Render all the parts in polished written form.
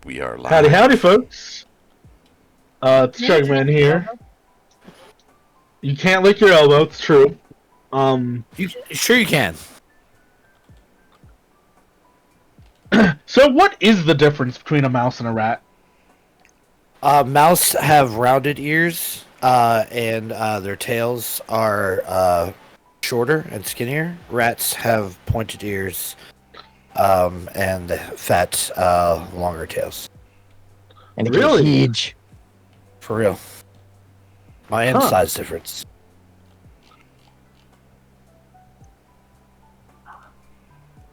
We are live. Howdy, howdy, folks. It's Jugman here. You can't lick your elbow. It's true. Sure you can. So what is the difference between a mouse and a rat? Mouse have rounded ears, and their tails are shorter and skinnier. Rats have pointed ears, and fat, longer tails. And it Really? gets huge. For real. And size difference.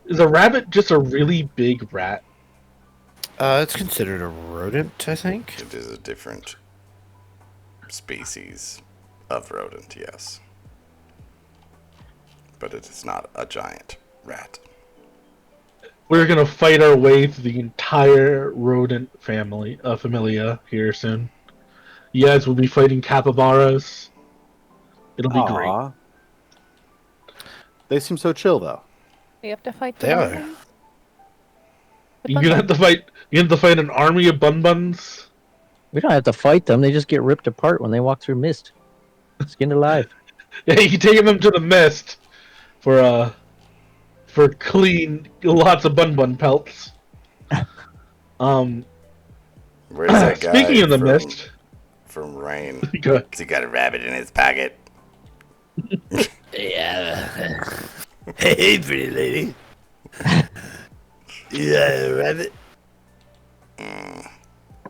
Is a rabbit just a really big rat? It's considered a rodent, I think. It is a different species of rodent, yes. But it is not a giant rat. We're gonna fight our way through the entire rodent familia here soon. You guys will be fighting capybaras. It'll be great. Aw. They seem so chill, though. We have to fight. They are. You're gonna have to fight. You have to fight an army of bun-buns. We don't have to fight them. They just get ripped apart when they walk through mist. Skinned alive. Yeah, you taking them to the mist for clean lots of bun pelts. Where's that guy Speaking of the mist, from Rain? go. Has he got a rabbit in his pocket? Yeah. Hey, pretty lady. Yeah, rabbit.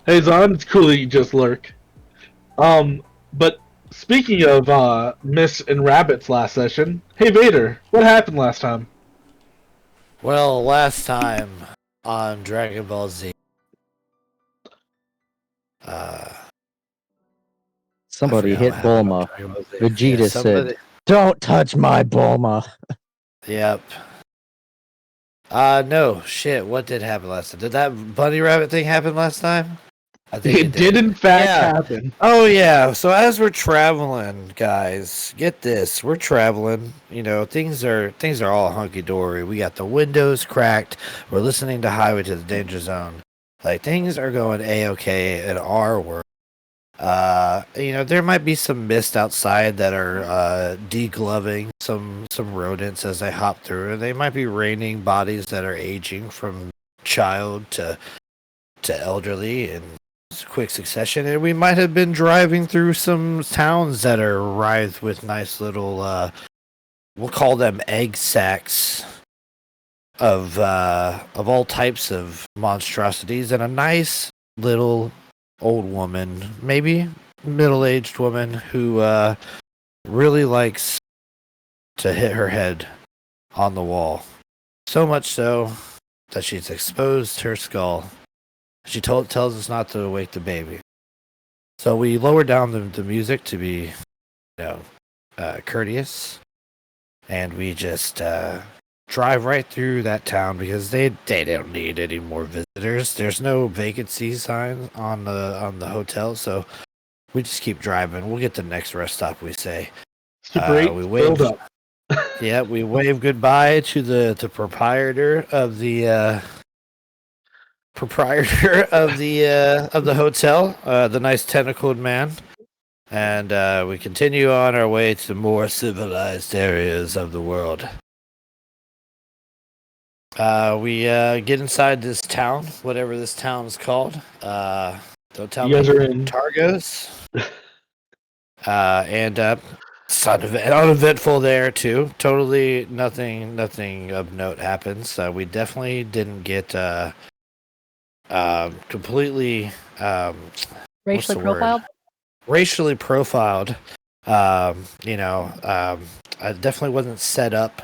Hey Zon, it's cool that you just lurk. But speaking of mist and rabbits last session, hey Vader, what happened last time? Well, last time on Dragon Ball Z, Somebody I hit forgot what happened on Bulma. Dragon Ball Z. Vegeta Yeah, said, "Don't touch my Bulma." Yep. No, shit, what did happen last time? Did that bunny rabbit thing happen last time? I think It did in fact happen. Oh, yeah, so as we're traveling, guys, get this, we're traveling, you know, things are all hunky-dory. We got the windows cracked, we're listening to Highway to the Danger Zone. Like, things are going A-okay in our world. You know, there might be some mist outside that are degloving some rodents as they hop through, and they might be raining bodies that are aging from child to elderly in quick succession, and we might have been driving through some towns that are writhed with nice little we'll call them egg sacs of all types of monstrosities, and a nice little old woman, maybe middle-aged woman, who really likes to hit her head on the wall. So much so that she's exposed her skull. She tells us not to wake the baby. So we lower down the music to be, courteous, and we just drive right through that town because they don't need any more visitors. There's no vacancy sign on the hotel, so we just keep driving. We'll get to the next rest stop, we say. Great We wave build up. Yeah, we wave goodbye to the proprietor of the hotel, the nice tentacled man, and we continue on our way to more civilized areas of the world. We get inside this town, whatever this town is called. Don't tell You me. guys are in Targos. And it's uneventful there too. Totally nothing of note happens. We definitely didn't get completely Racially profiled. Racially profiled. I definitely wasn't set up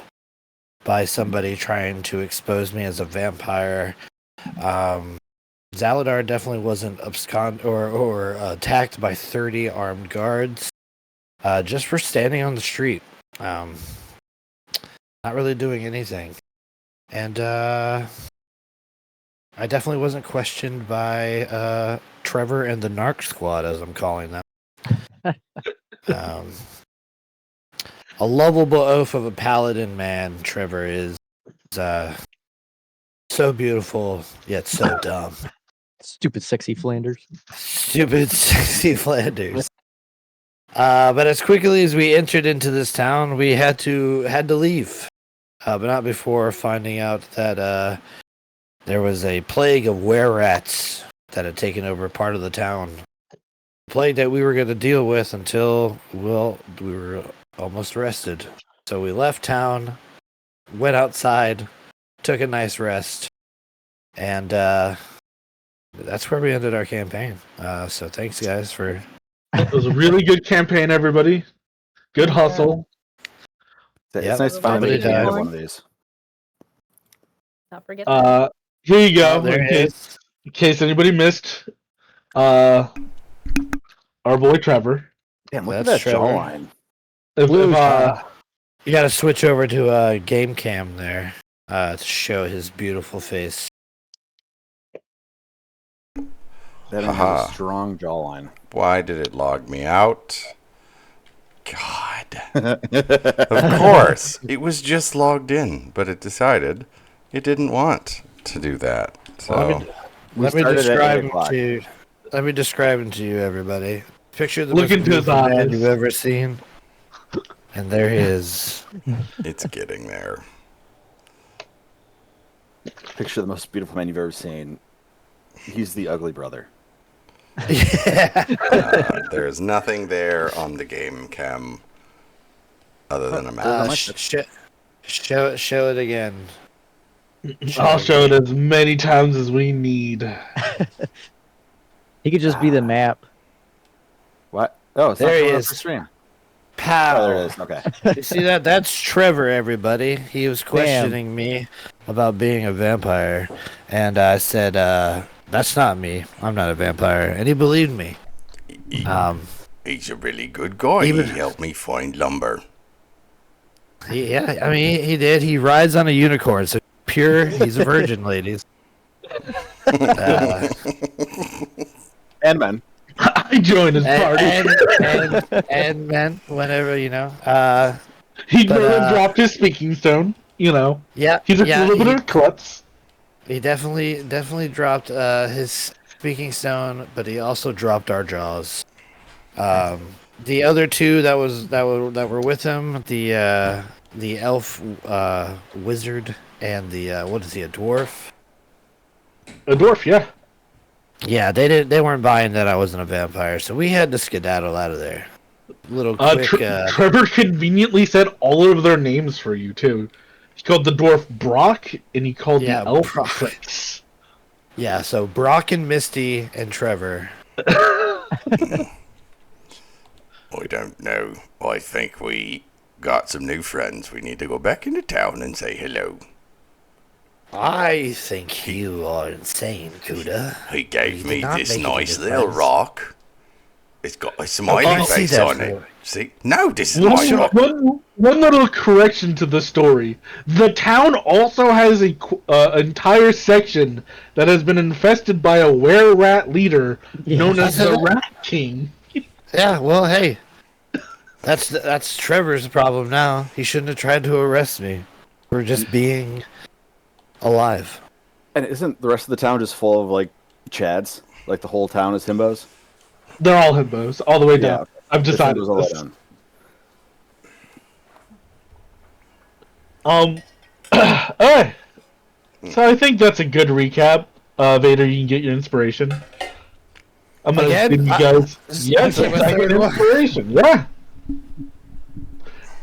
by somebody trying to expose me as a vampire. Zaladar definitely wasn't absconded or attacked by 30 armed guards just for standing on the street. Not really doing anything. And I definitely wasn't questioned by Trevor and the Narc Squad, as I'm calling them. A lovable oaf of a paladin man, Trevor is so beautiful, yet so dumb. Stupid, sexy Flanders. Stupid, sexy Flanders. But as quickly as we entered into this town, we had to leave. But not before finding out that there was a plague of were-rats that had taken over part of the town. A plague that we were going to deal with until, well, we were almost rested. So we left town, went outside, took a nice rest, and that's where we ended our campaign. So thanks, guys, for... It was a really good campaign, everybody. Good hustle. It's Yep. nice to finally make Somebody it died. one of these. Not forget that. Here you go. Oh, there in it case, is. in case anybody missed, our boy Trevor. Damn, look That's at that Trevor. jawline. If, You got to switch over to a game cam there to show his beautiful face. That man has a strong jawline. Why did it log me out? God. Of course. It was just logged in, but it decided it didn't want to do that. So Let me started at 8 describe him o'clock. to. Let me describe him to you, everybody. Picture the Look most into his beautiful man eyes. you've ever seen, and there he is. it's getting there. Picture the most beautiful man you've ever seen. He's the ugly brother. Yeah. There's nothing there on the game cam other than a map. Show it again. I'll show it as many times as we need. He could just be the map. What? Oh, it's There not he showing up is. for stream. Pow! Oh, there it is. Okay. You see that? That's Trevor, everybody. He was questioning me about being a vampire, and I said, "That's not me. I'm not a vampire," and he believed me. He's a really good guy. Even- He helped me find lumber. Yeah, I mean, he did. He rides on a unicorn, so pure. He's a virgin, ladies. And men. I joined his party. And man, whenever you know. He but, never dropped his speaking stone. You know, Yeah, he's a yeah, little bit of klutz. he definitely dropped his speaking stone, but he also dropped our jaws. The other two that were with him, the elf wizard and the what is he, a dwarf? A dwarf, yeah. Yeah, they weren't buying that I wasn't a vampire, so we had to skedaddle out of there. Little quick. Trevor conveniently said all of their names for you too. He called the dwarf Brock, and he called the elf Brock. Trix. Yeah, so Brock and Misty and Trevor. I don't know. I think we got some new friends. We need to go back into town and say hello. I think you are insane, Kuda. He gave We me did not this make any nice new little friends. rock. It's got a I smiley see face that on it. for- See? No, this is my rock. One little correction to the story. The town also has a entire section that has been infested by a were-rat leader known as the Rat King. Yeah, well, hey, that's Trevor's problem now. He shouldn't have tried to arrest me for just being alive. And isn't the rest of the town just full of, like, chads? Like, the whole town is himbos? They're all himbos, all the way down. okay. I've decided Himbos all the way this. down. Alright. So I think that's a good recap. Vader, you can get your inspiration. I'm gonna Again? give you guys. Yes, actually my I get third one. inspiration. Yeah.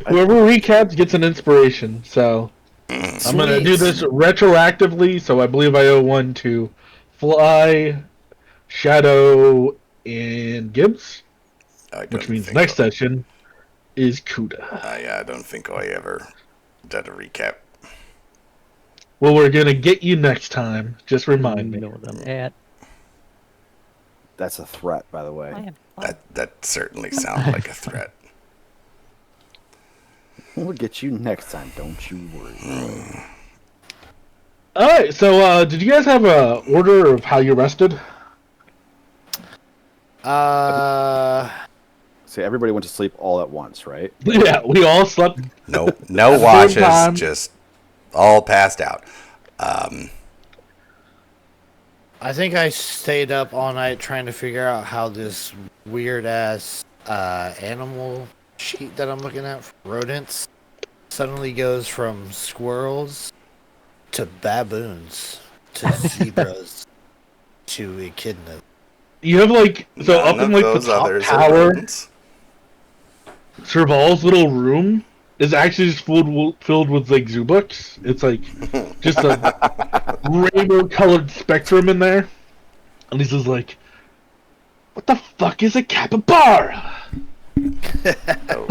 Whoever recaps gets an inspiration. So I'm gonna do this retroactively. So I believe I owe one to Fly, Shadow, and Gibbs, I which don't means think next session is Kuda. I don't think I ever did a recap. Well, we're gonna get you next time. Just remind me. You know what I'm at. That's a threat, by the I way. have fun. That certainly sounds like a threat. We'll get you next time, don't you worry. Alright, so did you guys have a order of how you rested? See, everybody went to sleep all at once, right? Yeah, we all slept. No At the same time. washes, just all passed out. I think I stayed up all night trying to figure out how this weird ass animal sheet that I'm looking at for rodents suddenly goes from squirrels to baboons to zebras to echidnas. You have like so None up in of like the those top others are tower, rodents. Serval's little room is actually just filled with like zoo books. It's like just a rainbow colored spectrum in there, and he's just like, "What the fuck is a capybara?" Oh.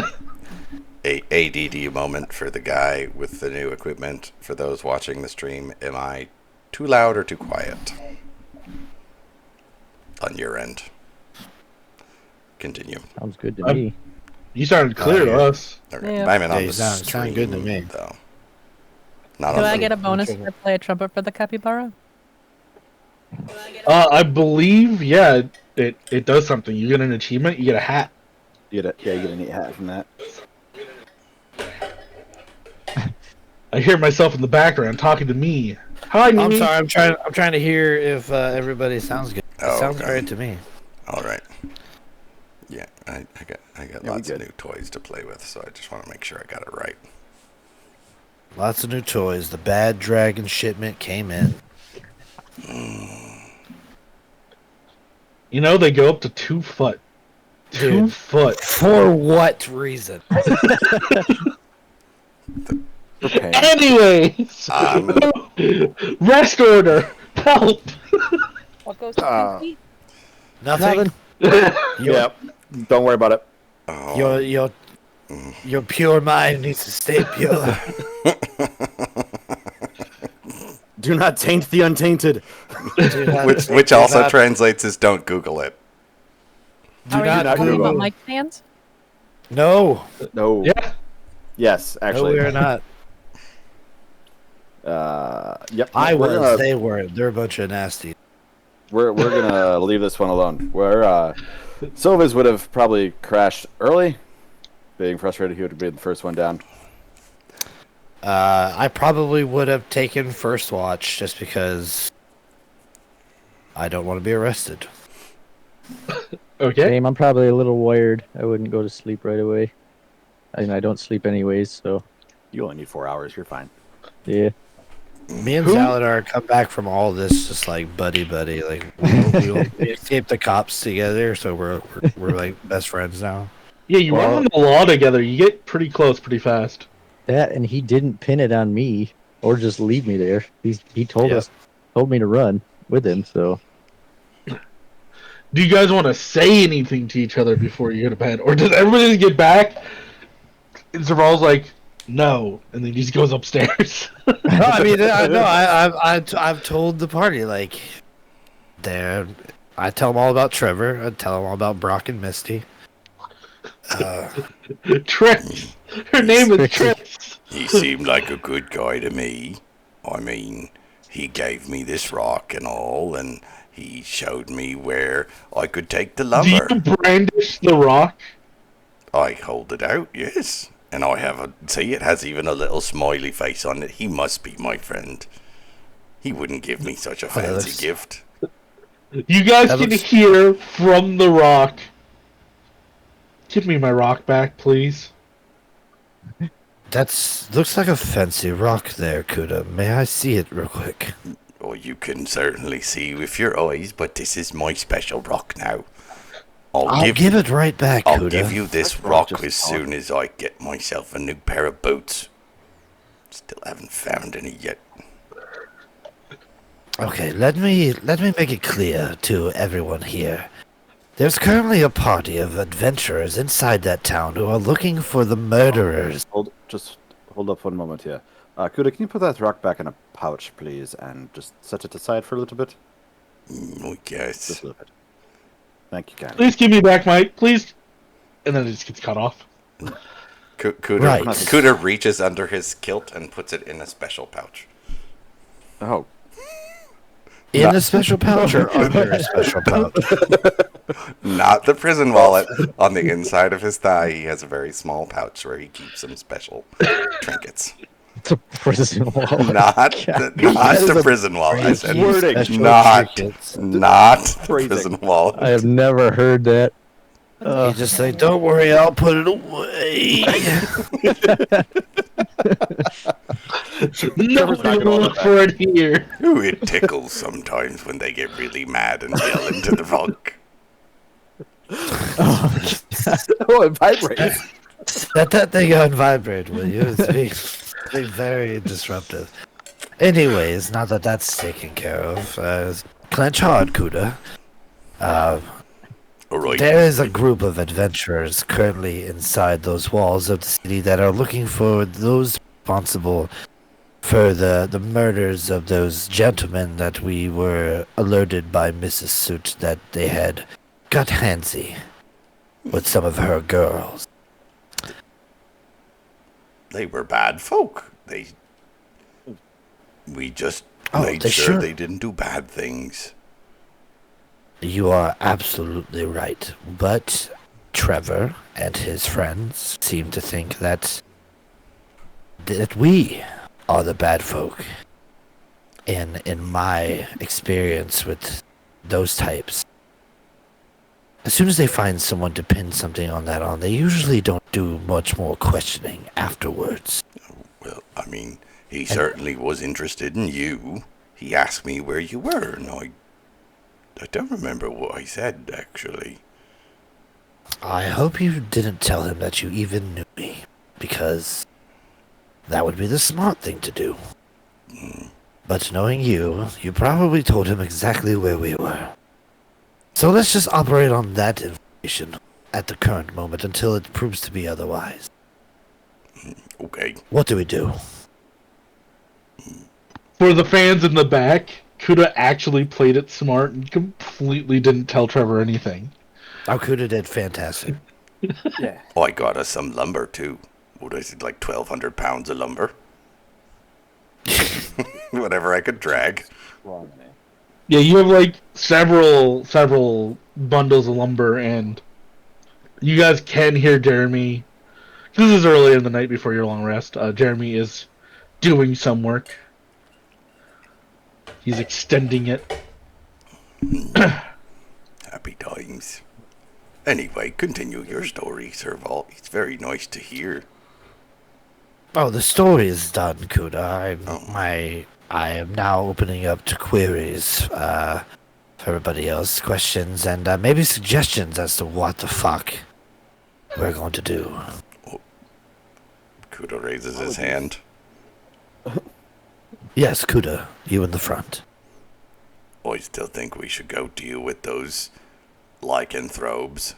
A ADD moment for the guy with the new equipment. For those watching the stream, am I too loud or too quiet? On your end. Continue. Sounds good to me. You sounded clear to yeah. us. Okay. Yeah. I meant on Yeah, the sound stream, good to me. though. Not Do on I the... get a bonus to play a trumpet for the capybara? I believe, yeah, it does something. You get an achievement, you get a hat. You get a neat hat from that. I hear myself in the background talking to me. Hi, Mimi. I'm sorry. I'm trying to hear if everybody sounds good. Oh, It sounds okay. great to me. All right. Yeah, I got Yeah, lots we of good. new toys to play with, so I just want to make sure I got it right. Lots of new toys. The bad dragon shipment came in. You know, they go up to 2 foot. 2 Dude. foot. For what reason? For pain. Anyways! Rest order! Help! What goes to 2 feet? Nothing. Yep. Don't worry about it. Oh, Your pure mind needs to stay pure. Do not taint the untainted. which also translates as don't Google it. Do Are we not talking Google. about mic stands? No, No. Yeah. Yes, no, actually. we're not. Yep. I we're was. Gonna, They weren't. They're a bunch of nasty. we're gonna leave this one alone. Where Silvas would have probably crashed early, being frustrated he would have been the first one down. I probably would have taken first watch just because I don't want to be arrested. Okay. Same. I'm probably a little wired. I wouldn't go to sleep right away. I don't sleep anyways, so You only need 4 hours. You're fine. yeah. Me and Who? Zaladar come back from all this just like buddy. Like we escaped the cops together, so we're like best friends now. Yeah, you run on the law together. You get pretty close pretty fast. That and he didn't pin it on me or just leave me there. He told me to run with him. So Do you guys want to say anything to each other before you go to bed? Or does everybody get back? And Serval's like, no. And then he just goes upstairs. No, I mean, I've told the party like, I tell them all about Trevor. I tell them all about Brock and Misty. Trix. Her name is Trix. He seemed like a good guy to me. I mean, he gave me this rock and all, and he showed me where I could take the Do lumber. you brandish the rock? I hold it out, yes. And I have see, it has even a little smiley face on it. He must be my friend. He wouldn't give me such a fancy looks- gift. You guys That can looks- hear from the rock. Give me my rock back, please. Looks like a fancy rock there, Kuda. May I see it real quick? Oh, you can certainly see with your eyes, but this is my special rock now. I'll give it right back, I'll Kuda. give you this That rock rock just as soon as I get myself a new pair of boots. Still haven't found any yet. Okay, let me make it clear to everyone here. There's currently a party of adventurers inside that town who are looking for the murderers. Just hold up one moment here. Kuda, can you put that rock back in a pouch, please, and just set it aside for a little bit? I guess. Just a little bit. Thank you, kindly. Please give me back my... Please. And then it just gets cut off. Kuda, Right. Kuda reaches under his kilt and puts it in a special pouch. Oh, In a special pouch or under a special pouch? Not the prison wallet. On the inside of his thigh, he has a very small pouch where he keeps some special trinkets. The prison wall. Not God. not is the a prison wall. I said wording. not not the Phrasing. prison wall. I have never heard that. You just say, "Don't worry, I'll put it away." No, Trevor's we not gonna will hold look it back. for it here. Ooh, it tickles sometimes when they get really mad and yell into the fog. Oh, it vibrates. Set that thing on vibrate, will you? It's being very disruptive. Anyways, now that that's taken care of, clench hard, Kuda. All right. There is a group of adventurers currently inside those walls of the city that are looking for those responsible for the murders of those gentlemen that we were alerted by Mrs. Soot that they had got handsy with some of her girls. They were bad folk. We just Oh, made they sure sure- they didn't do bad things. You are absolutely right, but Trevor and his friends seem to think that we are the bad folk. In my experience with those types, as soon as they find someone to pin something on that on, they usually don't do much more questioning afterwards. Well, I mean, he certainly was interested in you. He asked me where you were, and I don't remember what I said, actually. I hope you didn't tell him that you even knew me, because that would be the smart thing to do. But knowing you probably told him exactly where we were. So let's just operate on that information at the current moment until it proves to be otherwise. Okay. What do we do? For the fans in the back, Kuda actually played it smart and completely didn't tell Trevor anything. Akuda did fantastic. Yeah. I got us some lumber, too. What is it, like 1,200 pounds of lumber? Whatever I could drag. Yeah, you have like several bundles of lumber, and you guys can hear Jeremy. This is early in the night before your long rest. Jeremy is doing some work. He's extending it. Happy times. Anyway, continue your story, Sir Vault. It's very nice to hear. Oh, the story is done, Kuda. I am now opening up to queries for everybody else, questions, and maybe suggestions as to what the fuck we're going to do. Kudo raises his hand. Yes, Kuda, you in the front. I still think we should go deal with those lycanthropes.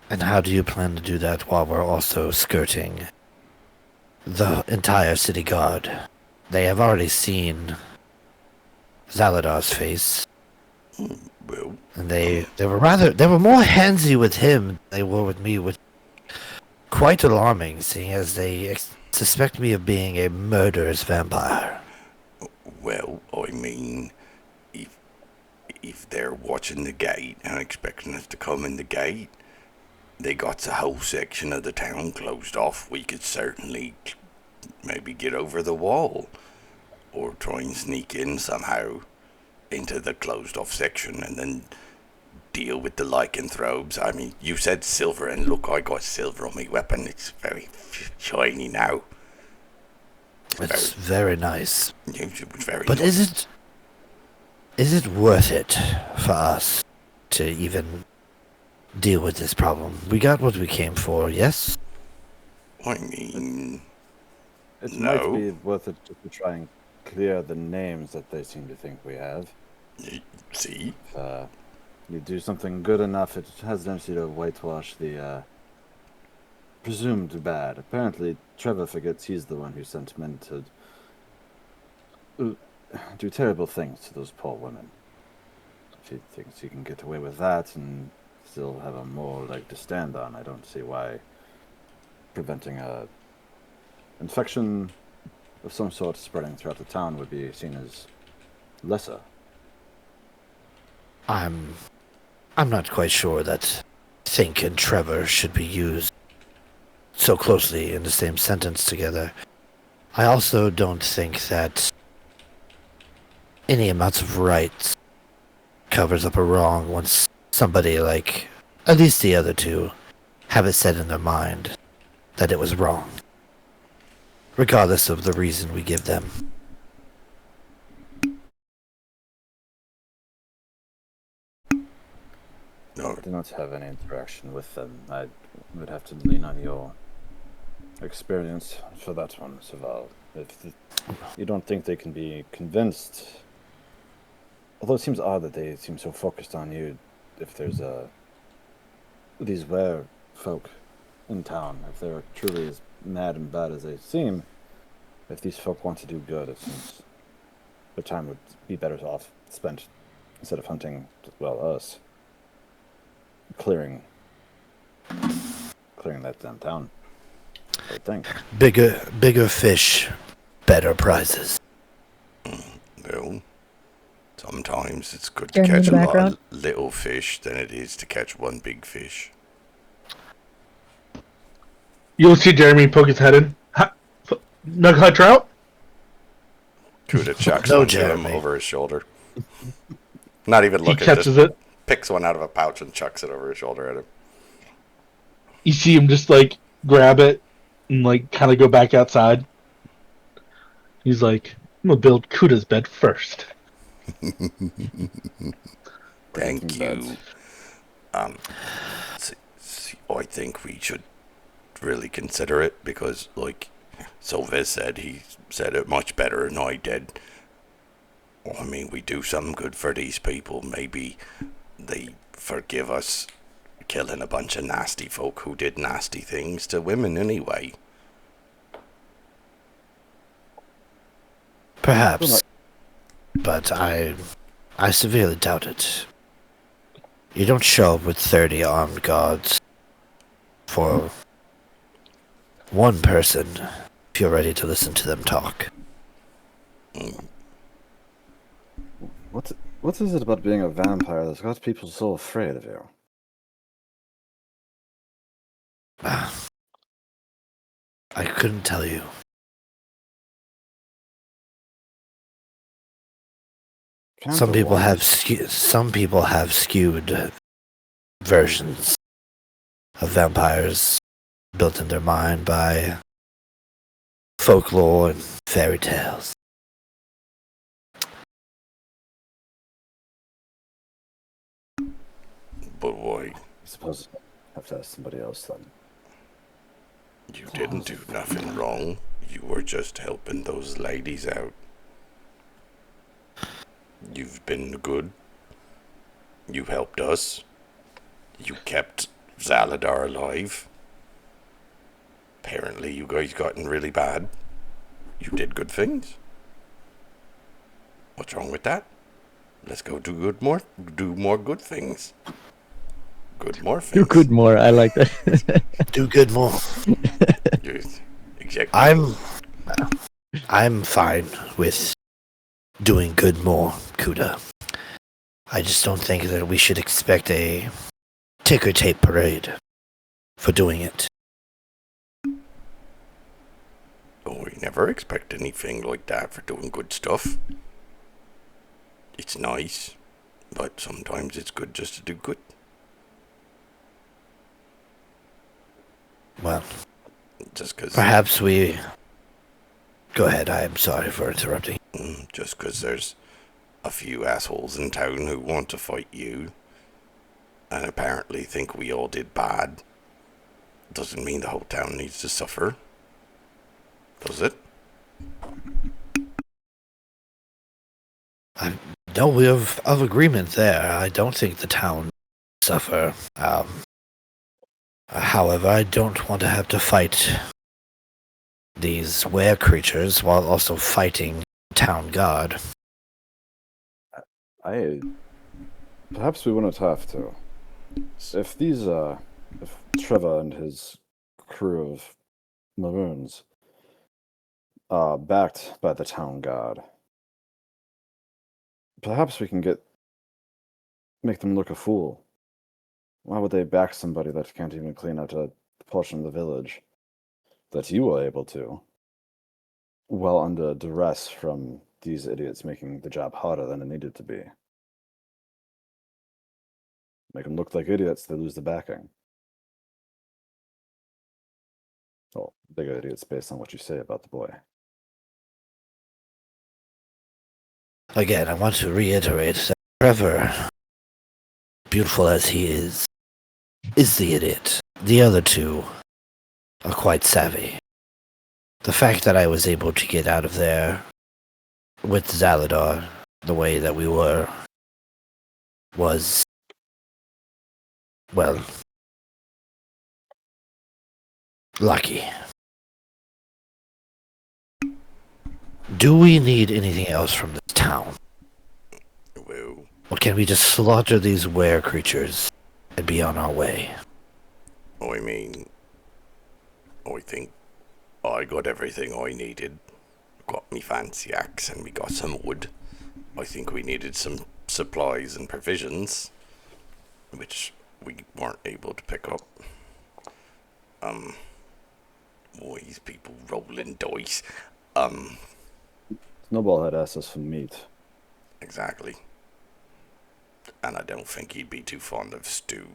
And how do you plan to do that while we're also skirting the entire city guard? They have already seen Zaladar's face, Well, and they were more handsy with him than they were with me, which quite alarming, seeing as they suspect me of being a murderous vampire. well, I mean, if they're watching the gate and expecting us to come in the gate, they got the whole section of the town closed off. We could certainly maybe get over the wall, or try and sneak in somehow into the closed off section and then deal with the lycanthropes. I mean, you said silver, and look, I got silver on my weapon. It's very shiny now. It's very nice. It was very But nice. is it worth it for us to even deal with this problem? We got what we came for, yes? I mean, It No. might be worth it just to try and clear the names that they seem to think we have. see? If you do something good enough, it has a tendency to whitewash the presumed bad. Apparently, Trevor forgets he's the one who sent men to do terrible things to those poor women. If he thinks he can get away with that and still have a moral leg to stand on, I don't see why preventing a infection of some sort spreading throughout the town would be seen as lesser. I'm not quite sure that Think and Trevor should be used so closely in the same sentence together. I also don't think that any amount of right covers up a wrong once somebody like at least the other two have it set in their mind that it was wrong, regardless of the reason we give them. No, I do not have any interaction with them. I would have to lean on your experience for that one, Saval. You don't think they can be convinced, although it seems odd that they seem so focused on you, if there's these were folk in town, if they're truly as mad and bad as they seem, if these folk want to do good, it seems their time would be better off spent, instead of hunting, well, us, clearing that damn town, I would think. Bigger fish, better prizes. well, sometimes it's good to Jeremy in catch the a lot background. of little fish than it is to catch one big fish. You'll see Jeremy poke his head in. Nugget trout? Could have chucks No, one to him Jeremy. over his shoulder. Not even He looking, catches just it. picks one out of a pouch and chucks it over his shoulder at him. You see him just like grab it and like kind of go back outside. He's like, I'm gonna build Kuda's bed first. Thank Breaking you. I think we should really consider it because, like Sylvester said, he said it much better than I did. I mean, we do something good for these people. Maybe they forgive us killing a bunch of nasty folk who did nasty things to women anyway. Perhaps, but I severely doubt it. You don't show up with 30 armed guards for one person if you're ready to listen to them talk. What is it about being a vampire that's got people so afraid of you? I couldn't tell you. Some people have skewed versions of vampires built in their mind by folklore and fairy tales. But why? I suppose I have to ask somebody else then. You didn't do nothing wrong. You were just helping those ladies out. You've been good. You helped us. You kept Zaladar alive. Apparently you guys gotten really bad. You did good things. What's wrong with that? Let's go do more good things. Good more things. Do good more. I like that. Do good more. Yes, exactly. I'm fine with doing good more, Kuda. I just don't think that we should expect a ticker tape parade for doing it. Oh, we never expect anything like that for doing good stuff. It's nice, but sometimes it's good just to do good. Well, Just because perhaps we... Go ahead, I'm sorry for interrupting. there's a few assholes in town who want to fight you and apparently think we all did bad, doesn't mean the whole town needs to suffer. Does it? No, we're of agreement there. I don't think the town suffer. However, I don't want to have to fight these were creatures while also fighting town guard. Perhaps we wouldn't have to. If Trevor and his crew of Maroons are backed by the town guard, perhaps we can make them look a fool. Why would they back somebody that can't even clean out a portion of the village? that you were able to, well under duress from these idiots making the job harder than it needed to be. Make them look like idiots, they lose the backing. Well, bigger idiots based on what you say about the boy. Again, I want to reiterate that Trevor, beautiful as he is the idiot. The other two are quite savvy. The fact that I was able to get out of there with Zaladar the way that we were was, well, lucky. Do we need anything else from this town? Well, Or can we just slaughter these were creatures and be on our way? I mean, I think I got everything I needed. Got me fancy axe and we got some wood. I think we needed some supplies and provisions, which we weren't able to pick up. Why these people rolling dice? Snowball had asked us for meat. Exactly. And I don't think he'd be too fond of stew,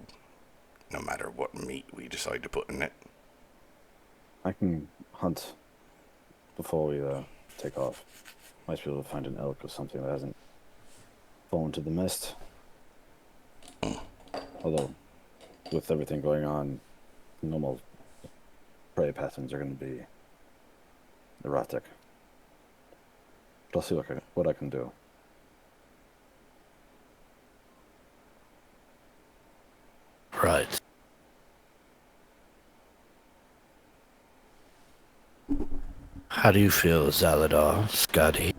no matter what meat we decide to put in it. I can hunt before we take off. Might be able to find an elk or something that hasn't fallen to the mist. Although, with everything going on, normal prey patterns are going to be erratic. But I'll see what I can do. Right. How do you feel, Zaladar, Scotty?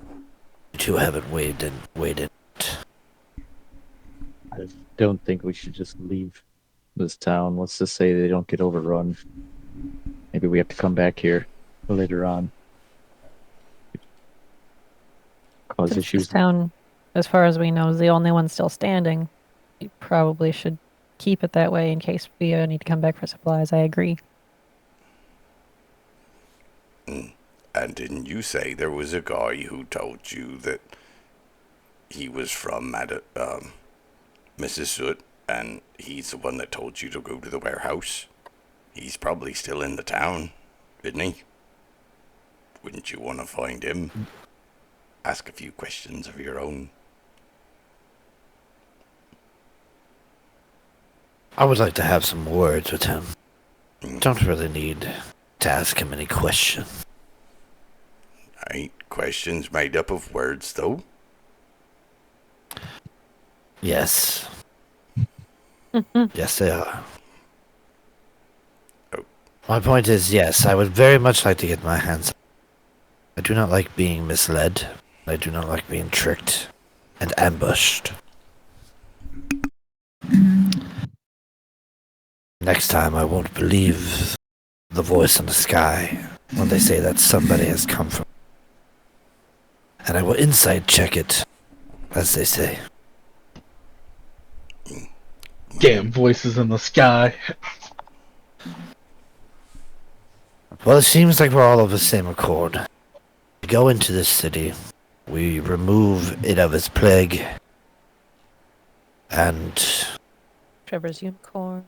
You two haven't weighed in. I don't think we should just leave this town. Let's just say they don't get overrun. Maybe we have to come back here later on. Cause Since issues. this town, as far as we know, is the only one still standing. We probably should keep it that way in case we need to come back for supplies. I agree. And didn't you say there was a guy who told you that he was from Mrs. Soot, and he's the one that told you to go to the warehouse? He's probably still in the town, isn't he? Wouldn't you want to find him? Ask a few questions of your own. I would like to have some words with him. Don't really need to ask him any questions. Ain't questions made up of words, though? Yes. Yes, they are. Oh. My point is, yes, I would very much like to get my hands on. I do not like being misled. I do not like being tricked and ambushed. Next time, I won't believe the voice in the sky when they say that somebody has come from. And I will insight check it, as they say. Damn voices in the sky. Well, it seems like we're all of the same accord. We go into this city, we remove it of its plague, and Trevor's unicorn.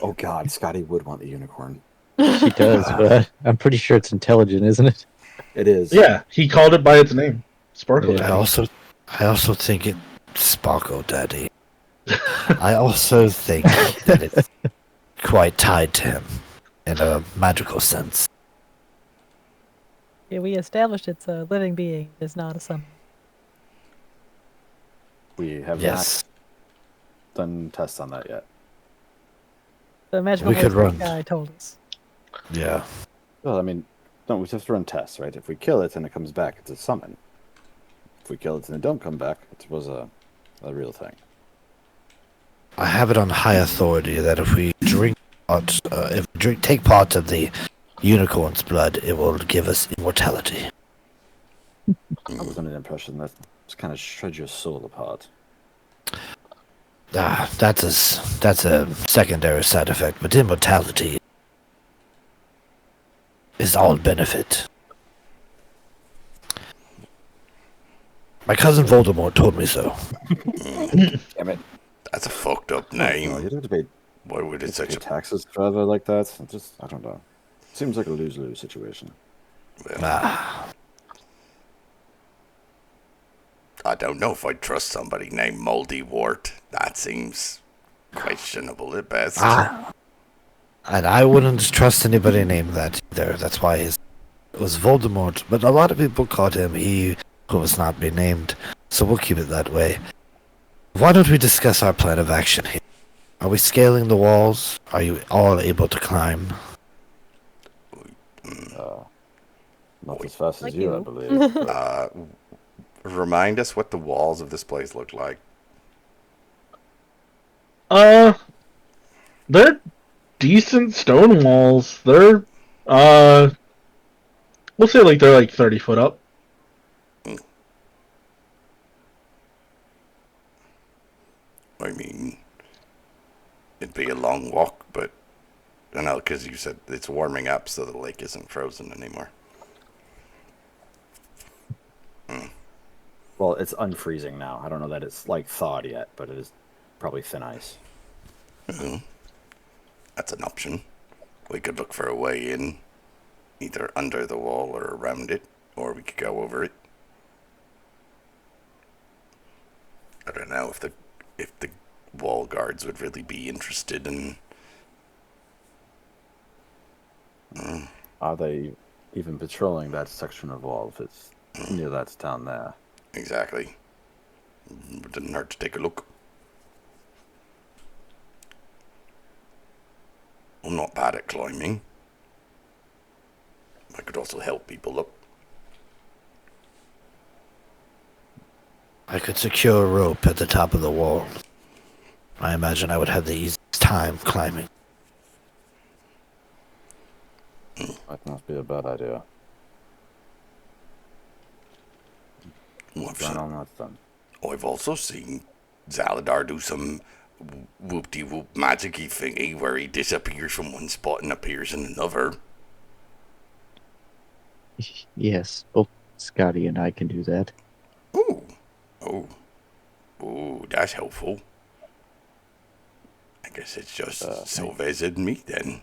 Oh God, Scotty would want the unicorn. She does, but I'm pretty sure it's intelligent, isn't it? It is. Yeah, he called it by its name. Sparkle. Yeah. I also think it's Sparkle Daddy. I also think that it's quite tied to him in a magical sense. Yeah, we established it's a living being. It's not a summon. We have Yes. not done tests on that yet. The magical We could voice run. guy told us. Yeah. Well, I mean, no, we just run tests, right? If we kill it and it comes back, it's a summon. If we kill it and it don't come back, it was a real thing. I have it on high authority that if we take part of the unicorn's blood, it will give us immortality. I was under the impression that just kind of shred your soul apart. That's a secondary side effect, but immortality is all benefit. My cousin Voldemort told me so. Damn it. That's a fucked up No, name. you'd have to pay, Why would it such a... taxes forever like that. I don't know. Seems like a lose-lose situation. Well, Ah, I don't know if I'd trust somebody named Moldy Wart. That seems questionable at best. and I wouldn't trust anybody named that either. That's why it was Voldemort. But a lot of people called him he who was not be named. So we'll keep it that way. Why don't we discuss our plan of action here? Are we scaling the walls? Are you all able to climb? Not as fast Like as you, I you. believe. But Remind us what the walls of this place look like. They're decent stone walls. They're, we'll say like they're like 30 foot up. I mean, it'd be a long walk, but I know because you said it's warming up, so the lake isn't frozen anymore. well, it's unfreezing now. I don't know that it's like thawed yet, but it is probably thin ice. That's an option. We could look for a way in, either under the wall or around it, or we could go over it. I don't know if the wall guards would really be interested in. Are they even patrolling that section of wall if it's near that town there? Exactly. It didn't hurt to take a look. I'm not bad at climbing. I could also help people up. I could secure a rope at the top of the wall. I imagine I would have the easiest time climbing. Might not be a bad idea. Plan on that then. I've also seen Zaladar do some whoop-de-whoop magic-y thingy where he disappears from one spot and appears in another. Yes, both Scotty and I can do that. Ooh. Ooh, that's helpful. I guess it's just Sylvez and me then.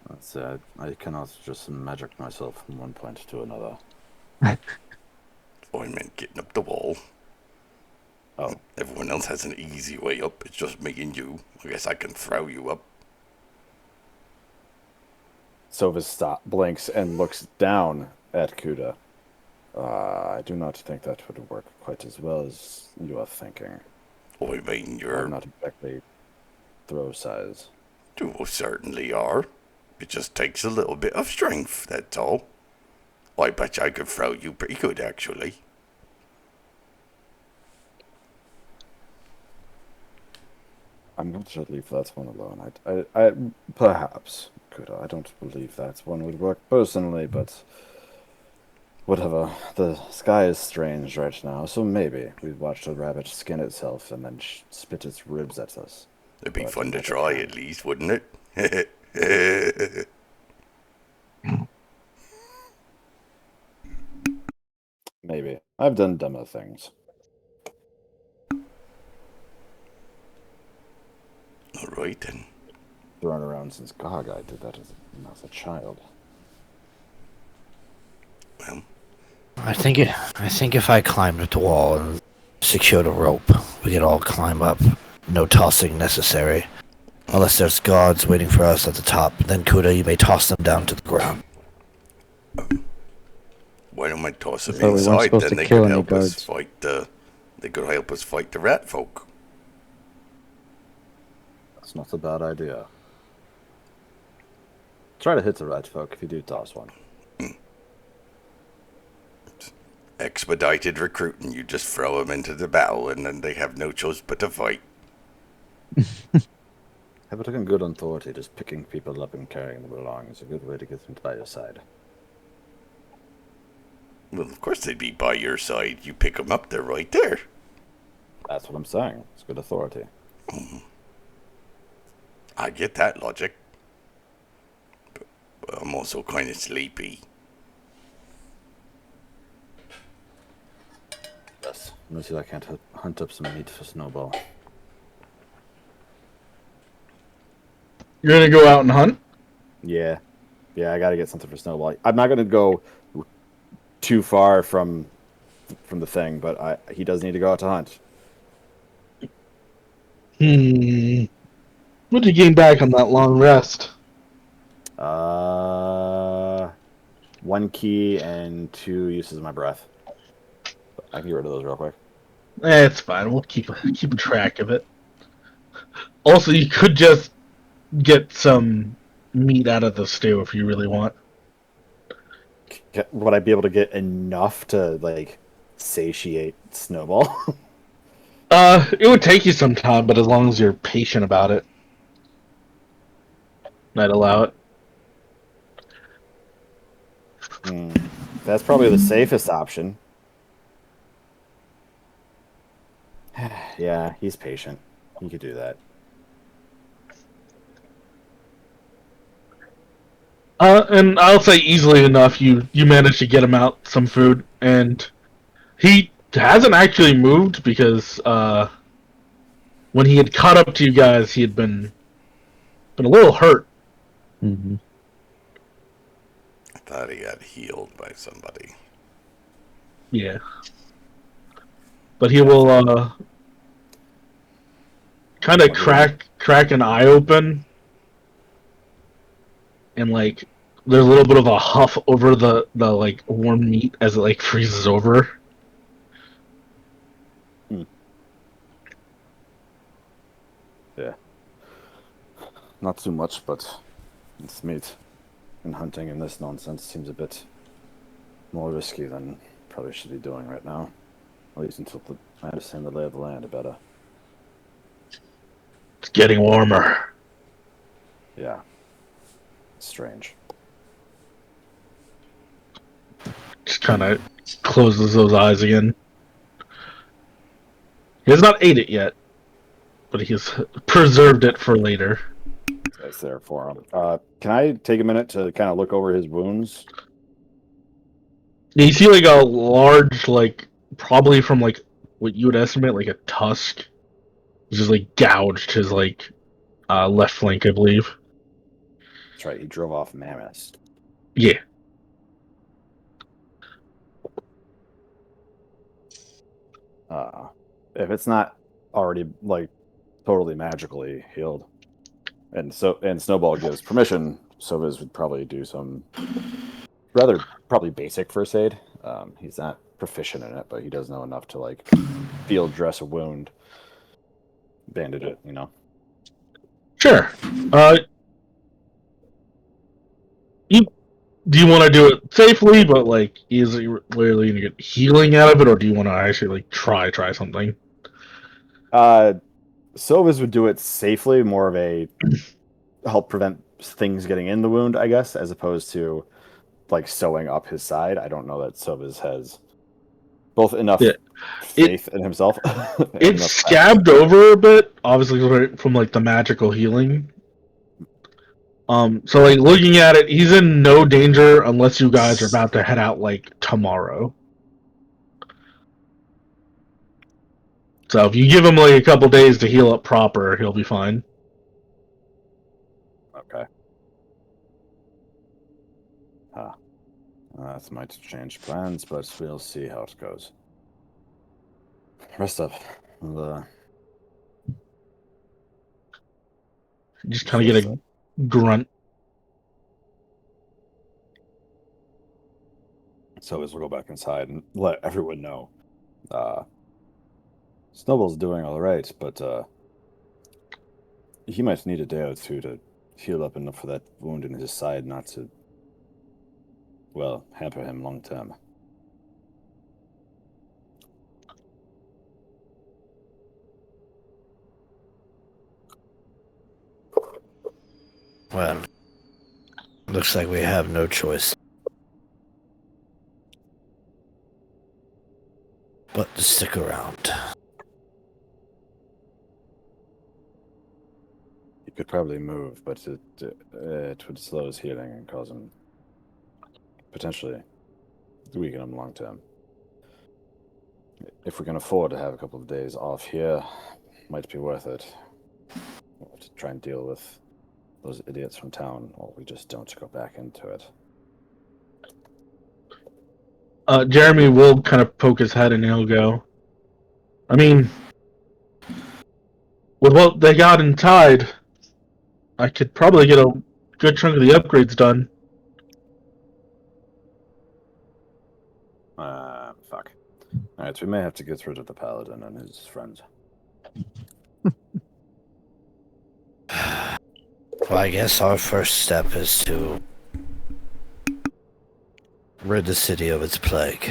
That's it. I cannot just magic myself from one point to another. I meant getting up the wall. Oh. Everyone else has an easy way up. It's just me and you. I guess I can throw you up. Sovis blinks and looks down at Kuda. I do not think that would work quite as well as you are thinking. I mean, I'm you're... not exactly throw size. You certainly are. It just takes a little bit of strength, that's all. I bet I could throw you pretty good, actually. I'm not sure leave that one alone. I perhaps could. I don't believe that one would work personally, but whatever. The sky is strange right now, so maybe we'd watch a rabbit skin itself and then spit its ribs at us. It'd be But fun to another try time. at least, wouldn't it? Maybe. I've done dumber things. Alright then. Thrown around since God, I did that as a child. Well, I think if I climbed up the wall and secured a rope, we could all climb up. No tossing necessary. Unless there's guards waiting for us at the top. Then Kuda, you may toss them down to the ground. why don't I toss them thought we weren't inside? supposed Then to they kill could any help us guards. fight the... They could help us fight the rat folk. That's not a bad idea. Try to hit the rat folk if you do toss one. Expedited recruiting. You just throw them into the battle and then they have no choice but to fight. Have it looking good on authority, just picking people up and carrying them along is a good way to get them by your side. Well, of course they'd be by your side. You pick them up, they're right there. That's what I'm saying. It's good authority. I get that logic. But I'm also kind of sleepy. Yes. Let me see if I can't hunt up some meat for Snowball. You're gonna go out and hunt? Yeah. Yeah, I gotta get something for Snowball. I'm not gonna go too far from the thing, but he does need to go out to hunt. What did you gain back on that long rest? 1 key and 2 uses of my breath. I can get rid of those real quick. It's fine. We'll keep a track of it. Also, you could just get some meat out of the stew if you really want. Would I be able to get enough to like satiate Snowball? It would take you some time, but as long as you're patient about it, I'd allow it. That's probably the safest option. Yeah, he's patient. He could do that. And I'll say easily enough, you managed to get him out some food, and he hasn't actually moved because when he had caught up to you guys, he had been a little hurt. Mm-hmm. I thought he got healed by somebody. Yeah, but he will kind of crack an eye open, and like there's a little bit of a huff over the like warm meat as it like freezes over. Yeah. Not too much, but it's meat. And hunting in this nonsense seems a bit more risky than probably should be doing right now. At least until I understand the lay of the land better. It's getting warmer. Yeah. Strange. Just kind of closes those eyes again. He has not ate it yet, but he's preserved it for later. It's there for him. Can I take a minute to kind of look over his wounds? You see like a large, like probably from like what you would estimate like a tusk, just like gouged his like left flank, I believe. That's right. He drove off mammoths. Yeah. If it's not already like totally magically healed, and Snowball gives permission, Soviz would probably do some rather probably basic first aid. He's not proficient in it, but he does know enough to like field dress a wound, bandage it. Sure. Do you want to do it safely, but like, is it really gonna get healing out of it, or do you want to actually like try something? Soviz would do it safely, more of a help prevent things getting in the wound, I guess, as opposed to like sewing up his side. I don't know that Soviz has both enough faith in himself. It's scabbed over a bit, obviously from like the magical healing. So like looking at it, he's in no danger unless you guys are about to head out like tomorrow. So if you give him like a couple days to heal up proper, he'll be fine. Okay. That might change plans, but we'll see how it goes. Rest up. Just kind of get a grunt. So as we'll go back inside and let everyone know. Snowball's doing all right, but he might need a day or two to heal up enough for that wound in his side not to, well, hamper him long term. Well, looks like we have no choice but to stick around. could probably move, but it would slow his healing and cause him potentially weaken him long term. If we can afford to have a couple of days off here, might be worth it. We'll have to try and deal with those idiots from town, or we just don't go back into it. Jeremy will kind of poke his head and he'll go, I mean, with what they got in Tide, I could probably get a good chunk of the upgrades done. Fuck. Alright, so we may have to get rid of the paladin and his friends. Well, I guess our first step is to rid the city of its plague.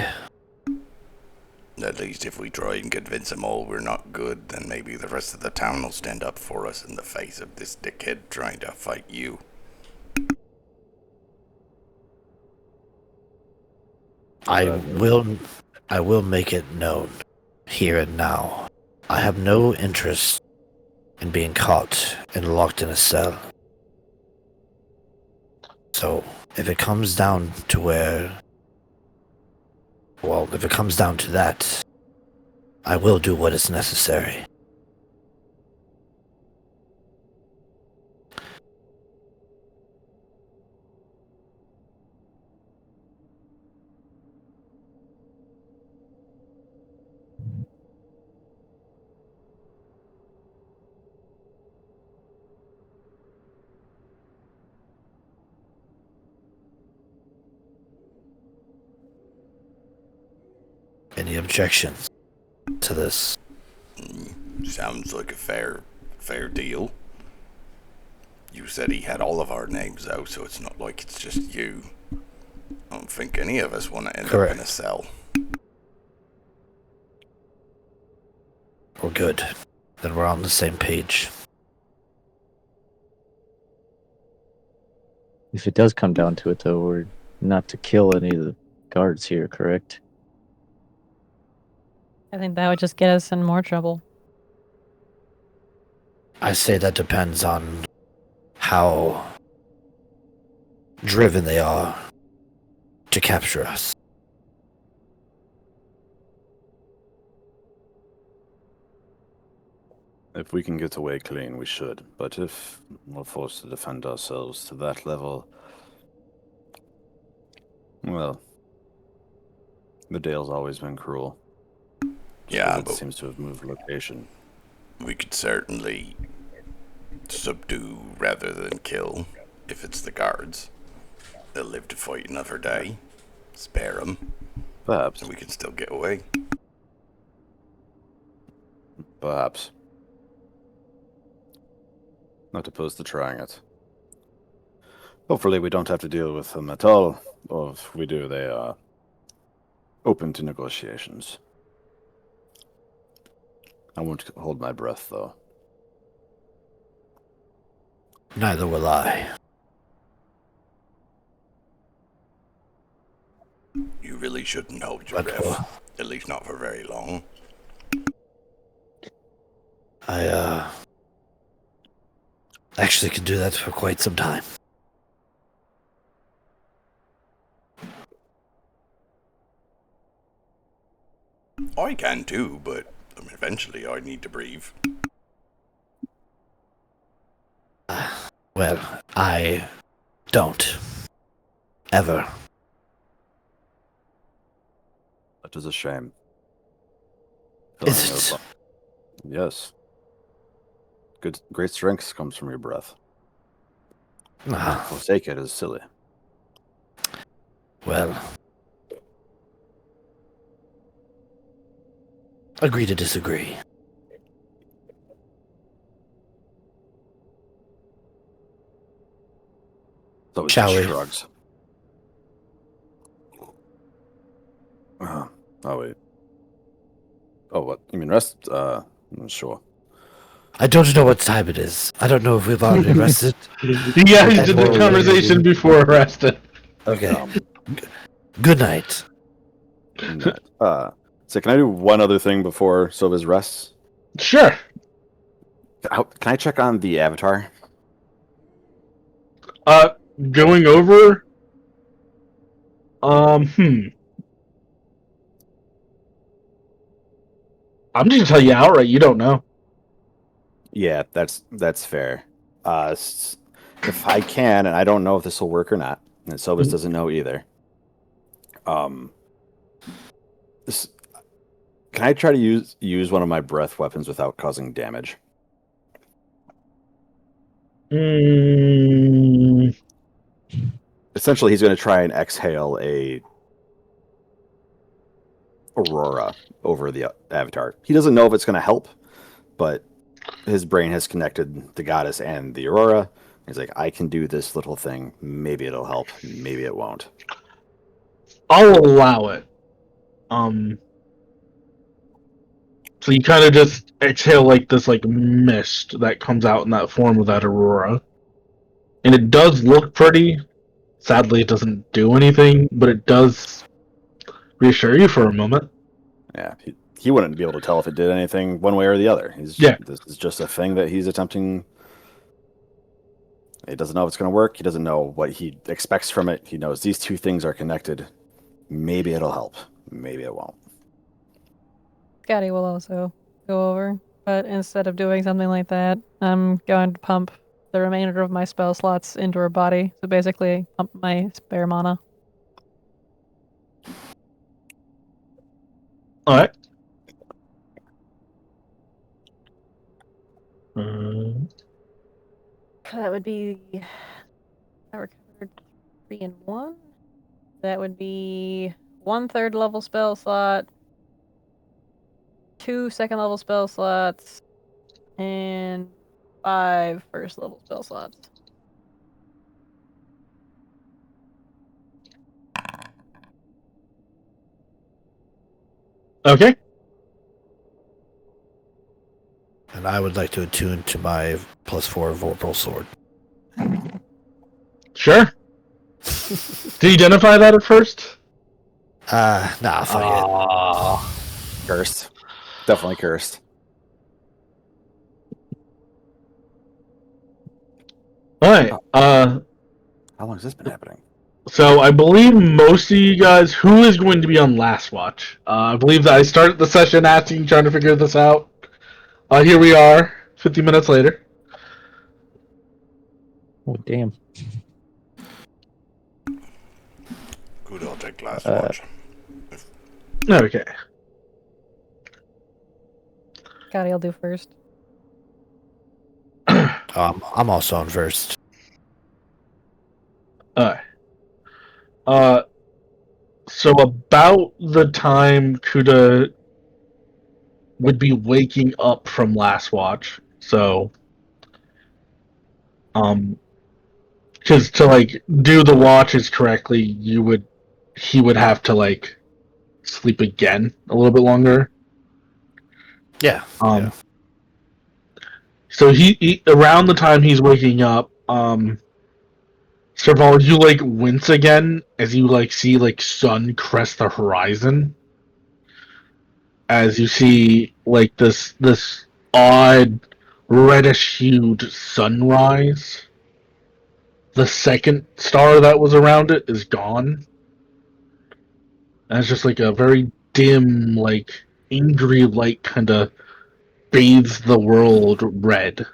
At least if we try and convince them all we're not good, then maybe the rest of the town will stand up for us in the face of this dickhead trying to fight you. I will make it known here and now. I have no interest in being caught and locked in a cell. So, if it comes down to if it comes down to that, I will do what is necessary. Any objections to this? Sounds like a fair deal. You said he had all of our names out, so it's not like it's just you. I don't think any of us want to end up in a cell. We're good. Then we're on the same page. If it does come down to it, though, we're not to kill any of the guards here, correct? I think that would just get us in more trouble. I say that depends on how driven they are to capture us. If we can get away clean, we should. But if we're forced to defend ourselves to that level, well, the Dale's always been cruel. Yeah, It but seems to have moved location. we could certainly subdue rather than kill if it's the guards. They'll live to fight another day. Spare them, Perhaps. and we can still get away. Perhaps. Not opposed to trying it. Hopefully we don't have to deal with them at all, or if we do, they are open to negotiations. I won't hold my breath, though. Neither will I. You really shouldn't hold your But, breath. At least not for very long. I actually can do that for quite some time. I can too, but eventually I need to breathe. Well, I don't. Ever. That is a shame. Is Feeling it? of- Yes. Great strength comes from your breath. Ah, Forsake it is silly. well. Agree to disagree. So Shall we? shrugs. Oh wait. Oh, what? You mean rest? Sure. I don't know what time it is. I don't know if we've already rested. Yeah, he did the conversation before arrested. Okay. Good night. So can I do one other thing before Silva's rests? Sure. Can I check on the avatar? Going over. I'm just gonna tell you outright. You don't know. Yeah, that's fair. If I can, and I don't know if this will work or not, and Sobus doesn't know either. This, can I try to use one of my breath weapons without causing damage? Mm, Essentially, he's going to try and exhale a aurora over the avatar. He doesn't know if it's going to help, but his brain has connected the goddess and the aurora. He's like, I can do this little thing. Maybe it'll help. Maybe it won't. I'll allow it. So you kind of just exhale like this, like mist that comes out in that form of that aurora, and it does look pretty. Sadly, it doesn't do anything, but it does reassure you for a moment. Yeah, he wouldn't be able to tell if it did anything one way or the other. This is just a thing that he's attempting. He doesn't know if it's going to work. He doesn't know what he expects from it. He knows these two things are connected. Maybe it'll help. Maybe it won't. Scotty will also go over, but instead of doing something like that, I'm going to pump the remainder of my spell slots into her body. So basically, pump my spare mana. All right. That would be. I recovered 3 and 1. That would be 1/3 level spell slot, 2 second level spell slots, and 5 first level spell slots. Okay. And I would like to attune to my +4 Vorpal Sword. Sure. Did you identify that at first? Nah, fuck Cursed. Definitely cursed. All right. How long has this been happening? So I believe most of you guys, who is going to be on last watch? I believe that I started the session asking, trying to figure this out. Here we are, 50 minutes later. Oh, damn. Good, I'll take last watch. Okay. Scotty, I'll do first. I'm also on first. So about the time Kuda would be waking up from last watch, so because to like do the watches correctly, he would have to like sleep again a little bit longer. Yeah. Yeah. So he around the time he's waking up, Serval, you like wince again as you like see like sun crest the horizon. As you see like this odd reddish hued sunrise. The second star that was around it is gone. And it's just like a very dim, like angry light kind of bathes the world red.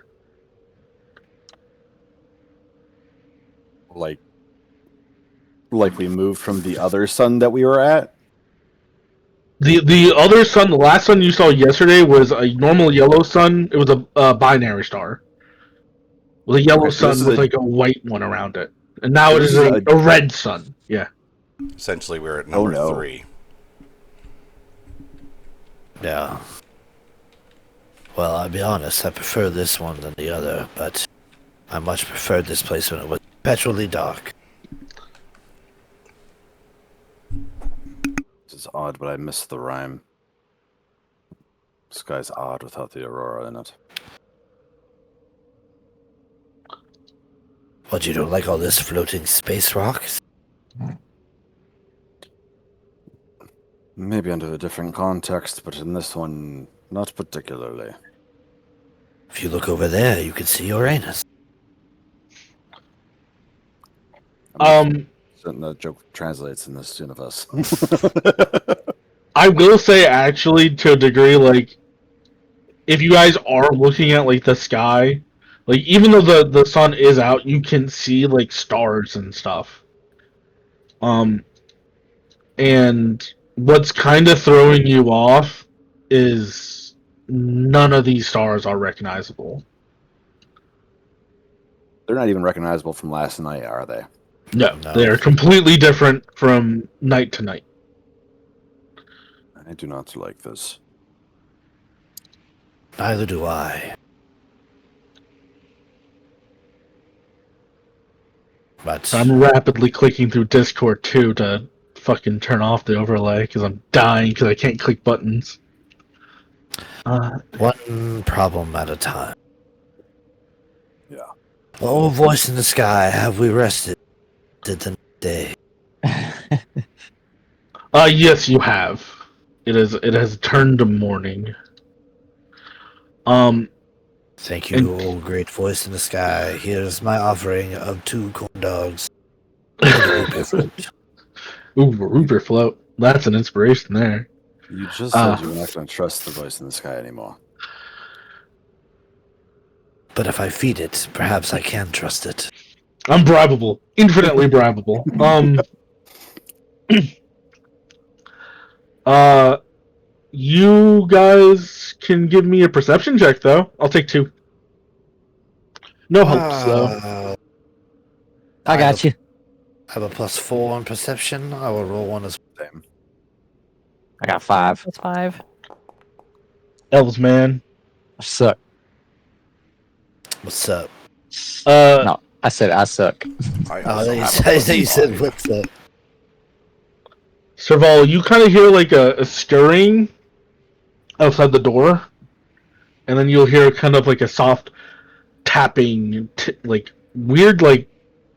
Like we moved from the other sun that we were at. The other sun, the last sun you saw yesterday was a normal yellow sun. It was a binary star. With a yellow Okay, so this sun is with a- like a white one around it. And now So it this is is a red sun. Yeah. Essentially, we're at number no. 3. Yeah. Well, I'll be honest, I prefer this one than the other, but I much preferred this place when it was perpetually dark. This is odd, but I missed the rhyme. Sky's odd without the aurora in it. What, you don't like all this floating space rocks? Maybe under a different context, but in this one, not particularly. If you look over there, you can see Uranus. Certain the joke translates in this universe. I will say, actually, to a degree, like, if you guys are looking at, like, the sky, like, even though the sun is out, you can see, like, stars and stuff. And what's kind of throwing you off is none of these stars are recognizable. They're not even recognizable from last night, are they? No, No. they're completely different from night to night. I do not like this. Neither do I. But I'm rapidly clicking through Discord too to fucking turn off the overlay because I'm dying because I can't click buttons. one problem at a time. Yeah. Oh, voice in the sky, have we rested? Did the day? Yes, you have. It has turned to morning. Thank you, And- old great voice in the sky. Here's my offering of 2 corn dogs. Ooh, Rupert float. That's an inspiration there. You just said you were not going to trust the voice in the sky anymore. But if I feed it, perhaps I can trust it. I'm bribable, infinitely bribable. You guys can give me a perception check though. I'll take 2. No hopes though. I got you. I have a +4 on perception. I will roll one as Same. I got 5. That's 5. Elves, man. I suck. what's up. No, I said I suck. I Oh, also you have said, a you said +5. what's up. Serval, you kind of hear like a stirring outside the door, and then you'll hear kind of like a soft tapping, like weird, like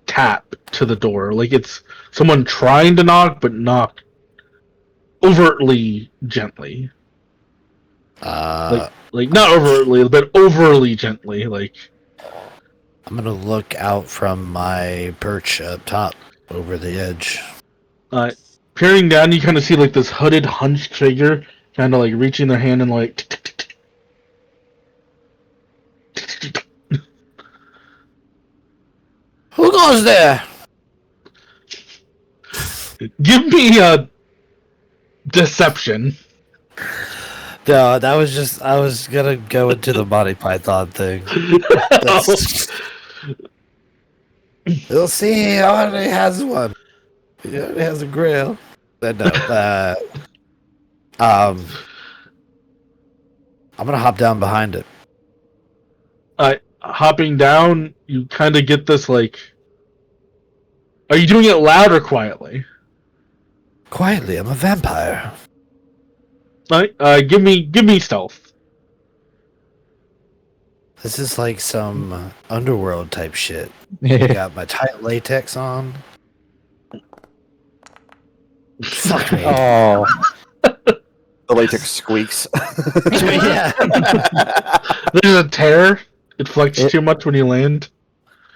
tap to the door, like it's someone trying to knock, but knock overtly gently, like not overtly, but overly gently, like. I'm gonna look out from my perch up top over the edge. Peering down, you kind of see like this hooded, hunched figure, kind of like reaching their hand and like. Who goes there? Give me a deception. No, that was just I was gonna go into the Monty Python thing. You'll see, he already has one. He already has a grill. No, I'm gonna hop down behind it. Hopping down, you kind of get this like. Are you doing it loud or quietly? Quietly, I'm a vampire. Give me stealth. This is like some underworld type shit. I got my tight latex on. Fuck me. Oh, The latex squeaks. Yeah. There's a tear. It flexes too much when you land.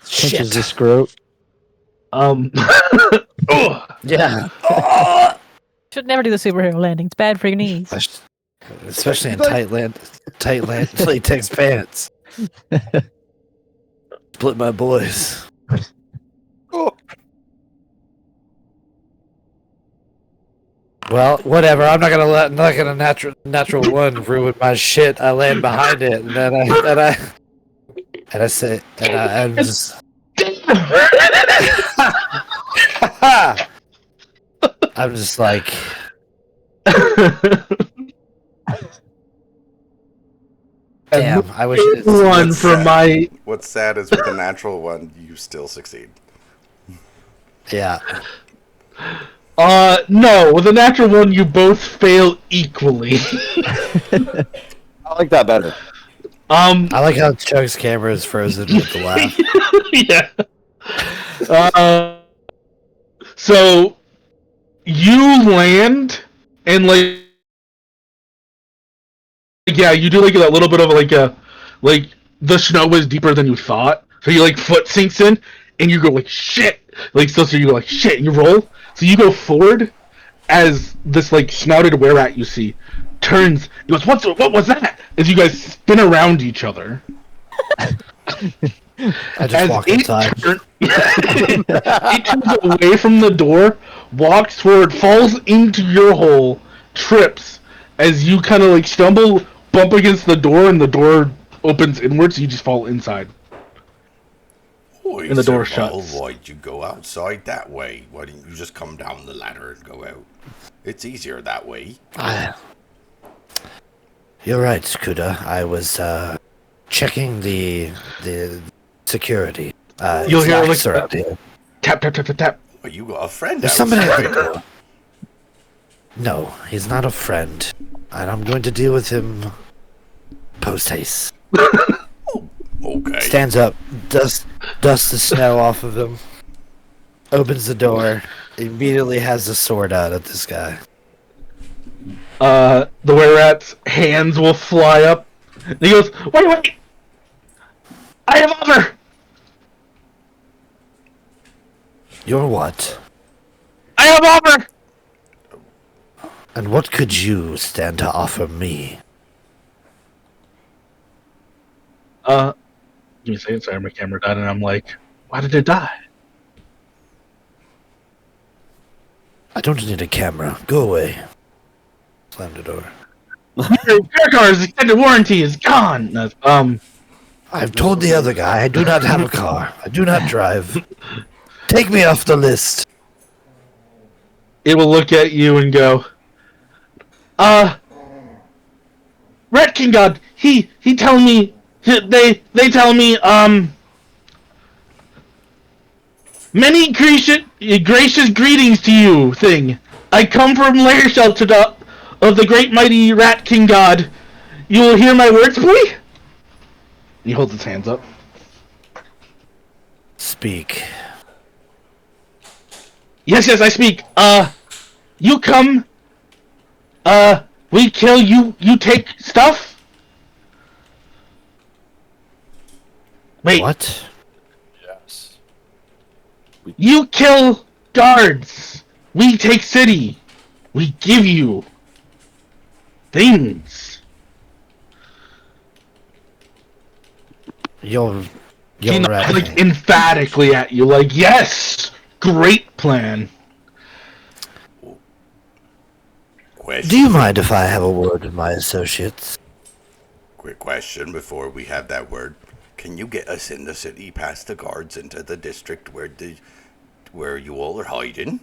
pinches the Shit. scrot. Ugh. Yeah. Should never do the superhero landing. It's bad for your knees. Especially in tight latex pants. Split my boys. Well, whatever. I'm not gonna let natural one ruin my shit. I land behind it, and then I say, I'm just. I'm just like, damn. I wish it One for my. What's sad is with a natural one, you still succeed. Yeah. No, with a natural one, you both fail equally. I like that better. I like how Chuck's camera is frozen with the laugh. Yeah. So you land and like yeah, you do like a little bit of like the snow is deeper than you thought. So you like foot sinks in and you go like shit like so you go like shit. You roll, so you go forward as this like snouted were-rat you see turns. He goes, what was that? As you guys spin around each other. I just walk inside. It turns away from the door, walks forward, falls into your hole, trips as you kind of like stumble, bump against the door, and the door opens inwards. So you just fall inside. And the door shuts. Why'd you go outside that way? Why didn't you just come down the ladder and go out? It's easier that way. You're right, Kuda. I was checking the security. You'll hear like around here. Tap tap tap tap tap. Well, you got a friend There's outside. somebody at the door. No, he's not a friend, and I'm going to deal with him post haste. Okay. Stands up, dusts the snow off of him, opens the door, immediately has the sword out at this guy. The were-rat's hands will fly up. And he goes, wait! I have offer! You're what? I have offer! And what could you stand to offer me? Give me a second, sorry, my camera died, and I'm like, why did it die? I don't need a camera. Go away. Slam the door. Your car's extended warranty is gone! No, I've told the other guy I do not have a car. I do not drive. Take me off the list. it will look at you and go, Rat King God, they tell me, many gracious greetings to you, thing. I come from lair shelter of the great mighty Rat King God. You will hear my words, boy? He holds his hands up. Speak. Yes, I speak. You come. We kill you. You take stuff. Wait. What? Yes. You kill guards. We take city. We give you things. You're He nods, right. like emphatically at you, like yes, great plan. Question. Do you mind if I have a word with my associates? Quick question before we have that word. Can you get us in the city past the guards into the district where you all are hiding?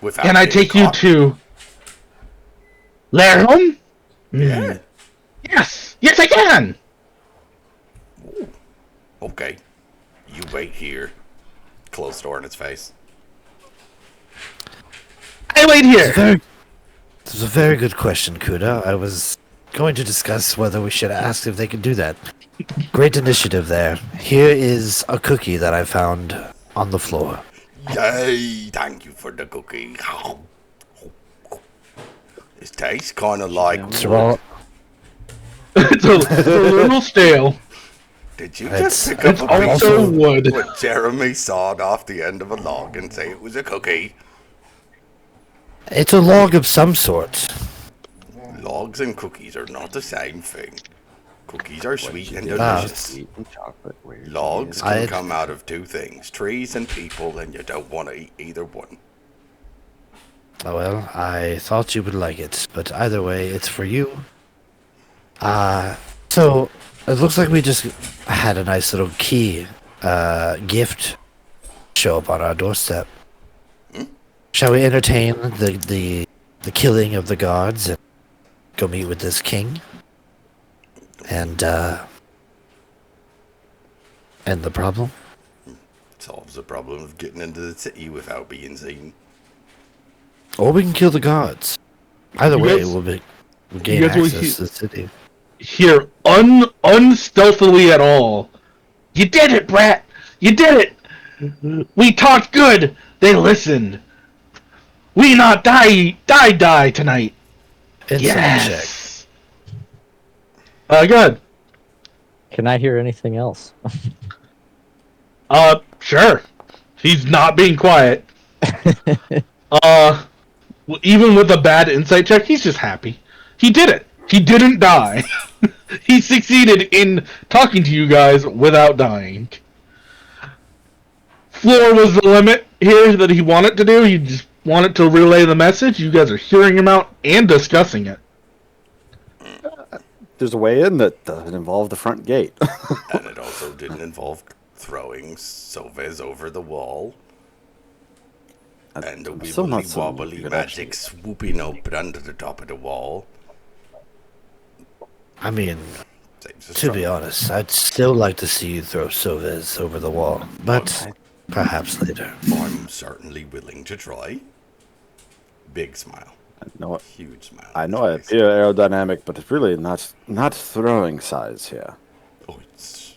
Without Can I getting take you caught? to Lairholm? Yeah. Yes, I can. Okay. You wait here. Close door in its face. I wait here. This is a very good question, Kuda. I was going to discuss whether we should ask if they could do that. Great initiative there. Here is a cookie that I found on the floor. Yay! Thank you for the cookie. It tastes kind of like It's raw. It's a little stale. Did you It's- just pick up It's a piece also of wood. what Jeremy sawed off the end of a log and say it was a cookie? It's a log of some sort. Logs and cookies are not the same thing. Cookies are sweet and Ah. delicious. Sweet and chocolate. Where's Logs the- can I- come out of two things, trees and people, and you don't want to eat either one. Oh, well, I thought you would like it, but either way, it's for you. So it looks like we just had a nice little key gift show up on our doorstep. Shall we entertain the killing of the guards and go meet with this king? And end the problem? Solves the problem of getting into the city without being seen. Or we can kill the guards. Either You way, guys- we'll gain guys will access to the city. Here, unstealthily at all. You did it, Brat. You did it. We talked good. They listened. We not die tonight. Insight check. Yes. Good. Can I hear anything else? Sure. He's not being quiet. Even with a bad insight check, he's just happy. He did it. He didn't die. He succeeded in talking to you guys without dying. Floor was the limit here that he wanted to do. He just wanted to relay the message. You guys are hearing him out and discussing it. There's a way in that doesn't involve the front gate. And it also didn't involve throwing Sovez over the wall. And a I'm still not wibbly so wobbly good, magic actually. swooping up under the top of the wall. I mean, Saves us to be from- honest, I'd still like to see you throw Sovez over the wall, but perhaps later. I'm certainly willing to try. Big smile. Huge smile. I know I appear aerodynamic, but it's really not throwing size here. Oh, it's...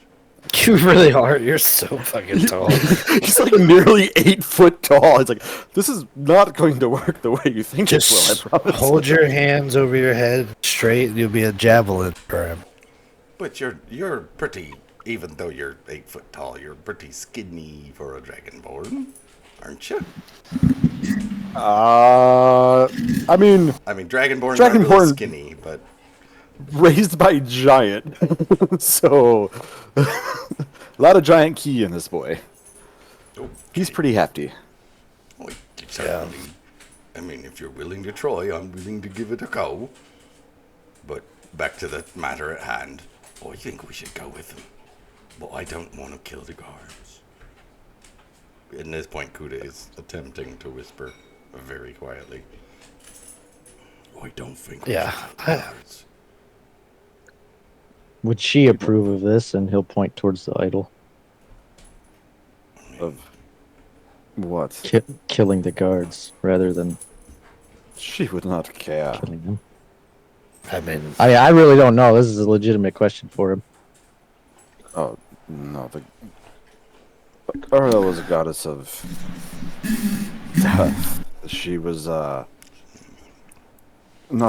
You really are. You're so fucking tall. He's like nearly 8 foot tall. It's like, this is not going to work the way you think Just it will, I promise. hold your hands over your head straight, and you'll be a javelin for him. But you're pretty, even though you're 8 foot tall, you're pretty skinny for a dragonborn, aren't you? I mean, I mean, dragonborns are really Dragonborn- skinny, but raised by giant. So, a lot of giant key in this boy. He's pretty hefty. oh, certainly. I mean, if you're willing to try, I'm willing to give it a go. But back to the matter at hand. I think we should go with them. But I don't want to kill the guards. At this point, Kuda is attempting to whisper very quietly. I don't think we Yeah, should kill the guards. Would she approve of this? And he'll point towards the idol. Of what? Killing the guards rather than She would not care. killing them. I mean, I really don't know. This is a legitimate question for him. Oh, no. Uriel was a goddess of death. She was, not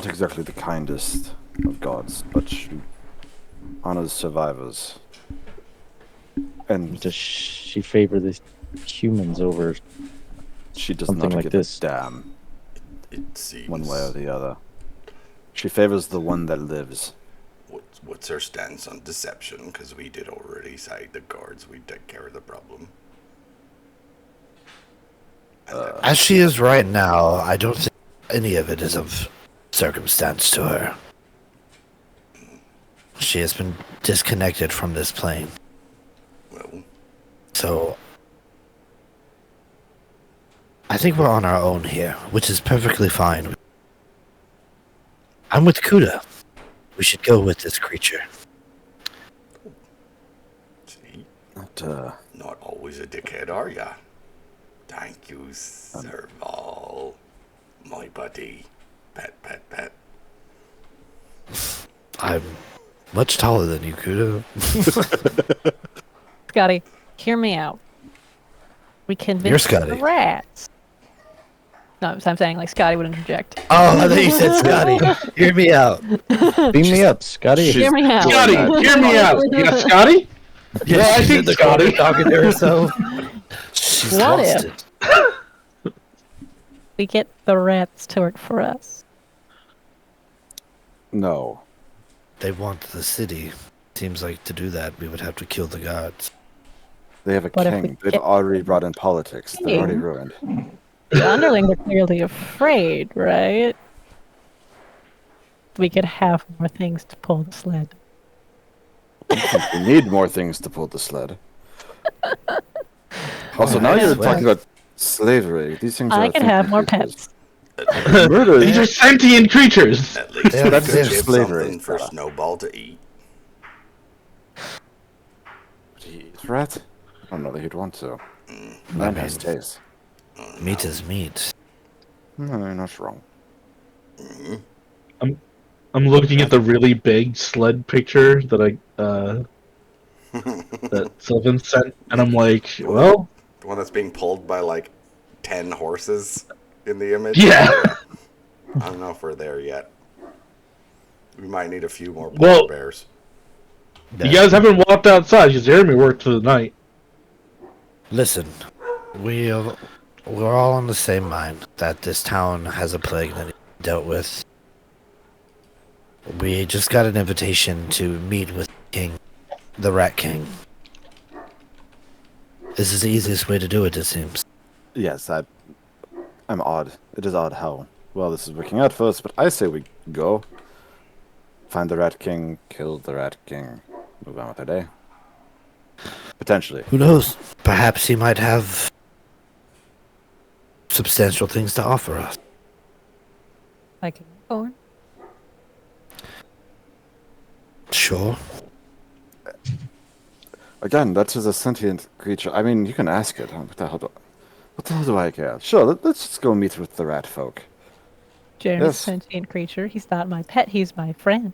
exactly the kindest of gods, but she honors survivors. And Does she favor the humans over? she does something not like give this? a damn It seems... one way or the other. She favors the one that lives. What's her stance on deception? Because we did already say the guards, we'd take care of the problem. as she is right now, I don't think any of it is of circumstance to her. She has been disconnected from this plane. Well, So I think we're on our own here, which is perfectly fine. I'm with Kuda. We should go with this creature. see, Not, not always a dickhead, are ya? Thank you, Serval. My buddy. Pet, pet, pet. I'm much taller than you, Kuda. Scotty, hear me out. We convinced You're Scotty. the rats. No, I'm saying like Scotty would interject. Oh, I thought you said Scotty. Hear me out. Beam me up, Scotty. Hear me out. Scotty, hear me out. Yeah, Scotty? Yeah, I she's think in the Scotty. corner talking to herself. She's What lost if- it. We get the rats to work for us. no. They want the city. Seems like to do that, we would have to kill the gods. They have a But if we king. They've get- already brought in politics. They're already King? ruined. The underlings are clearly afraid, right? We could have more things to pull the sled. We need more things to pull the sled. Also, now you're talking about slavery. These things are I can have more creatures. pets. Murder. These are sentient creatures. At least Yeah, we that's could it. give Slavery. something for Snowball to eat. Rat? I don't know that he'd want to. Man has taste. Meat is meat. No, you're not wrong. I'm looking at the really big sled picture that that Sylvan sent, and I'm like, well, The one that's being pulled by like 10 horses in the image. yeah. I don't know if we're there yet. We might need a few more polar Well- bears. You guys haven't walked outside because Jeremy worked for the night. Listen, We're all on the same mind that this town has a plague that needs to be dealt with. We just got an invitation to meet with King, the Rat King. This is the easiest way to do it, it seems. Yes, I'm odd. It is odd how well this is working out for us, but I say we go. Find the Rat King, kill the Rat King, move on with our day. Potentially. Who knows? Perhaps he might have substantial things to offer us. Like a unicorn. Sure. Again, that is a sentient creature. I mean, you can ask it. What the hell do I care? Sure, let's just go meet with the rat folk. Jeremy's Yes. a sentient creature. He's not my pet. He's my friend.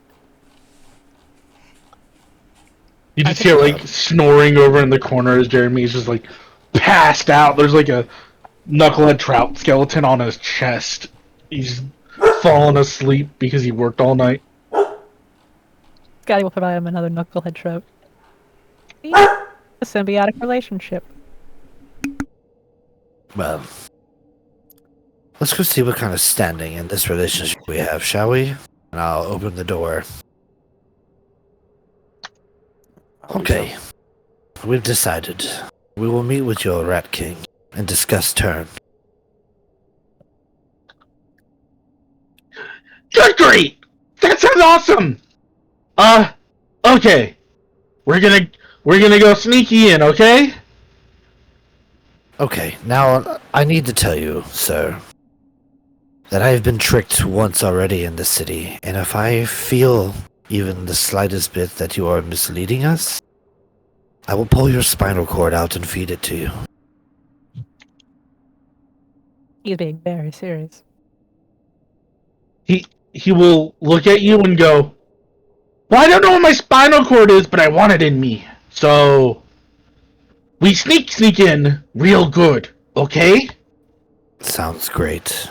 You just hear like snoring over in the corner as Jeremy's just like passed out. There's like a knucklehead trout skeleton on his chest. He's fallen asleep because he worked all night. Scotty will provide him another knucklehead trout. See? A symbiotic relationship. Well, let's go see what kind of standing in this relationship we have, shall we? And I'll open the door. Okay. We've decided. We will meet with your Rat King and discuss turn. Good, great! That sounds awesome! Okay. We're gonna go sneaky in, okay? Okay, now I need to tell you, sir, that I have been tricked once already in this city, and if I feel even the slightest bit that you are misleading us, I will pull your spinal cord out and feed it to you. He's being very serious. He will look at you and go, well, I don't know where my spinal cord is, but I want it in me. So we sneak in real good, okay? Sounds great.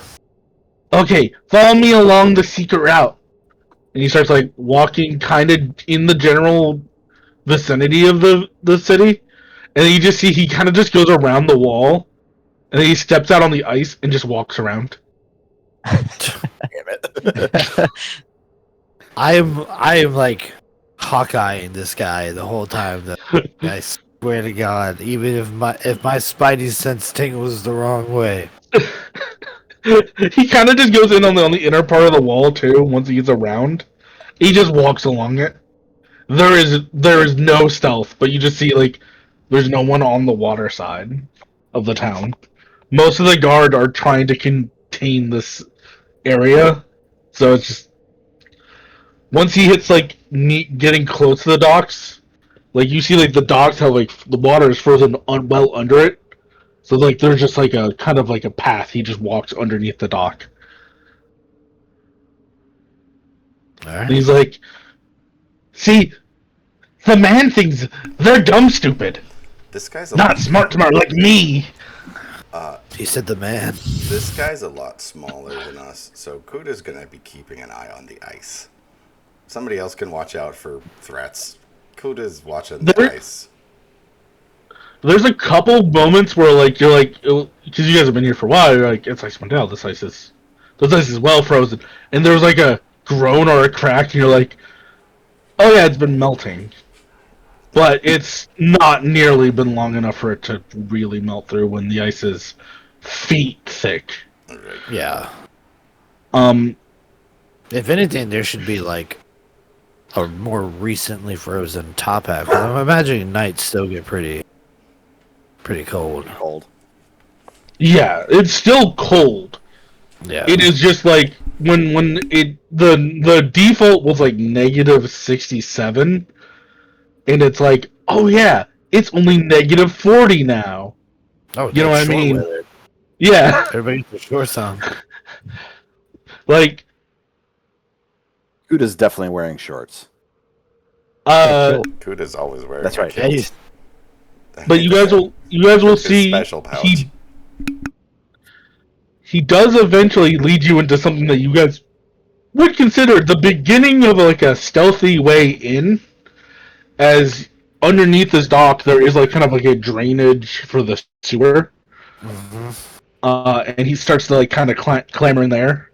Okay, follow me along the secret route. And he starts like walking kind of in the general vicinity of the city. And then you just see he kind of just goes around the wall. And then he steps out on the ice and just walks around. I am like Hawkeyeing this guy the whole time. I swear to God, even if my spidey sense tingles the wrong way. He kind of just goes in on the inner part of the wall too. Once he gets around, he just walks along it. There is no stealth, but you just see like there's no one on the water side of the town. Most of the guard are trying to contain this area, so it's just once he hits like getting close to the docks, like you see like the docks have like the water is frozen well under it, so like there's just like a kind of like a path. He just walks underneath the dock. All And right. he's like, "See, the man thinks they're dumb, stupid, This guy's not smart like me." He said the man. This guy's a lot smaller than us, so Kuda's gonna be keeping an eye on the ice. Somebody else can watch out for threats. Kuda's watching the There- ice. There's a couple moments where like you're like, because you guys have been here for a while, you're like, it's Icewind Dale. This ice is well frozen, and there's like a groan or a crack, and you're like, oh yeah, it's been melting, but it's not nearly been long enough for it to really melt through when the ice is feet thick. Yeah. Um, If anything, there should be like a more recently frozen top half. 'Cause I'm imagining nights still get pretty cold. Cold. yeah, it's still cold. Yeah. It is just like when it the default was like -67, and it's like, oh yeah, it's only -40 now. Oh, You know what I short mean? weather. Yeah, Everybody's the shorts on. like Kuda's definitely wearing shorts. Kuda's always wearing. That's right. Yeah, he's- but you guys will His see special pouch. he does eventually lead you into something that you guys would consider the beginning of like a stealthy way in, as underneath this dock there is like kind of like a drainage for the sewer, And he starts to like kind of clamber in there.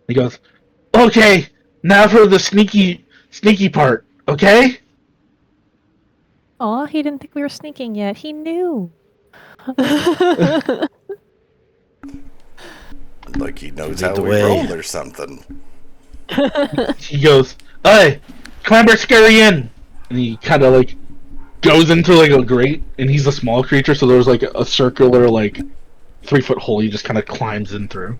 He goes, "Okay, now for the sneaky part, okay?" Aw, he didn't think we were sneaking yet. He knew. Like he knows Lead how the we way. roll or something. He goes, "Hey, clamber scurry in," and he kind of like goes into like a grate, and he's a small creature, so there's like a circular like 3-foot hole he just kind of climbs in through.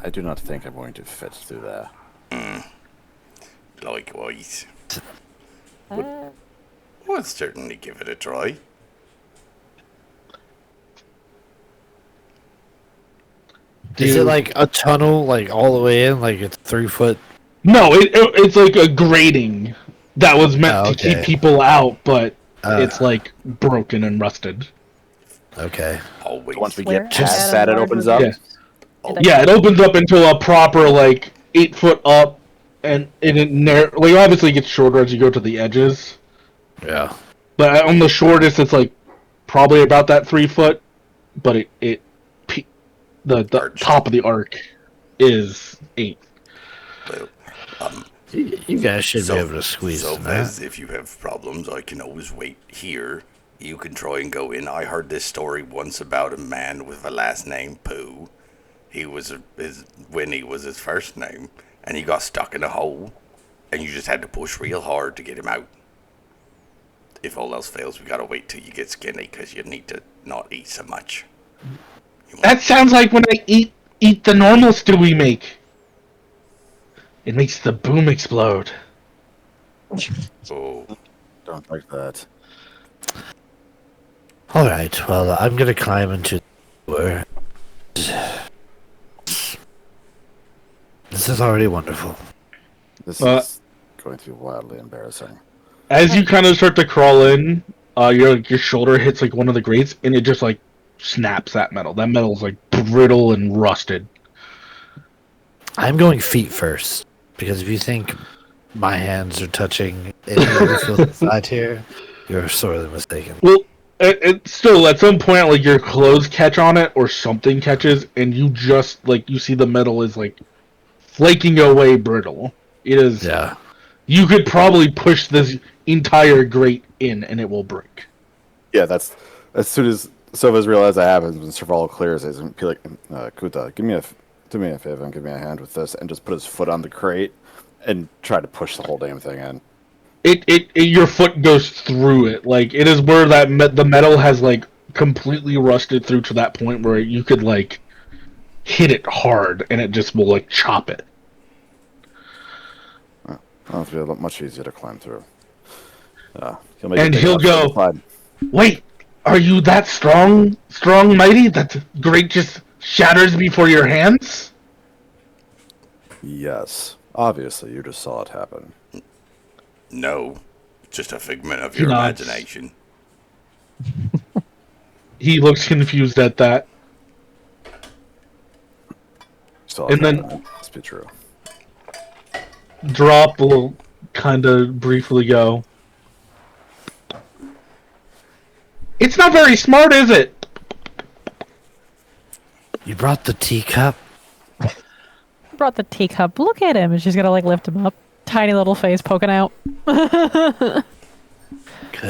I do not think I'm going to fit through there. Likewise. Uh, We'll certainly give it a try. Is it like a tunnel, like all the way in, like it's 3 foot? No, it's like a grating that was meant to okay. keep people out, but Uh, it's like broken and rusted. Okay. Always. Once we Where get past at that, a it large opens up. Yeah. It Yeah, it opens up into a proper like 8-foot up, and like obviously it gets shorter as you go to the edges. Yeah. But on the shortest, it's like probably about that 3 foot. But the Arched. top of the arc is 8. Well, You guys should be able to squeeze so in that. Fez, if you have problems, I can always wait here. You can try and go in. I heard this story once about a man with a last name Pooh. Winnie was his first name, and he got stuck in a hole, and you just had to push real hard to get him out. If all else fails, we gotta wait till you get skinny, because you need to not eat so much. That sounds like when I eat the normal stew we make. It makes the boom explode. Oh, Don't like that. All right. Well, I'm gonna climb into the door. This is already wonderful. This is going to be wildly embarrassing. As you kind of start to crawl in, your shoulder hits like one of the grates, and it just like snaps that metal. That metal's like brittle and rusted. I'm going feet first because if you think my hands are touching any of the field inside here, you're sorely mistaken. Well, it still at some point like your clothes catch on it or something catches, and you just like you see the metal is like flaking away brittle. It is. Yeah. You could probably push this entire grate in, and it will break. Yeah, that's as soon as Sovas realizes that happens, when Serval clears, he's going to be like, Kuta, do me a favor and give me a hand with this, and just put his foot on the crate and try to push the whole damn thing in. Your foot goes through it. Like it is where the metal has like completely rusted through to that point where you could like hit it hard, and it just will like chop it. Well, it'll be much easier to climb through. He'll go, "Wait, are you that strong, mighty? That grate just shatters before your hands?" Yes. Obviously, you just saw it happen. no. Just a figment of He your nods. imagination. He looks confused at that. Saw And it then- happen. Must be true. Drop will kind of briefly go, "It's not very smart, is it?" You brought the teacup? brought the teacup. Look at him. And she's gonna like lift him up. Tiny little face poking out. Good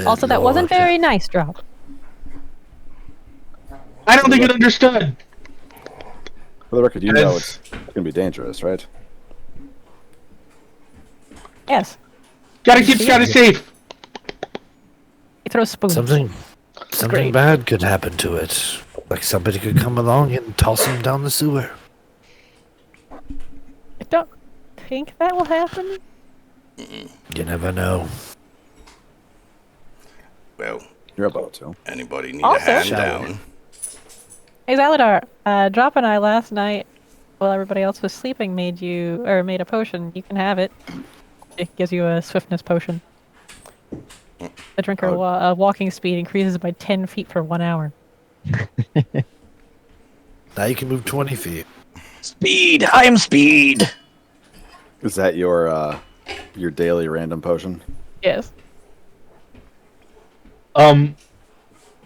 Also, that wasn't Lord. very nice, Drop. I don't think it understood. For the record, you know Yes. it's going to be dangerous, right? Yes. Gotta keep Scotty safe. He throws spoons. Something Great. bad could happen to it. Like somebody could come along and toss him down the sewer. I don't think that will happen. You never know. Well, You're about to. anybody need Also- a hand Shall we? down? Hey, Zaladar, Drop and I last night, while everybody else was sleeping, made a potion. You can have it. It gives you a swiftness potion. The drinker walking speed increases by 10 feet for 1 hour. Now you can move 20 feet. Speed! I am speed! Is that your daily random potion? Yes.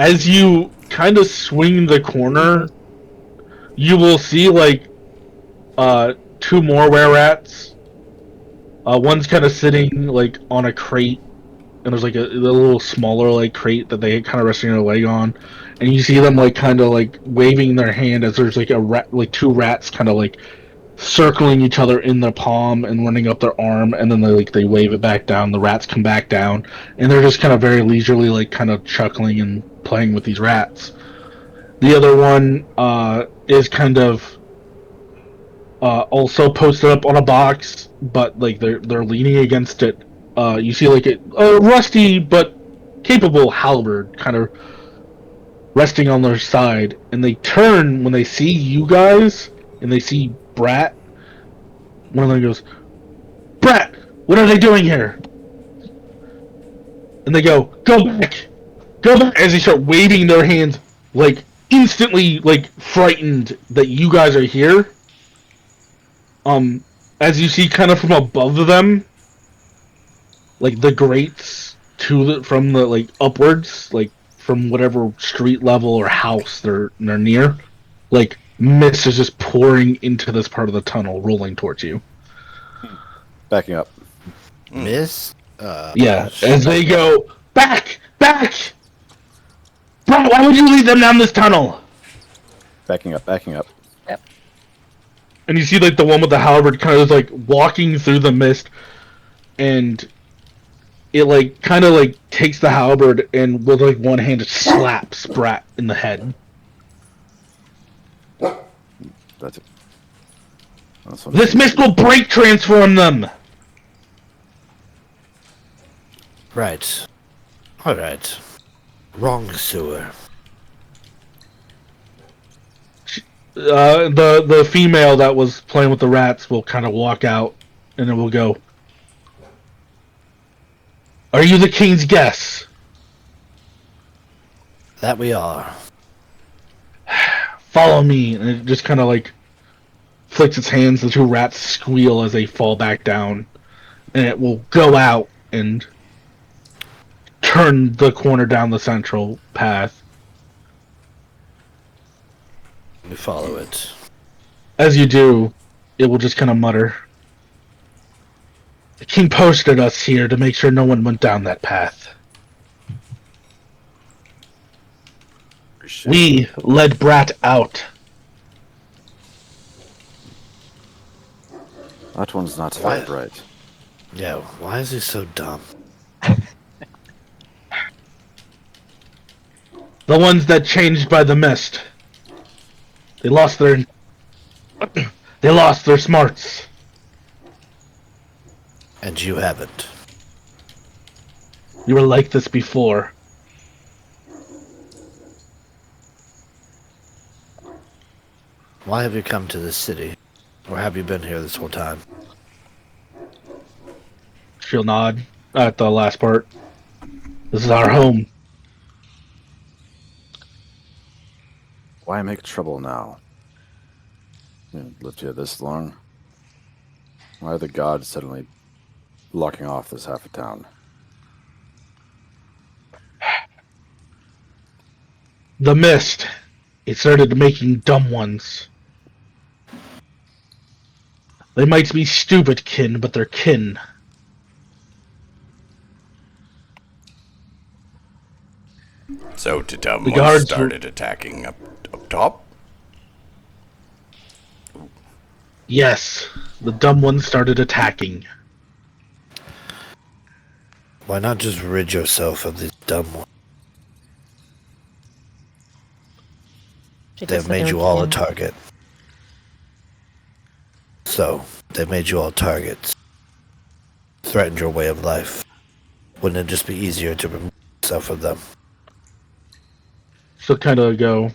as you kind of swing the corner, you will see like two more were-rats. One's kind of sitting like on a crate, and there's like a little smaller like crate that they kind of resting their leg on, and you see them like kind of like waving their hand as there's like a rat, like two rats kind of like circling each other in their palm and running up their arm, and then they wave it back down. The rats come back down, and they're just kind of very leisurely like kind of chuckling and playing with these rats. The other one is kind of also posted up on a box, but like they're leaning against it. You see like a rusty but capable halberd kind of resting on their side, and they turn when they see you guys and they see Brat. One of them goes, "Brat, what are they doing here?" And they go, "Go back, go back!" As they start waving their hands, like instantly, like frightened that you guys are here. As you see, kind of from above them, like the grates from the like upwards, like from whatever street level or house they're near, like mist is just pouring into this part of the tunnel, rolling towards you. Backing up. Miss? Yeah, as they go back, back. Bro, why would you lead them down this tunnel? Backing up. Backing up. And you see like the one with the halberd kind of like walking through the mist, and it like kind of like takes the halberd and with like one hand it slaps Brat in the head. That's it. This mist will break transform them. Right. Alright. Wrong sewer. The female that was playing with the rats will kind of walk out, and then we'll go. Are you the king's guests? That we are. Follow me, and it just kind of like flicks its hands. The two rats squeal as they fall back down, and it will go out and turn the corner down the central path. We follow it. As you do, it will just kind of mutter. The king posted us here to make sure no one went down that path. We led Brat out. That one's not very bright. Yeah, why is he so dumb? The ones that changed by the mist. They lost their smarts. And you haven't. You were like this before. Why have you come to this city? Or have you been here this whole time? She'll nod at the last part. This is our home. Why make trouble now? You lived here this long. Why are the gods suddenly locking off this half of town? The mist. It started making dumb ones. They might be stupid kin, but they're kin. So the dumb The ones guards started attacking up top? Yes, the dumb ones started attacking. Why not just rid yourself of these dumb ones? They've made you all a target. So, they made you all targets. Threatened your way of life. Wouldn't it just be easier to remove yourself from them? She'll kind of go.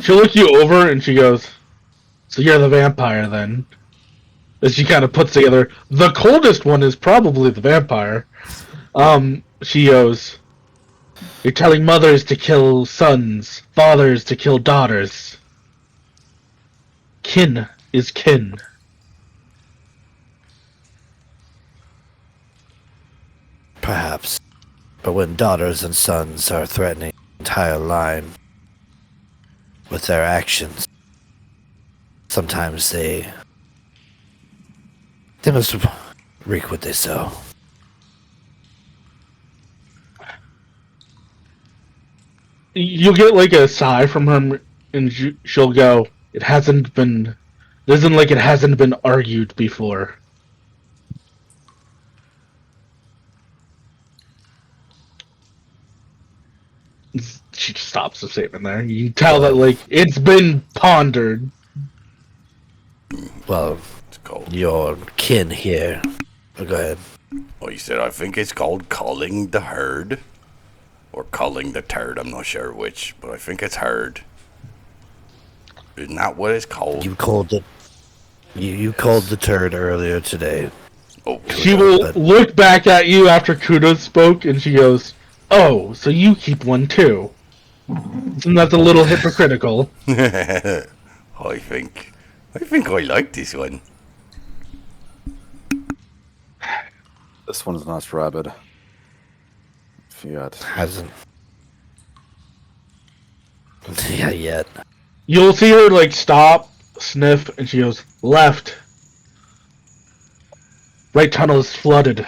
She'll look you over and she goes, "So you're the vampire then?" As she kind of puts together, the coldest one is probably the vampire. She goes, "You're telling mothers to kill sons, fathers to kill daughters. Kin is kin." Perhaps. But when daughters and sons are threatening the entire line with their actions, sometimes they must reap what they sow. You'll get like a sigh from her, and she'll go, "It isn't like it hasn't been argued before." She just stops the statement there. You can tell that like it's been pondered. Well, It's called. your kin here. Oh, go ahead. Oh, you said I think it's called culling the herd, or culling the turd. I'm not sure which, but I think it's herd. Isn't that what it's called? You called it. You called the turd earlier today. Oh, She will look back at you after Kudos spoke, and she goes, "Oh, so you keep one too? Isn't that a little hypocritical?" I think I like this one. This one's not rabid. Fiat. Hasn't. Yeah, yet. You'll see her like stop, sniff, and she goes, "Left. Right tunnel is flooded."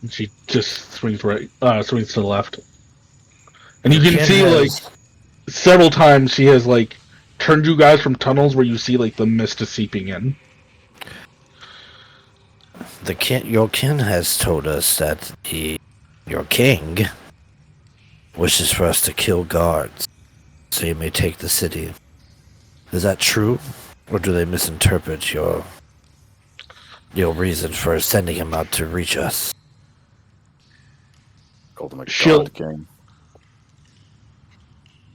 And she just swings swings to the left. And you can Kin see like has- several times she has like turned you guys from tunnels where you see like the mist is seeping in. your kin has told us that your king wishes for us to kill guards, so you may take the city. Is that true, or do they misinterpret your reason for sending him out to reach us? Called him a She'll- god king.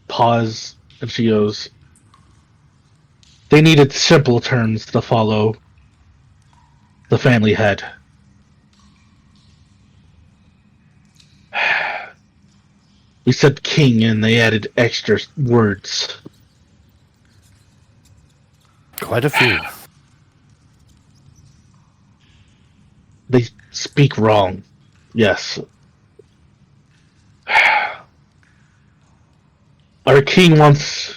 Pause, and she goes, "They needed simple terms to follow the family head. We said king and they added extra words. Quite a few. They speak wrong. Yes. Our king wants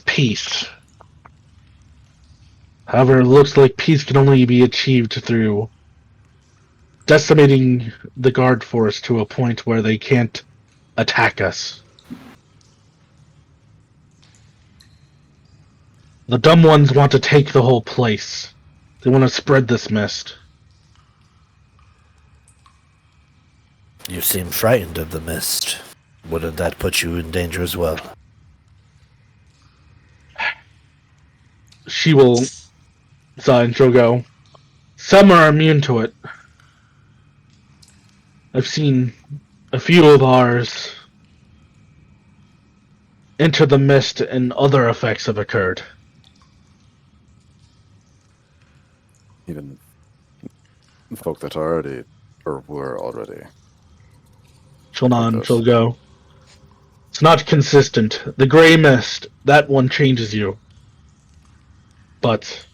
peace. However, it looks like peace can only be achieved through decimating the guard force to a point where they can't attack us. The dumb ones want to take the whole place. They want to spread this mist. You seem frightened of the mist. Wouldn't that put you in danger as well? She will sigh and she'll go, "Some are immune to it. I've seen a few of ours enter the mist and other effects have occurred." Even folk that are already, or were already. She'll nod and Targos. she'll go, "It's not consistent. The gray mist, that one changes you." But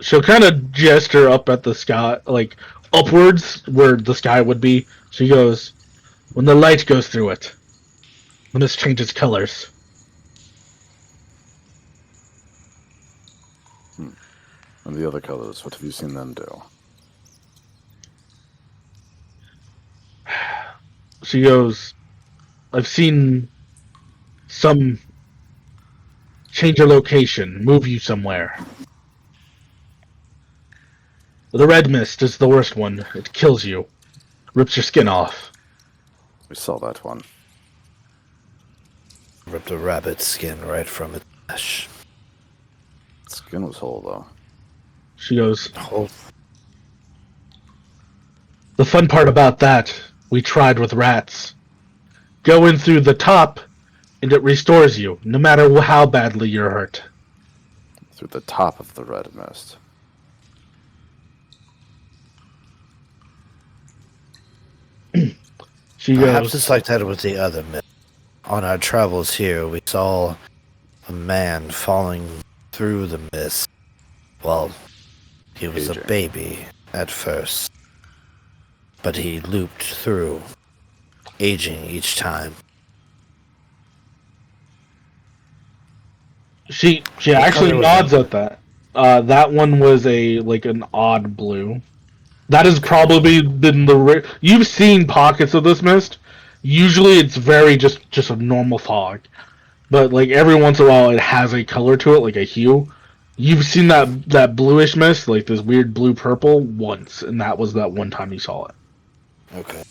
she'll kind of gesture up at the sky, like upwards where the sky would be. She goes, "When the light goes through it, the mist changes colors." And the other colors, what have you seen them do? She goes, "I've seen some change your location, move you somewhere. The red mist is the worst one. It kills you, rips your skin off." We saw that one. Ripped a rabbit's skin right from its flesh. Skin was whole, though. She goes, Oh, "The fun part about that, we tried with rats. Go in through the top, and it restores you, no matter how badly you're hurt." Through the top of the red mist. She perhaps goes, it's like that with the other myth. On our travels here, we saw a man falling through the mist. Well, he was Aging. a baby at first. but he looped through, aging each time. She What actually color was nods that? at that. That one was an odd blue. That has probably been you've seen pockets of this mist. Usually, it's very just a normal fog, but like every once in a while, it has a color to it, like a hue. You've seen that bluish mist, like this weird blue purple, once, and that was that one time you saw it. Okay.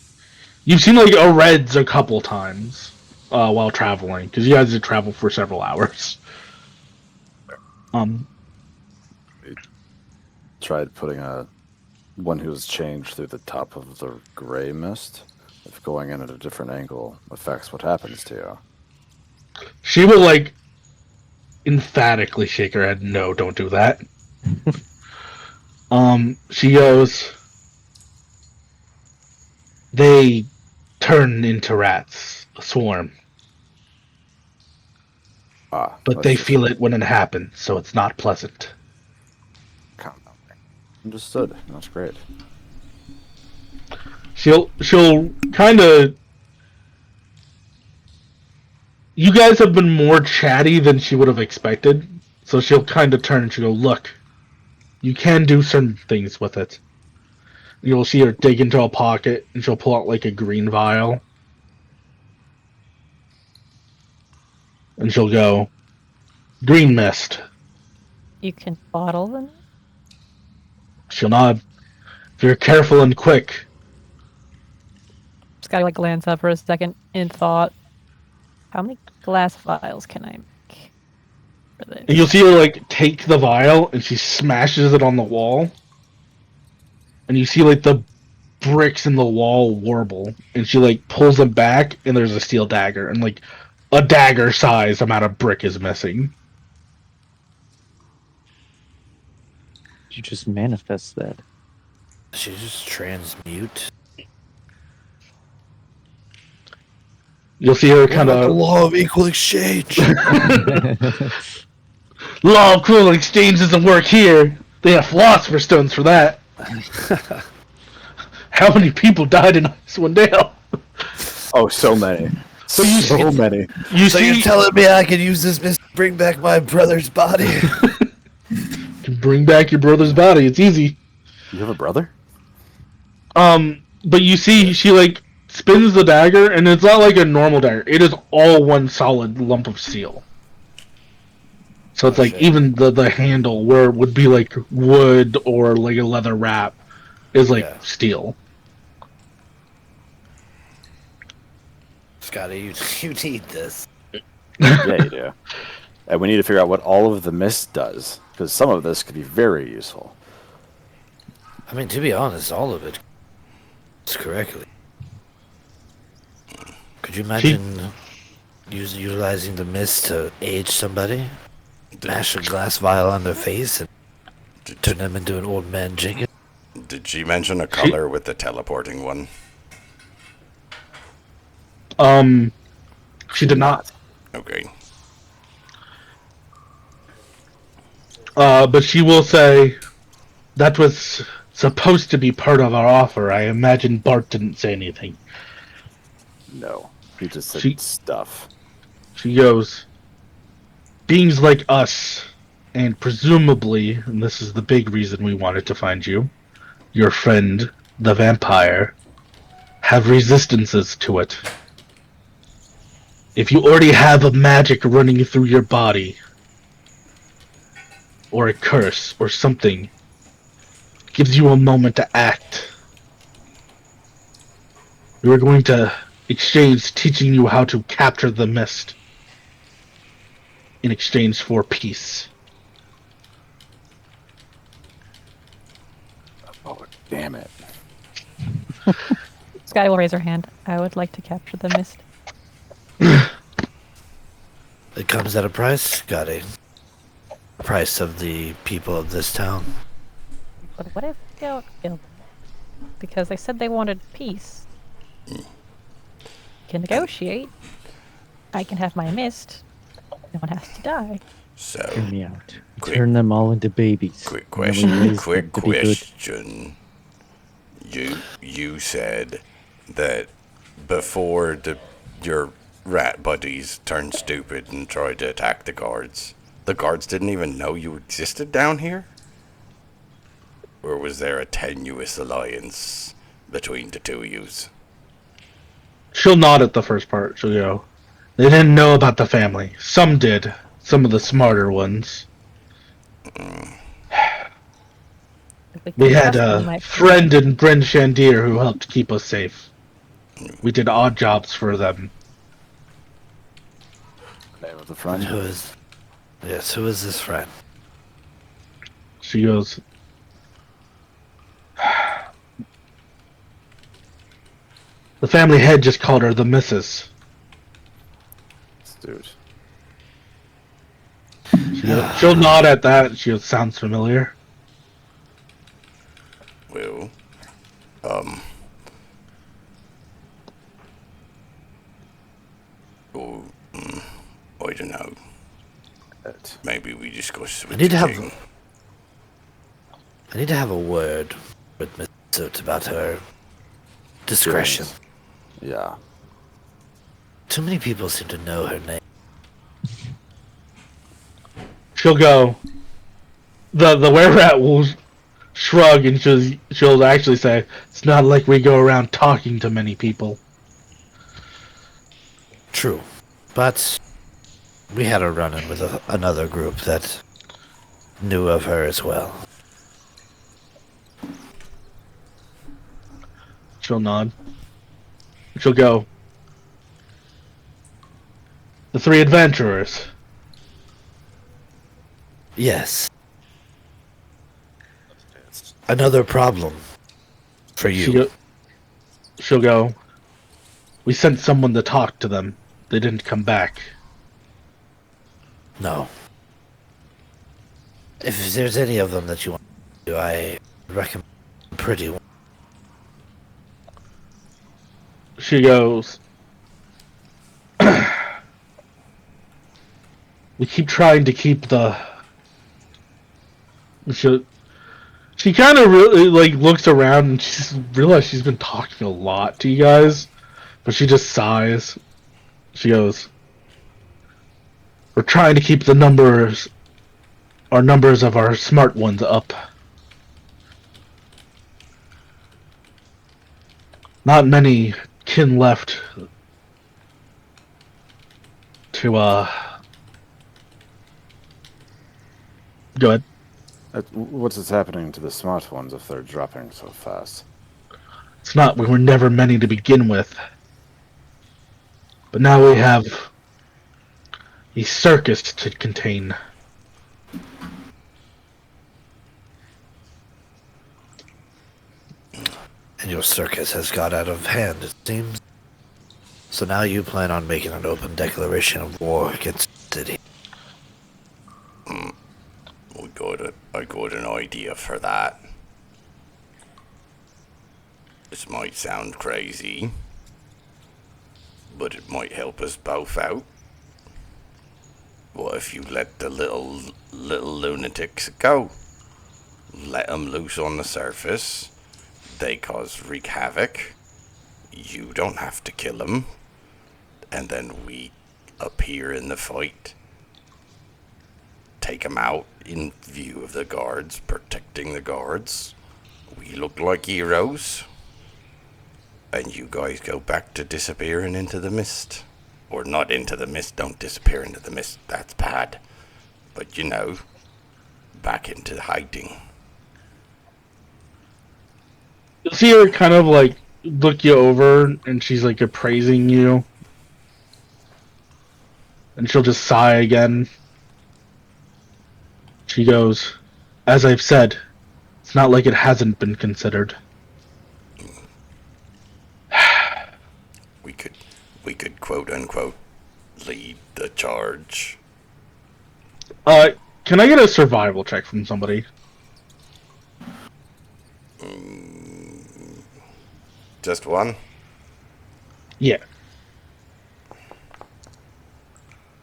You've seen like a reds a couple times while traveling, because you guys did travel for several hours. Um, Tried putting one who's changed through the top of the gray mist. If going in at a different angle affects what happens to you. she will like emphatically shake her head. No, don't do that. She goes. They turn into rats, a swarm, but they feel it when it happens, so it's not pleasant. Understood. That's great. She'll kind of. You guys have been more chatty than she would have expected, so she'll kind of turn and she'll go, "Look, you can do certain things with it." You'll see her dig into a pocket and she'll pull out like a green vial, and she'll go, "Green mist." You can bottle them. She'll nod. If you're careful and quick, Scotty like glance up for a second in thought. How many glass vials can I make for this? and you'll see her like take the vial and she smashes it on the wall, and you see like the bricks in the wall warble, and she like pulls them back, and there's a steel dagger, and like a dagger size amount of brick is missing. You just manifest that. She just transmute. You'll see her kind The of law of equal exchange. law of cruel exchange doesn't work here. They have philosopher's stones for that. How many people died in Icewind Dale? Oh, so many. So you So many. You So see, you're telling me I can use this mist to bring back my brother's body? can bring back your brother's body. It's easy. You have a brother? But you see, she like spins the dagger, and it's not like a normal dagger. It is all one solid lump of steel. So it's like shit. even the handle where it would be like wood or like a leather wrap is like Yeah. steel. Scotty, you need this. Yeah, you do. And we need to figure out what all of the mist does, because some of this could be very useful. I mean, to be honest, all of it is correctly. Could you imagine utilizing the mist to age somebody? Mash a glass vial on their face and turn them into an old man Jenkins? Did she mention a color with the teleporting one? She did not. Okay. But she will say that was supposed to be part of our offer. I imagine Bart didn't say anything. No. He just said She- stuff. She goes, beings like us, and presumably, and this is the big reason we wanted to find you, your friend, the vampire, have resistances to it. If you already have a magic running through your body, or a curse, or something, gives you a moment to act. We were going to exchange teaching you how to capture the mist in exchange for peace. Oh, damn it. Scotty will raise her hand. I would like to capture the mist. It comes at a price, Scotty. Price of the people of this town. But what if we don't kill them? Because they said they wanted peace. Can negotiate. I can have my mist. No one has to die. So, Hear me out. Quick- Turn them all into babies. quick and then we question. raise Quick them to be good. question. You said that before your rat buddies turned stupid and tried to attack the guards didn't even know you existed down here? Or was there a tenuous alliance between the two of yous? She'll nod at the first part. She'll go, they didn't know about the family. Some did. Some of the smarter ones. We had a friend in Bryn Shandir who helped keep us safe. We did odd jobs for them. Name of the friend. Who is this friend? She goes, the family head just called her the Missus. Dude. She'll nod at that. She goes, sounds familiar. Well, I don't know. Maybe we discuss with I need the to king. have a word with Miss Soot about her discretion. Yeah. Too many people seem to know her name. She'll go. The were-rat will shrug and she'll actually say, it's not like we go around talking to many people. True, but we had a run-in with another group that knew of her as well. She'll nod. She'll go. The three adventurers. Yes. Another problem for you. She'll go. We sent someone to talk to them. They didn't come back. No. If there's any of them that you want to do, I recommend Pretty One. She goes. We keep trying to keep the. She kind of really looks around and she's realized she's been talking a lot to you guys, but she just sighs. She goes, "We're trying to keep our numbers of our smart ones up. Not many kin left to Go ahead. What's happening to the smart ones if they're dropping so fast? It's not, we were never many to begin with. But now we have a circus to contain. And your circus has got out of hand, it seems. So now you plan on making an open declaration of war against the city. I got an idea for that. This might sound crazy, but it might help us both out. What if you let the little lunatics go? Let them loose on the surface. They wreak havoc. You don't have to kill them. And then we appear in the fight. Take them out in view of the guards, protecting the guards. We look like heroes. And you guys go back to disappearing into the mist. Or not into the mist, don't disappear into the mist, that's bad. But back into hiding. You'll see her kind of look you over and she's appraising you. And she'll just sigh again. She goes, as I've said, it's not like it hasn't been considered. We could quote unquote lead the charge. Can I get a survival check from somebody? Just one? Yeah.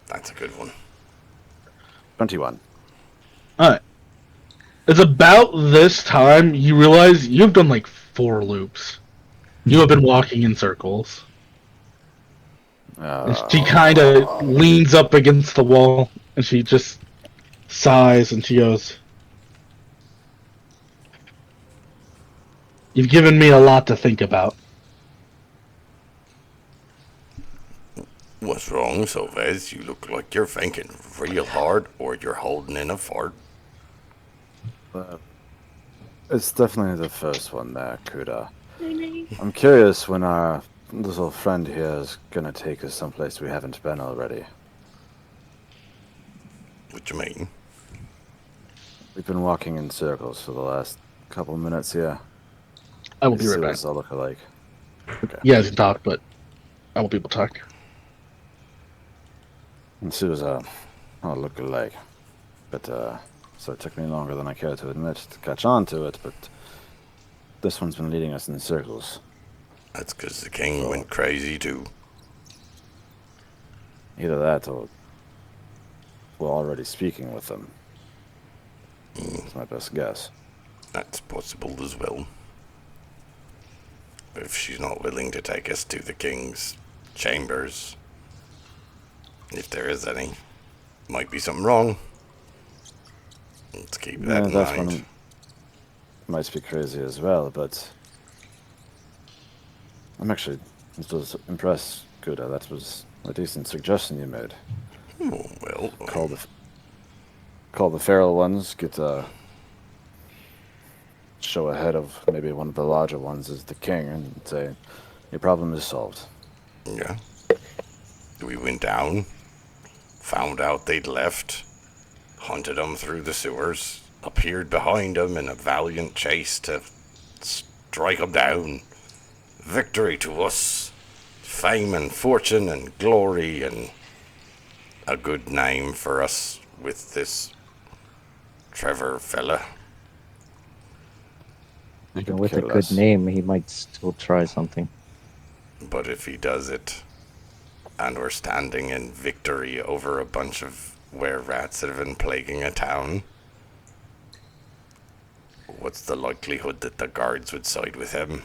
That's a good one. 21. Alright. It's about this time you realize you've done like 4 loops. You have been walking in circles. And she kind of leans up against the wall and she just sighs and she goes, "You've given me a lot to think about." What's wrong, Sylvez? You look like you're thinking real hard, or you're holding in a fart. It's definitely the first one there, Kuda. I'm curious when our little friend here is gonna take us someplace we haven't been already. What you mean? We've been walking in circles for the last couple minutes here. I will be These right back. sewers all look alike. Okay. You guys can talk, but I want people to talk. And sewers all look alike. But, so it took me longer than I care to admit to catch on to it, but this one's been leading us in circles. That's because the king went crazy too. Either that or we're already speaking with them. That's my best guess. That's possible as well. If she's not willing to take us to the king's chambers, if there is any, might be something wrong. Let's keep that in that mind. one might be crazy as well, but I'm actually just impressed, Kuda. That was a decent suggestion you made. Oh, well, Call the feral ones, get a show ahead of maybe one of the larger ones as the king, and say, your problem is solved. yeah. We went down, found out they'd left, hunted them through the sewers, appeared behind them in a valiant chase to strike them down. Victory to us. Fame and fortune and glory and a good name for us with this Trevor fella. Even with a care good less. name, he might still try something. But if he does it, and we're standing in victory over a bunch of were-rats that have been plaguing a town, what's the likelihood that the guards would side with him?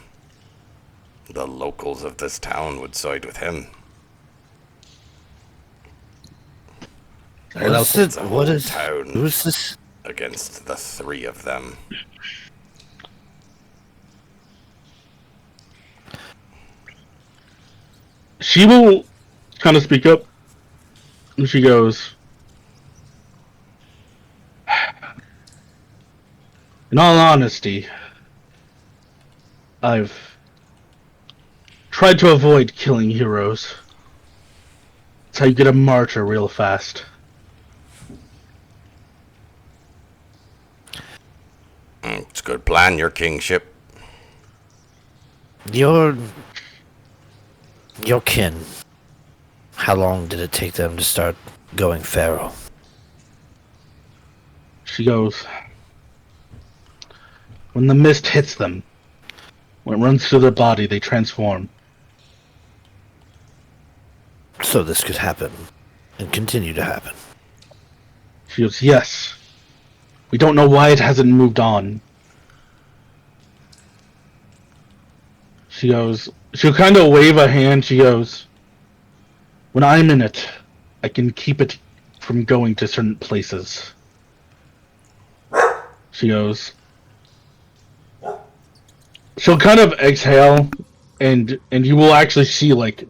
The locals of this town would side with him. What's It's it? a What whole is? town Who's this? against the 3 of them. She will kind of speak up, and she goes, "In all honesty, I've tried to avoid killing heroes. It's how you get a martyr real fast." It's a good plan, your kingship. Your kin. How long did it take them to start going feral? She goes, "When the mist hits them, when it runs through their body, they transform." So this could happen and continue to happen. She goes, "Yes. We don't know why it hasn't moved on." She goes, she'll kind of wave a hand. She goes, "When I'm in it, I can keep it from going to certain places." She goes, she'll kind of exhale, and you will actually see like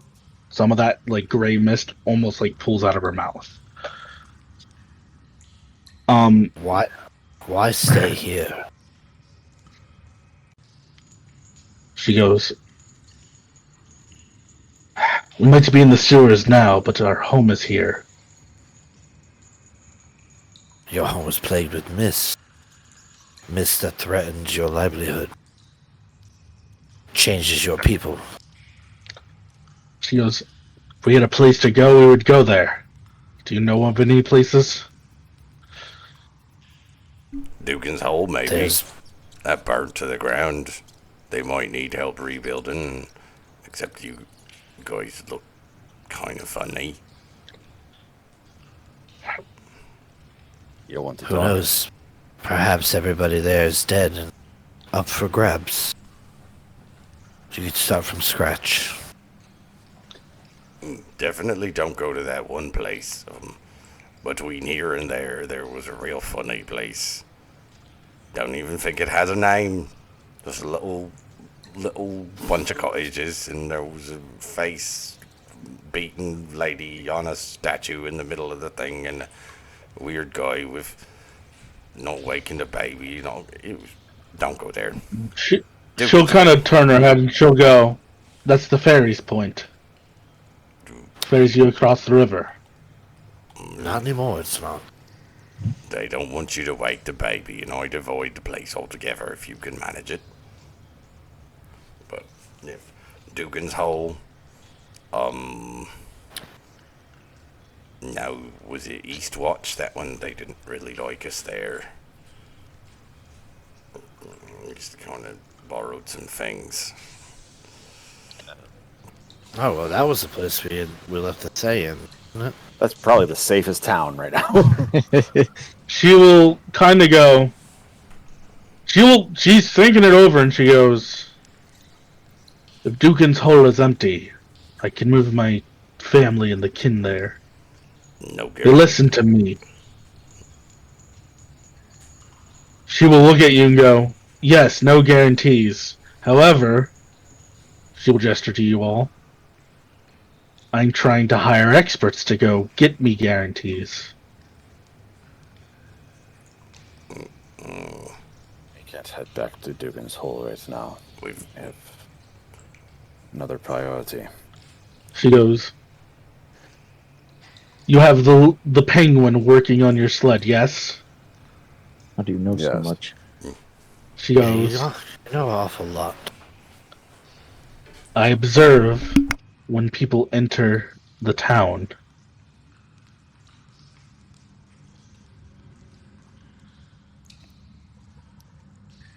some of that like gray mist almost like pulls out of her mouth. Why stay here? She goes, "We might be in the sewers now, but our home is here." Your home was plagued with mist. Mist that threatens your livelihood. Changes your people. She goes, "If we had a place to go, we would go there. Do you know of any places?" Dugan's Hole, maybe. There's That burned to the ground. They might need help rebuilding, except you guys look kind of funny. You want to who talk? knows? Perhaps everybody there is dead and up for grabs. You could start from scratch. Definitely don't go to that one place. Between here and there was a real funny place. Don't even think it has a name. Just a little bunch of cottages, and there was a face-beaten lady on a statue in the middle of the thing, and a weird guy with not waking the baby. You know, don't go there. She'll kind of turn her head and she'll go, "That's the ferry's point. Ferries you across the river." Not anymore, it's not. They don't want you to wake the baby, and I'd avoid the place altogether if you can manage it. But if Dugan's Hole, no, was it Eastwatch? That one, they didn't really like us there. We just kind of borrowed some things. Oh, well, that was the place we left the say in, wasn't it? That's probably the safest town right now. She will kind of go. She's thinking it over, and she goes, "If Dugan's Hole is empty, I can move my family and the kin there. No They good. listen to me." She will look at you and go, "Yes, no guarantees. However," she will gesture to you all, "I'm trying to hire experts to go get me guarantees." We can't head back to Dugan's Hole right now. We have another priority. She goes, "You have the penguin working on your sled, yes?" How do you know so Yes. much? She You goes, know an awful lot. "I observe when people enter the town."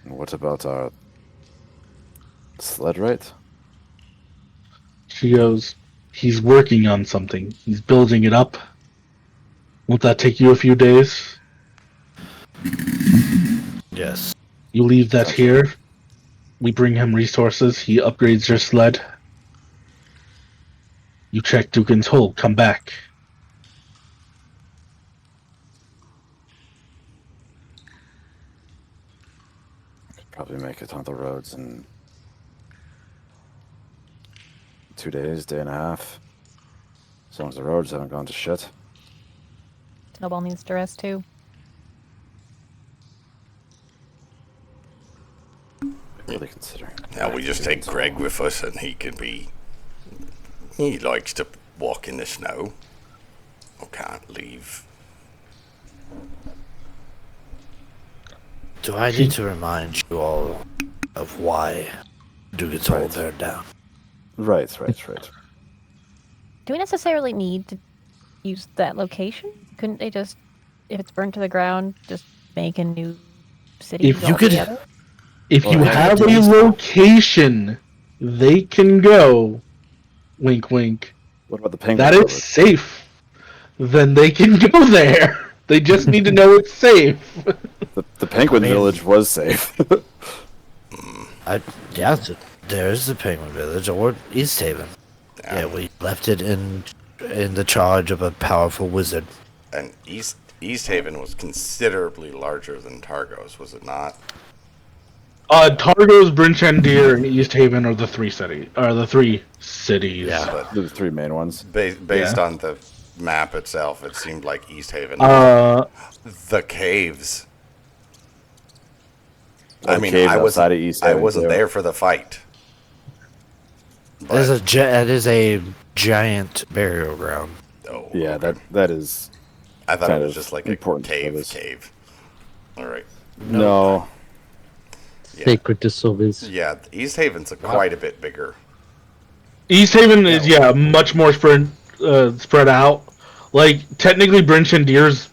What about our sled rate? She goes, "He's working on something. He's building it up. Won't that take you a few days? Yes. You leave that Gotcha. here. We bring him resources. He upgrades your sled. You check Dugan's Hole. Come back." Could probably make it on the roads in 2 days, day and a half. As long as the roads haven't gone to shit. Snowball needs to rest too. Really considering. Now we just take Greg with us, and he can be. He likes to walk in the snow. I can't leave. Do I need to remind you all of why Dugan's Hole burned down? Right. Do we necessarily need to use that location? Couldn't they just, if it's burned to the ground, just make a new city? If you could- altogether? If Well, you yeah, have at a least- location, they can go. Wink, wink. What about the penguin? That is safe. Then they can go there. They just need to know it's safe. The penguin I mean- village was safe. There's the Penguin Village or East Haven. Yeah, we left it in the charge of a powerful wizard. And East Haven was considerably larger than Targos, was it not? Targos, Brinchandir, and East Haven are the three cities. Yeah. But The three main ones. based on the map itself, it seemed like East Haven. The caves. I mean, caves I outside of East I Haven, wasn't too. there for the fight. That is a giant burial ground. Oh, Yeah, okay. that is. I thought it kind was of just like a important for cave. this. All right. No. Yeah. Sacred to Silvis. Yeah, East Haven's quite a bit bigger. East Haven is much more spread out. Like technically, Brinchandir's.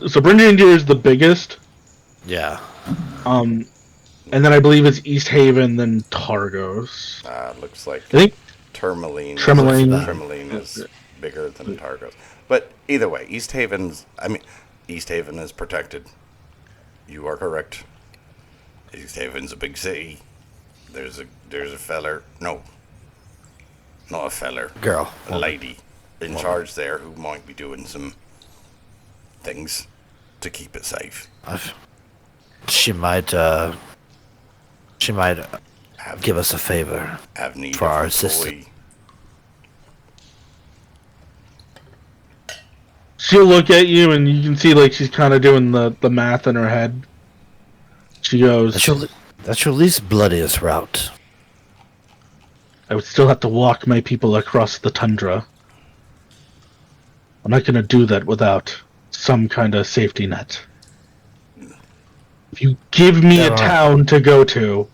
So Brinchandir is the biggest. Yeah. And then I believe it's East Haven, then Targos. Looks like I think Tourmaline. Tremaline. is bigger than Targos. But either way, East Haven is protected. You are correct. East Haven's a big city. There's a feller. No, not a feller. Girl. A lady in charge there who might be doing some things to keep it safe. She might give us a favor Have need for of our an assistance. employee. She'll look at you, and you can see like she's kind of doing the math in her head. She goes, That's your least bloodiest route. I would still have to walk my people across the tundra. I'm not going to do that without some kind of safety net. If you give me There a are- town to go to,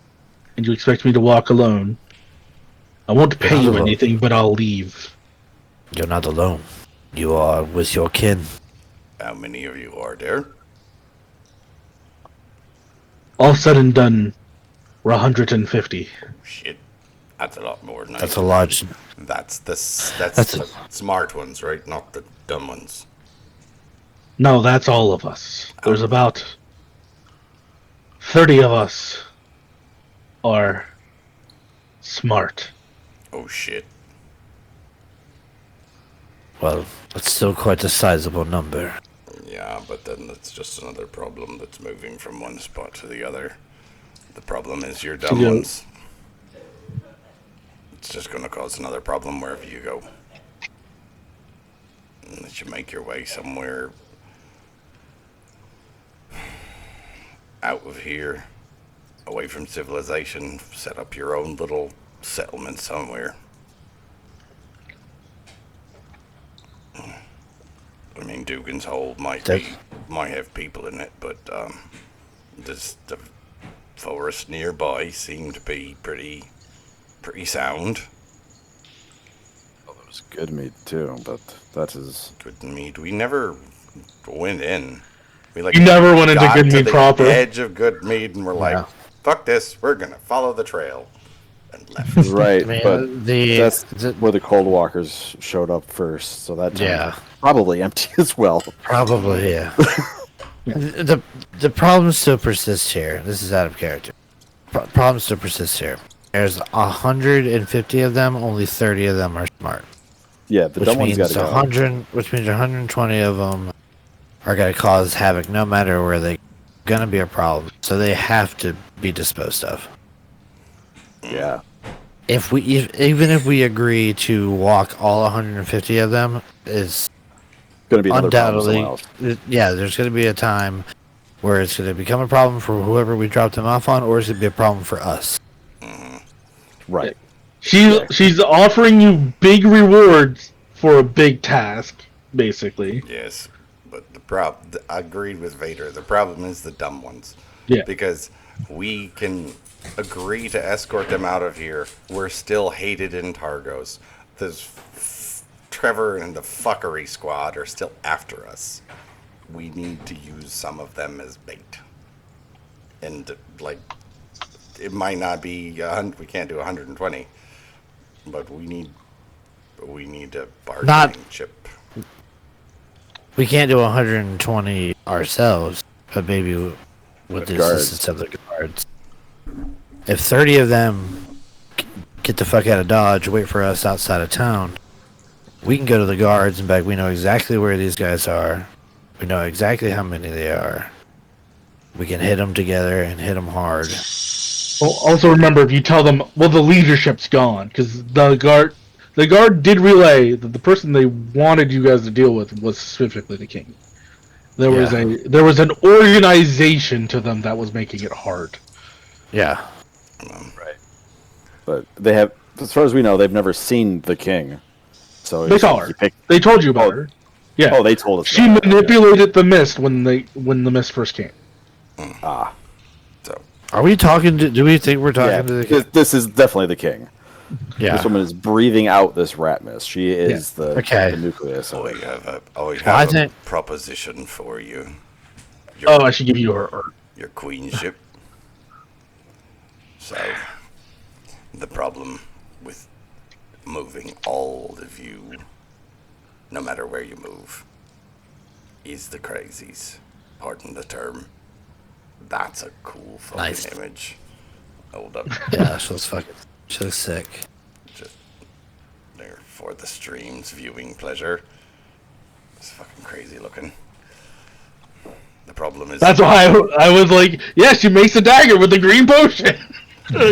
and you expect me to walk alone, I won't pay not you alone. anything, but I'll leave. You're not alone. You are with your kin. How many of you are there? All said and done, we're 150. Shit, that's a lot more than That's I a large. That's the That's the smart ones, right? Not the dumb ones. No, that's all of us. There's about 30 of us are smart. Oh shit. Well, it's still quite a sizable number. Yeah, but then that's just another problem that's moving from one spot to the other. The problem is your dumb Yeah. ones. It's just gonna cause another problem wherever you go. Unless you make your way somewhere out of here, away from civilization, set up your own little settlement somewhere. I mean, Dugan's Hole might have people in it, but the forest nearby seemed to be pretty sound. Well, it was good meat too, but that is Good meat. We never went in. We You never went into got Good to Meat the proper. edge of Good Meat, and we're like, Yeah. "Fuck this! We're gonna follow the trail," and left. right. I mean, but that's the where the Cold Walkers showed up first, so that town Yeah. is probably empty as well. probably yeah. The problems still persist here. This is out of character. Problems still persist here. There's 150 of them. Only 30 of them are smart. Yeah, the Which dumb ones got means to go. 100. Which means 120 of them are gonna cause havoc, no matter where they. Gonna be a problem. So they have to be disposed of. Yeah, Even if we agree to walk all 150 of them, is going to be another problem undoubtedly, somewhere else. yeah, there's going to be a time where it's going to become a problem for whoever we drop them off on, or it's going to be a problem for us. Right. She's offering you big rewards for a big task, basically. Yes, but I agreed with Vader. The problem is the dumb ones. Yeah. Because we can agree to escort them out of here. We're still hated in Targos. Trevor and the fuckery squad are still after us. We need to use some of them as bait. And, like, it might not be, we can't do 120, but we need a bargaining chip. We can't do 120 ourselves, but maybe with the guards. assistance of the guards. If 30 of them get the fuck out of Dodge, wait for us outside of town, we can go to the guards and back. We know exactly where these guys are. We know exactly how many they are. We can hit them together and hit them hard. Well, also remember, if you tell them, well, the leadership's gone, because the guard did relay that the person they wanted you guys to deal with was specifically the king. There was an organization to them that was making it hard. Yeah. Right. But they have, as far as we know, they've never seen the king. So They saw her. They told you about her. Yeah. Oh, they told us. She that. manipulated the mist when the mist first came. Ah, So, Are we talking to? Do we think we're talking to the? this is definitely the king. Yeah. This woman is breathing out this rat mist. She is the nucleus. Of I it. have a I think- proposition for you. Oh, I should give you her. Your queenship. So, the problem with moving all of you, no matter where you move, is the crazies. Pardon the term. That's a cool fucking Nice. image. Hold up. Yeah, she looks fucking. She looks sick. Just there for the stream's viewing pleasure. It's fucking crazy looking. The problem is That's why I was like, yeah, she makes a dagger with the green potion.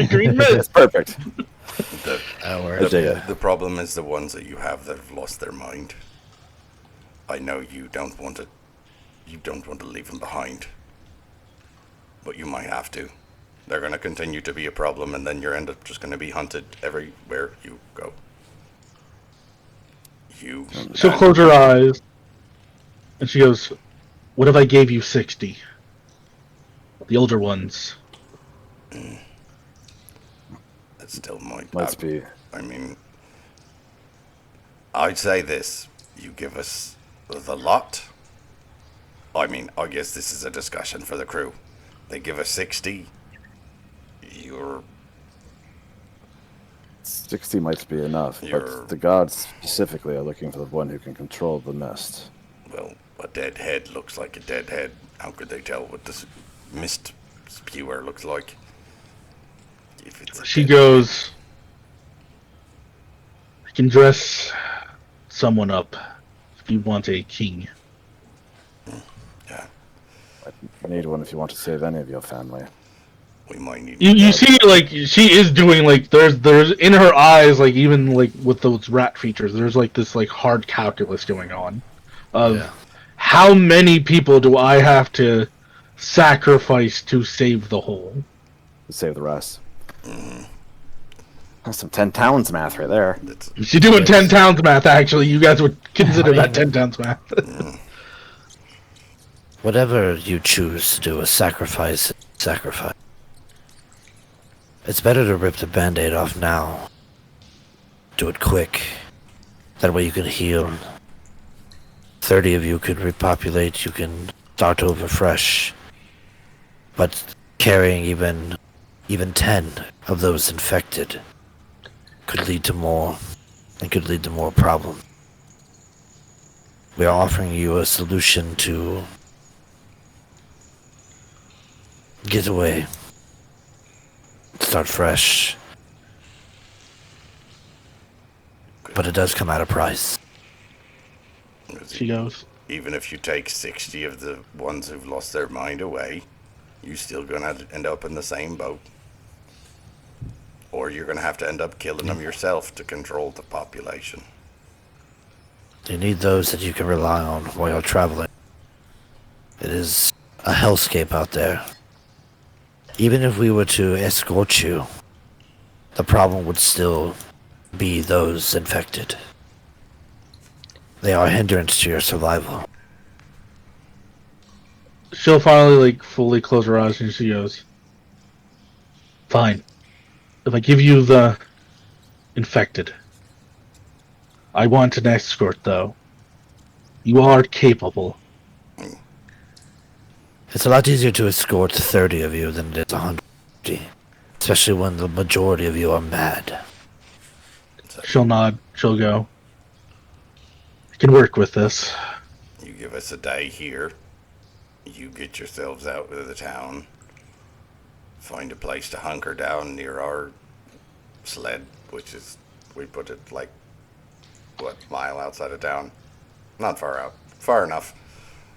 Green That's mist. perfect. the, Or the problem is the ones that you have that have lost their mind. I know you don't want to leave them behind, but you might have to. They're going to continue to be a problem, and then you're end up just going to be hunted everywhere you go. She'll close her eyes, and she goes, "What if I gave you 60? The older ones." That still might Be. I mean, I'd say this: you give us the lot. I mean, I guess this is a discussion for the crew. They give us 60. You're 60 might be enough, You're- but the gods specifically are looking for the one who can control the mist. well. A dead head looks like a dead head. How could they tell what this mist spewer looks like? If it's a She dead- goes, "I can dress someone up if you want a king." Yeah, You need one if you want to save any of your family. we might need. You see, like she is doing like there's in her eyes, like even like with those rat features, there's like this like hard calculus going on of Yeah. how many people do I have to sacrifice to save the whole. To save the rest. That's some 10 towns math right there. It's, She's doing 10 towns math. Actually, you guys would consider that 10 towns math. Whatever you choose to do, a sacrifice. It's better to rip the band-aid off now. Do it quick. That way you can heal. 30 of you could repopulate, you can start over fresh. But carrying even 10 of those infected could lead to more, and could lead to more problems. We are offering you a solution to get away. Start fresh. But it does come at a price. She goes, even if you take 60 of the ones who've lost their mind away, you're still gonna end up in the same boat. Or you're gonna have to end up killing them yourself to control the population. You need those that you can rely on while you're traveling. It is a hellscape out there. Even if we were to escort you, the problem would still be those infected. They are a hindrance to your survival. she'll finally like fully close her eyes and she goes, "Fine. If I give you the infected, I want an escort though. You are capable." It's a lot easier to escort 30 of you than it is 150. Especially when the majority of you are mad. She'll nod. She'll go, "I can work with this." You give us a day here. You get yourselves out of the town. Find a place to hunker down near our sled, which is, we put it like, what, mile outside of town? Not far out. Far enough.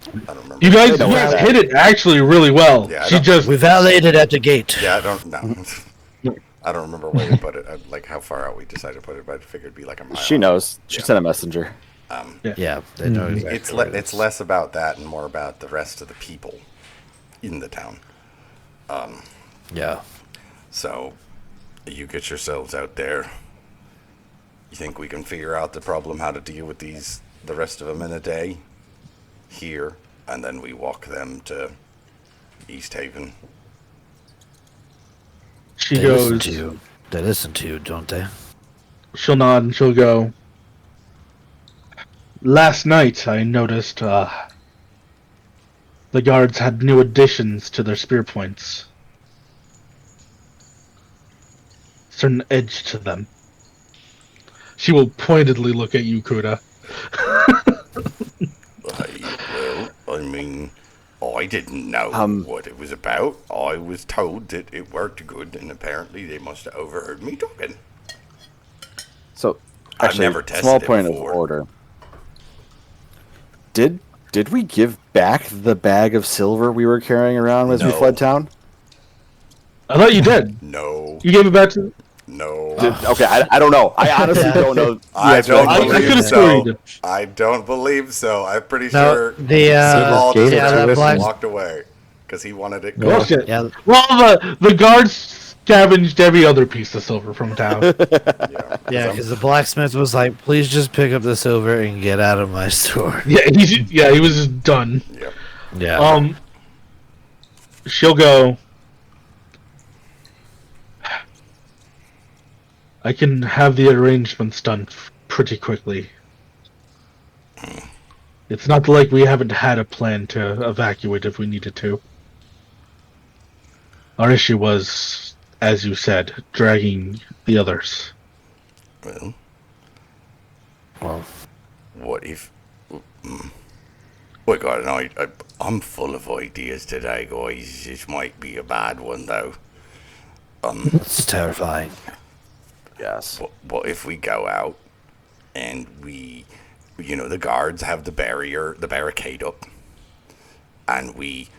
I don't remember. You guys know where that- hit it actually really well. Yeah, I She don't- just We validated at the gate. Yeah, I don't know. I don't remember where we put it, like how far out we decided to put it, but I figured it'd be like a mile. She knows. She Yeah. sent a messenger. Yeah, they know Mhm. exactly where it It's is. less about that and more about the rest of the people in the town. Yeah. So, you get yourselves out there. You think we can figure out the problem, how to deal with the rest of them in a day? Here, and then we walk them to East Haven. she They listen goes. to you. They listen to you, don't they? She'll nod and she'll go, "Last night I noticed the guards had new additions to their spear points. Certain edge to them." She will pointedly look at you, Kuda. I mean, I I didn't know what it was about. I was told that it worked good, and apparently they must have overheard me talking. So, I've actually, never tested small it point before. of order. Did we give back the bag of silver we were carrying around as we No. fled town? I thought you did. No. You gave it back to. No. Okay, I don't know. I honestly don't know. I Yes, don't right. I believe could have so. sworn. I don't believe so. I'm pretty No, sure the Serval just yeah, grabbed that it black, and walked away because he wanted it. Yeah. Bullshit. yeah, Well, the guards scavenged every other piece of silver from town. Yeah. yeah, because the blacksmith was like, "Please just pick up the silver and get out of my store." He was just done. Yep. Yeah, She'll go. I can have the arrangements done pretty quickly. It's not like we haven't had a plan to evacuate if we needed to. Our issue was, as you said, dragging the others. Well, well, what if? Oh God, no, I'm full of ideas today, guys. This might be a bad one though. it's terrifying. Yes. What if we go out and we, the guards have the barricade up, and we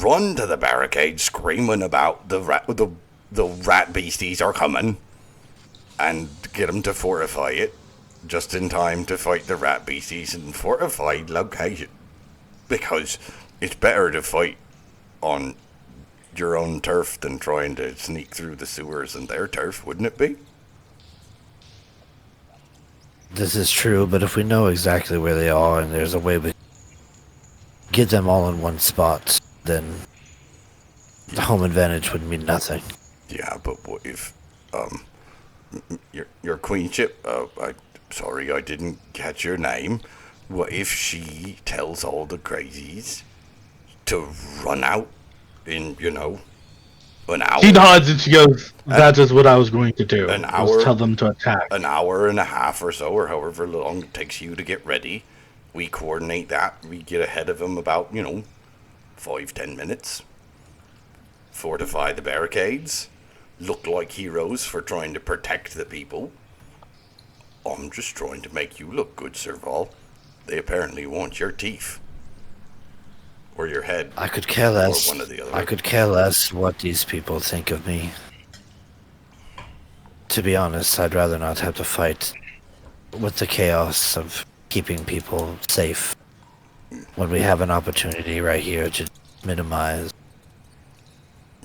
run to the barricade screaming about the rat beasties are coming, and get them to fortify it just in time to fight the rat beasties in fortified location, because it's better to fight on your own turf than trying to sneak through the sewers in their turf, wouldn't it be? This is true, but if we know exactly where they are and there's a way we get them all in one spot, then the home advantage would mean nothing. Yeah, but what if, your queenship, sorry I didn't catch your name. What if she tells all the crazies to run out in, an hour? She nods and she goes, "That is what I was going to do. An was hour? tell them to attack." An hour and a half or so, or however long it takes you to get ready. We coordinate that. We get ahead of them about, 5-10 minutes. Fortify the barricades. Look like heroes for trying to protect the people. I'm just trying to make you look good, Serval. They apparently want your teeth. Or your head. I could care less. Or one or the other. I could care less what these people think of me. To be honest, I'd rather not have to fight with the chaos of keeping people safe when we have an opportunity right here to minimize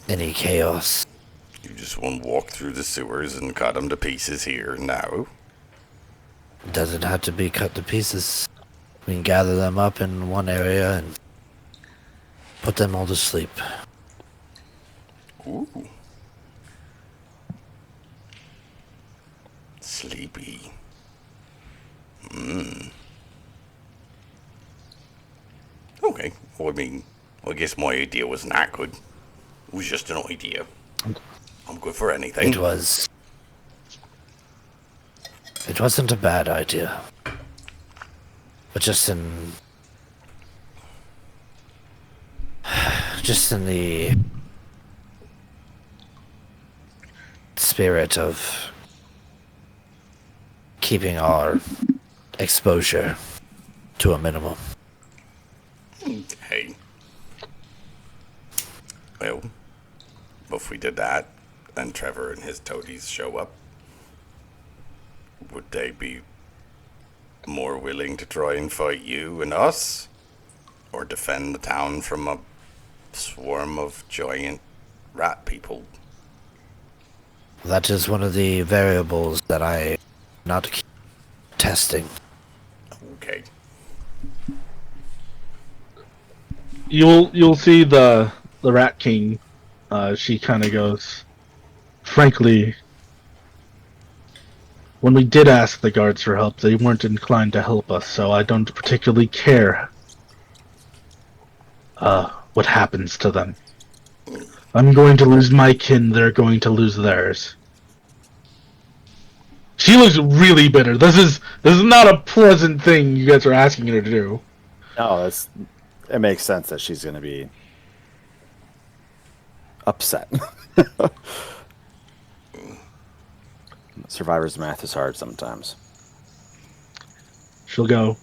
any chaos. You just want to walk through the sewers and cut them to pieces here now. It doesn't have to be cut to pieces. We can gather them up in one area and put them all to sleep. Ooh. Sleepy. Okay. Well, I guess my idea wasn't that good. It was just an idea. I'm good for anything. It wasn't a bad idea. But just in the spirit of keeping our exposure to a minimum. Hey. Well, if we did that, and Trevor and his toadies show up, would they be more willing to try and fight you and us? Or defend the town from a swarm of giant rat people? That is one of the variables that I'm not testing. Okay. You'll see the Rat King. She kind of goes, "Frankly, when we did ask the guards for help, they weren't inclined to help us, so I don't particularly care what happens to them. I'm going to lose my kin, they're going to lose theirs." She looks really bitter. This is not a pleasant thing you guys are asking her to do. No, it makes sense that she's going to be upset. Survivor's math is hard sometimes. She'll go.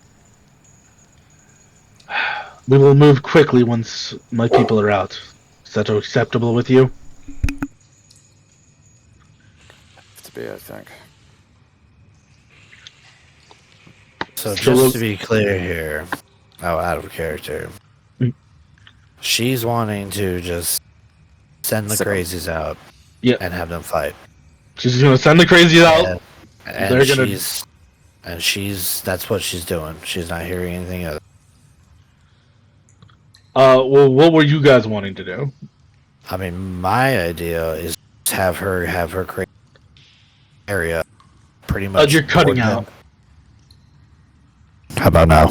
We will move quickly once my people are out. Is that acceptable with you? To be, I think. So just to be clear here, out of character, she's wanting to just send the crazies out, and have them fight. She's gonna send the crazies out. And They're gonna. That's what she's doing. She's not hearing anything other. Well, what were you guys wanting to do? I mean, my idea is to have her create area pretty much. You're cutting out. How about now?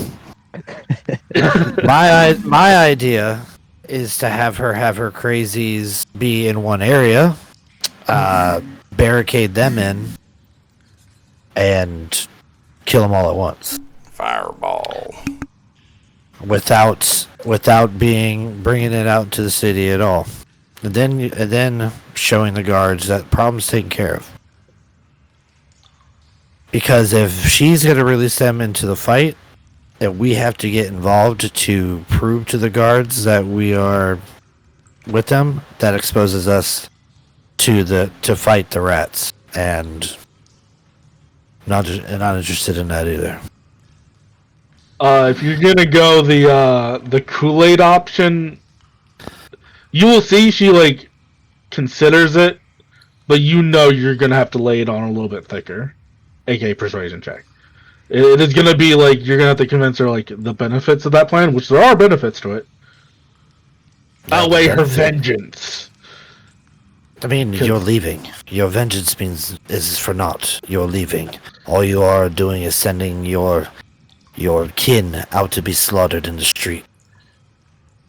my idea is to have her crazies be in one area, barricade them in, and kill them all at once. Fireball. Without bringing it out to the city at all, and then showing the guards that problem's taken care of. Because if she's gonna release them into the fight, then we have to get involved to prove to the guards that we are with them. That exposes us to fight the rats, and not interested in that either. If you're gonna go the Kool-Aid option, you will see she like considers it, but you're gonna have to lay it on a little bit thicker, aka persuasion check. It is gonna be like you're gonna have to convince her like the benefits of that plan, which there are benefits to it, outweigh her vengeance. I mean, you're leaving. Your vengeance is for naught. You're leaving. All you are doing is sending your kin out to be slaughtered in the street.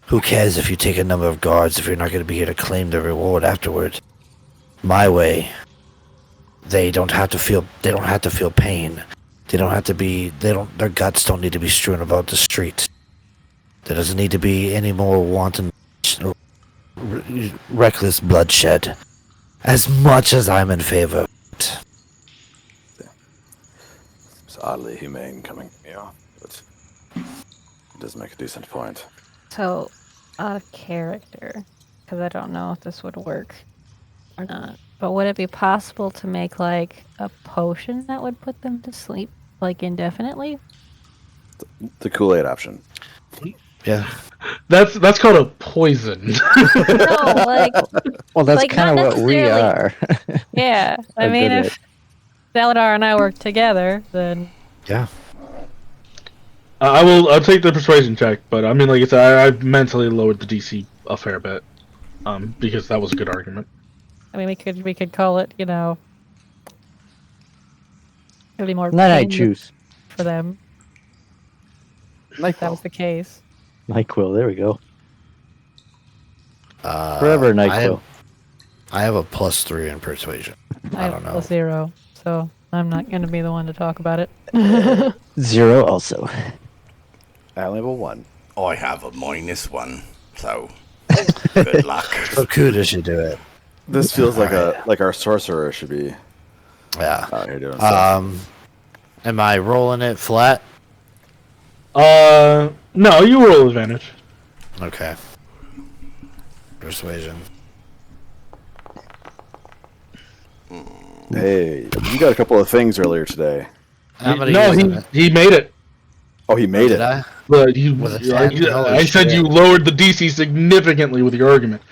Who cares if you take a number of guards if you're not going to be here to claim the reward afterward? My way. They don't have to feel pain. Their guts don't need to be strewn about the street. There doesn't need to be any more wanton, reckless bloodshed. As much as I'm in favor of it. It's oddly humane coming, but it does make a decent point. So, out of character, because I don't know if this would work or not, but would it be possible to make like a potion that would put them to sleep like indefinitely? The Kool-Aid option. Yeah. That's called a poison. No, like. Well, that's like, kind of not what we are. Yeah, I mean, good if Saladar and I work together, then Yeah. I'll take the persuasion check, but I mean, like I said, I've mentally lowered the DC a fair bit, because that was a good argument. I mean, we could call it, it'd be more Then I pain choose for them. If that was the case. NyQuil. There we go. Forever NyQuil. I have a +3 in persuasion. I don't know. +0, so I'm not going to be the one to talk about it. 0 also. I only have a 1. I have a -1, so good luck. So kudos you do it. This feels like our sorcerer should be Yeah. out here doing stuff. Am I rolling it flat? No, you roll advantage. Okay. Persuasion. Hey, you got a couple of things earlier today. He made it. Oh, he made Did it. I? But Holy I said shit. you lowered the DC significantly with your argument.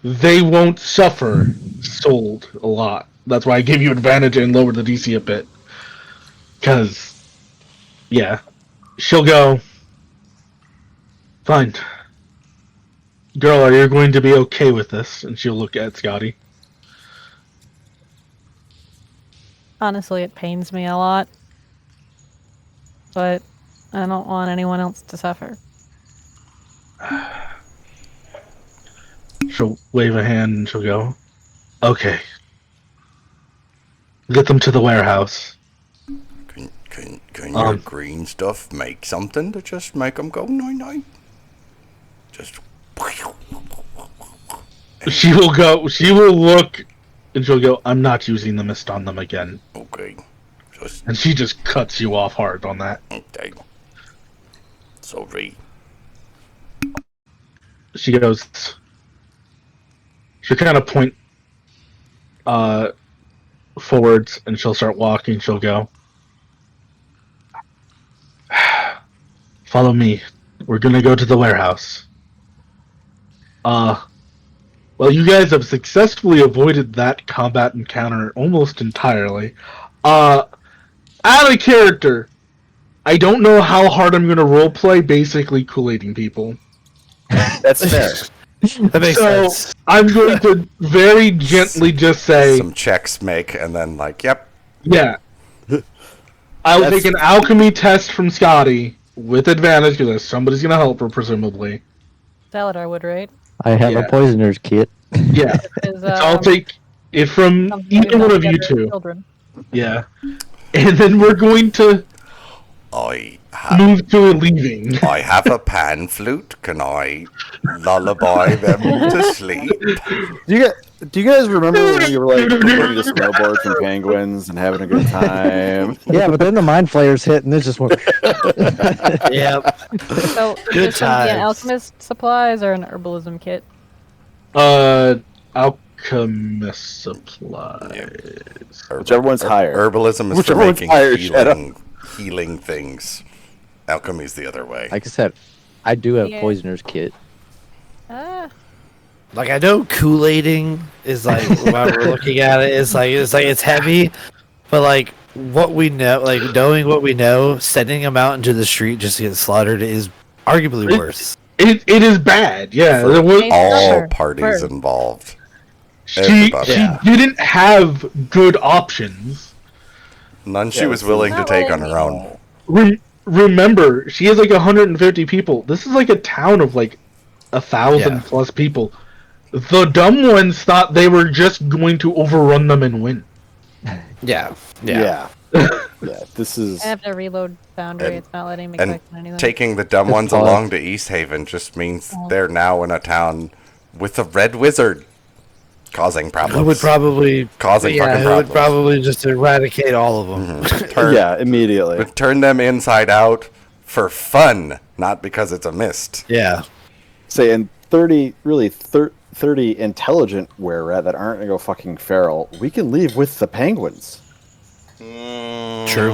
They won't suffer sold a lot. That's why I gave you advantage and lowered the DC a bit. Because, yeah, she'll go. Fine. Girl, are you going to be okay with this? And she'll look at Scotty. Honestly, it pains me a lot. But I don't want anyone else to suffer. She'll wave a hand and she'll go, okay. Get them to the warehouse. Can your green stuff make something to just make them go night-night? Just She will go. She will look, and she'll go. I'm not using the mist on them again. okay. Just And she just cuts you off hard on that. okay. Sorry. She goes. She'll kind of point forwards, and she'll start walking. She'll go. Follow me. We're gonna go to the warehouse. Well, you guys have successfully avoided that combat encounter almost entirely. Out of character, I don't know how hard I'm gonna roleplay basically Kool-Aiding people. That's fair. That makes So sense. I'm going to very gently just say, Some checks make, and then like, yep. yeah. I'll That's- take an alchemy test from Scotty with advantage because somebody's gonna help her, presumably. Saladar would, right? I have Yeah. a poisoner's kit. Yeah. Is, So I'll take it from either one of you two. Children. Yeah. And then we're going to I have move to leaving. I have a pan flute. Can I lullaby them to sleep? Do you guys remember when you were like learning to snowboard from penguins and having a good time? Yeah, but then the mind flayers hit and it just went. Yep. So, Good is this gonna be an times. alchemist supplies or an herbalism kit? Alchemist supplies. Whichever one's higher. Herbalism is Whichever for one's making higher, shut up. healing things. Alchemy's the other way. Like I said, I do have Yeah. poisoner's kit. Ah, Like I know Kool-Aiding is like while we're looking at it, it's like it's heavy, but like what we know, like knowing what we know, sending them out into the street just to get slaughtered is arguably worse. It is bad, yeah. For There was- Hey, all Sure. parties Sure. involved. she everybody. Yeah. didn't have good options. None she Yeah, was this willing is- to take on her own. Remember, she has like 150 people. This is like a town of like 1,000 Yeah. plus people. The dumb ones thought they were just going to overrun them and win. Yeah. Yeah. Yeah. This is. I have to reload Foundry. And- It's not letting me and click on anything. Taking the dumb Just ones pause. along to East Haven just means they're now in a town with a red wizard causing problems. Who would probably Causing yeah, fucking who would problems. probably just eradicate all of them. Turn, Yeah, immediately. turn them inside out for fun, not because it's a mist. Yeah. Say, and 30, really, 30 intelligent were rat that aren't gonna go fucking feral, we can leave with the penguins. True.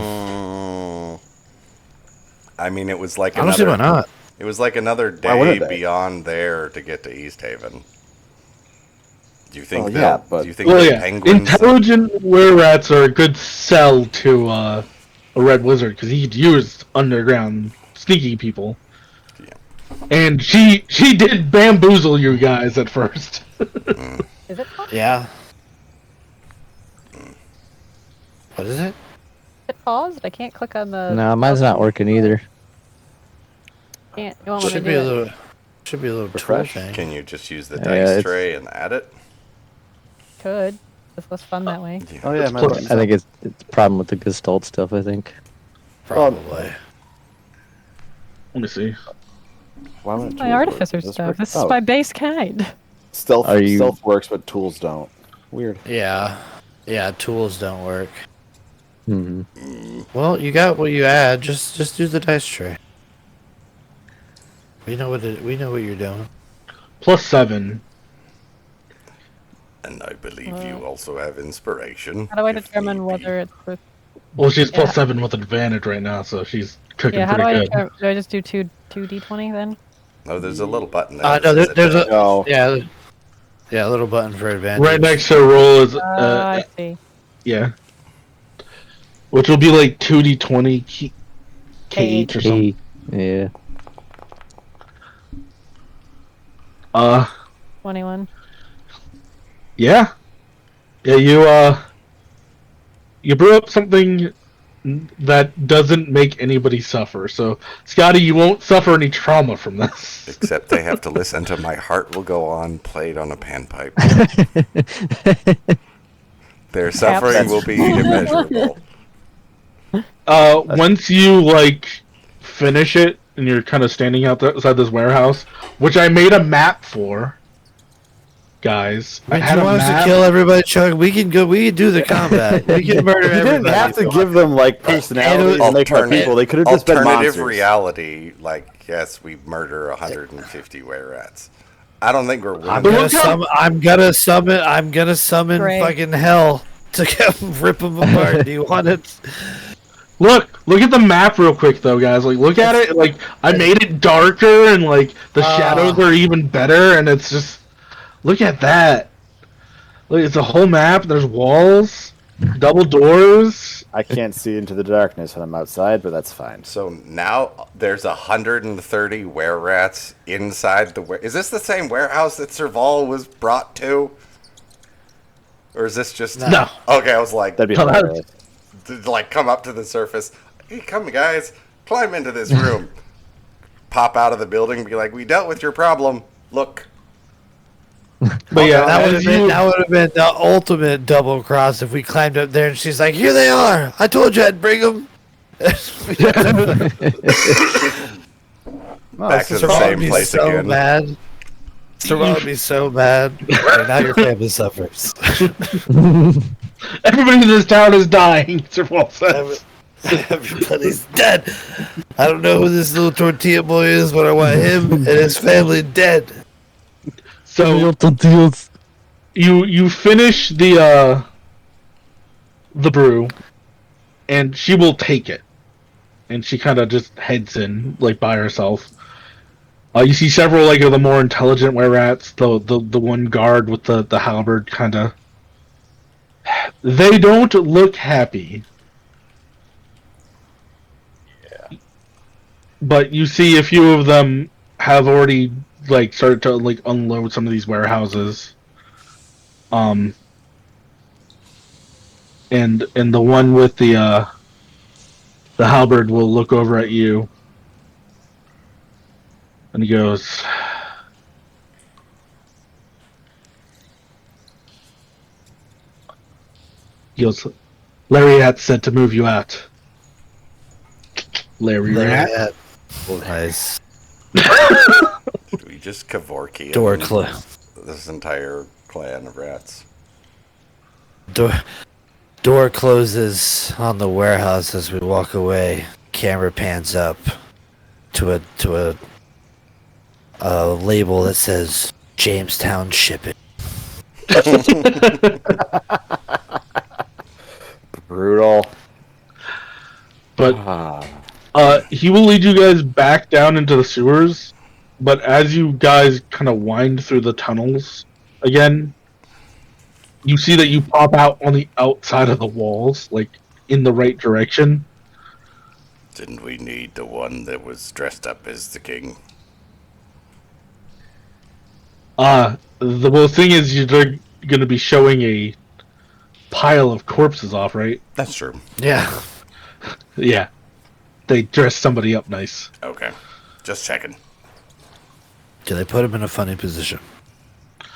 I mean, it was like I don't see why another. not. It was like another Why wouldn't day they? beyond there to get to East Haven. Do you think? Well, yeah, they'll- but- do you think Well, the yeah, penguins? intelligent were-rats are a good sell to a red wizard because he could use underground sneaky people. Yeah. And she did bamboozle you guys at first. is it paused? Yeah. What is it? Is it paused? I can't click on the. No, mine's not working either. Can't. You want me to Should do be a it? little. Should be a little Refresh. tool thing. Can you just use the Yeah, dice it's- tray and add it? Could. It's less fun that way. Oh yeah, Plus- my I think it's a problem with the Gestalt stuff. I think. Probably. Let me see. Why would My tools artificer work? Does stuff. work? This Oh, is my base kind. stealth. Are you- Stealth works, but tools don't. Weird. Yeah. Yeah. Tools don't work. Hmm. Well, you got what you add. Just do the dice tray. We know what we know what you're doing. +7. And I believe you also have inspiration. How do I if determine need be. whether it's worth? Well, she's Yeah. +7 with advantage right now, so she's cooking Yeah. How do I pretty good. determine? Do I just do two d20 then? No, there's a little button there. No, that says there's a advantage. No. yeah, a little button for advantage. Right next to her roll is I see. yeah, which will be like 2d20 KH or something. Yeah. 21. Yeah, you brew up something that doesn't make anybody suffer. So, Scotty, you won't suffer any trauma from this. Except they have to listen to "My Heart Will Go On" played on a panpipe. Their suffering will be immeasurable. Once you like finish it, and you're kind of standing outside this warehouse, which I made a map for. Guys, I When had you a want us to map. kill everybody, Chuck, we can go. We can do the combat. We can murder You everybody. didn't have to if you give want. them like personalities and make my people. They could have just been alternative monsters. reality. Like, yes, we murder 150 were rats. I don't think we're winning. I'm gonna summon Great. fucking hell to come rip them apart. Do you want it? Look at the map real quick, though, guys. Like, look at it. Like, I made it darker, and like the shadows are even better. And it's just, look at that. Look, it's a whole map. There's walls, double doors. I can't see into the darkness when I'm outside, but that's fine. So now there's 130 were rats inside the Is this the same warehouse that Serval was brought to? Or is this just... No. Okay, I was like, That'd be No, that's- hilarious. to, like, come up to the surface. Hey, come guys, climb into this room. Pop out of the building, be like, we dealt with your problem. Look. But yeah, That would as have you- been the ultimate double cross if we climbed up there and she's like, "Here they are! I told you I'd bring them." Back to the same place so again. Bad. Serval would be so bad. Okay, now your family suffers. everybody in this town is dying. Serval says. Everybody's dead. I don't know who this little tortilla boy is, but I want him and his family dead. So you finish the brew, and she will take it, and she kind of just heads in like by herself. You see several like of the more intelligent were rats. The one guard with the halberd kind of. They don't look happy. Yeah. But you see a few of them have already like started to like unload some of these warehouses. And the one with the halberd will look over at you, and he goes, "Lariat said to move you out." Lariat. Nice. Did we just Kevorkian Door closed. this entire clan of rats? Door closes on the warehouse as we walk away. Camera pans up to a label that says Jamestown Shipping. Brutal. But he will lead you guys back down into the sewers. But as you guys kind of wind through the tunnels again, you see that you pop out on the outside of the walls, like in the right direction. Didn't we need the one that was dressed up as the king? The thing is, you're going to be showing a pile of corpses off, right? That's true. Yeah. Yeah. They dressed somebody up nice. Okay. Just checking. Do they put him in a funny position?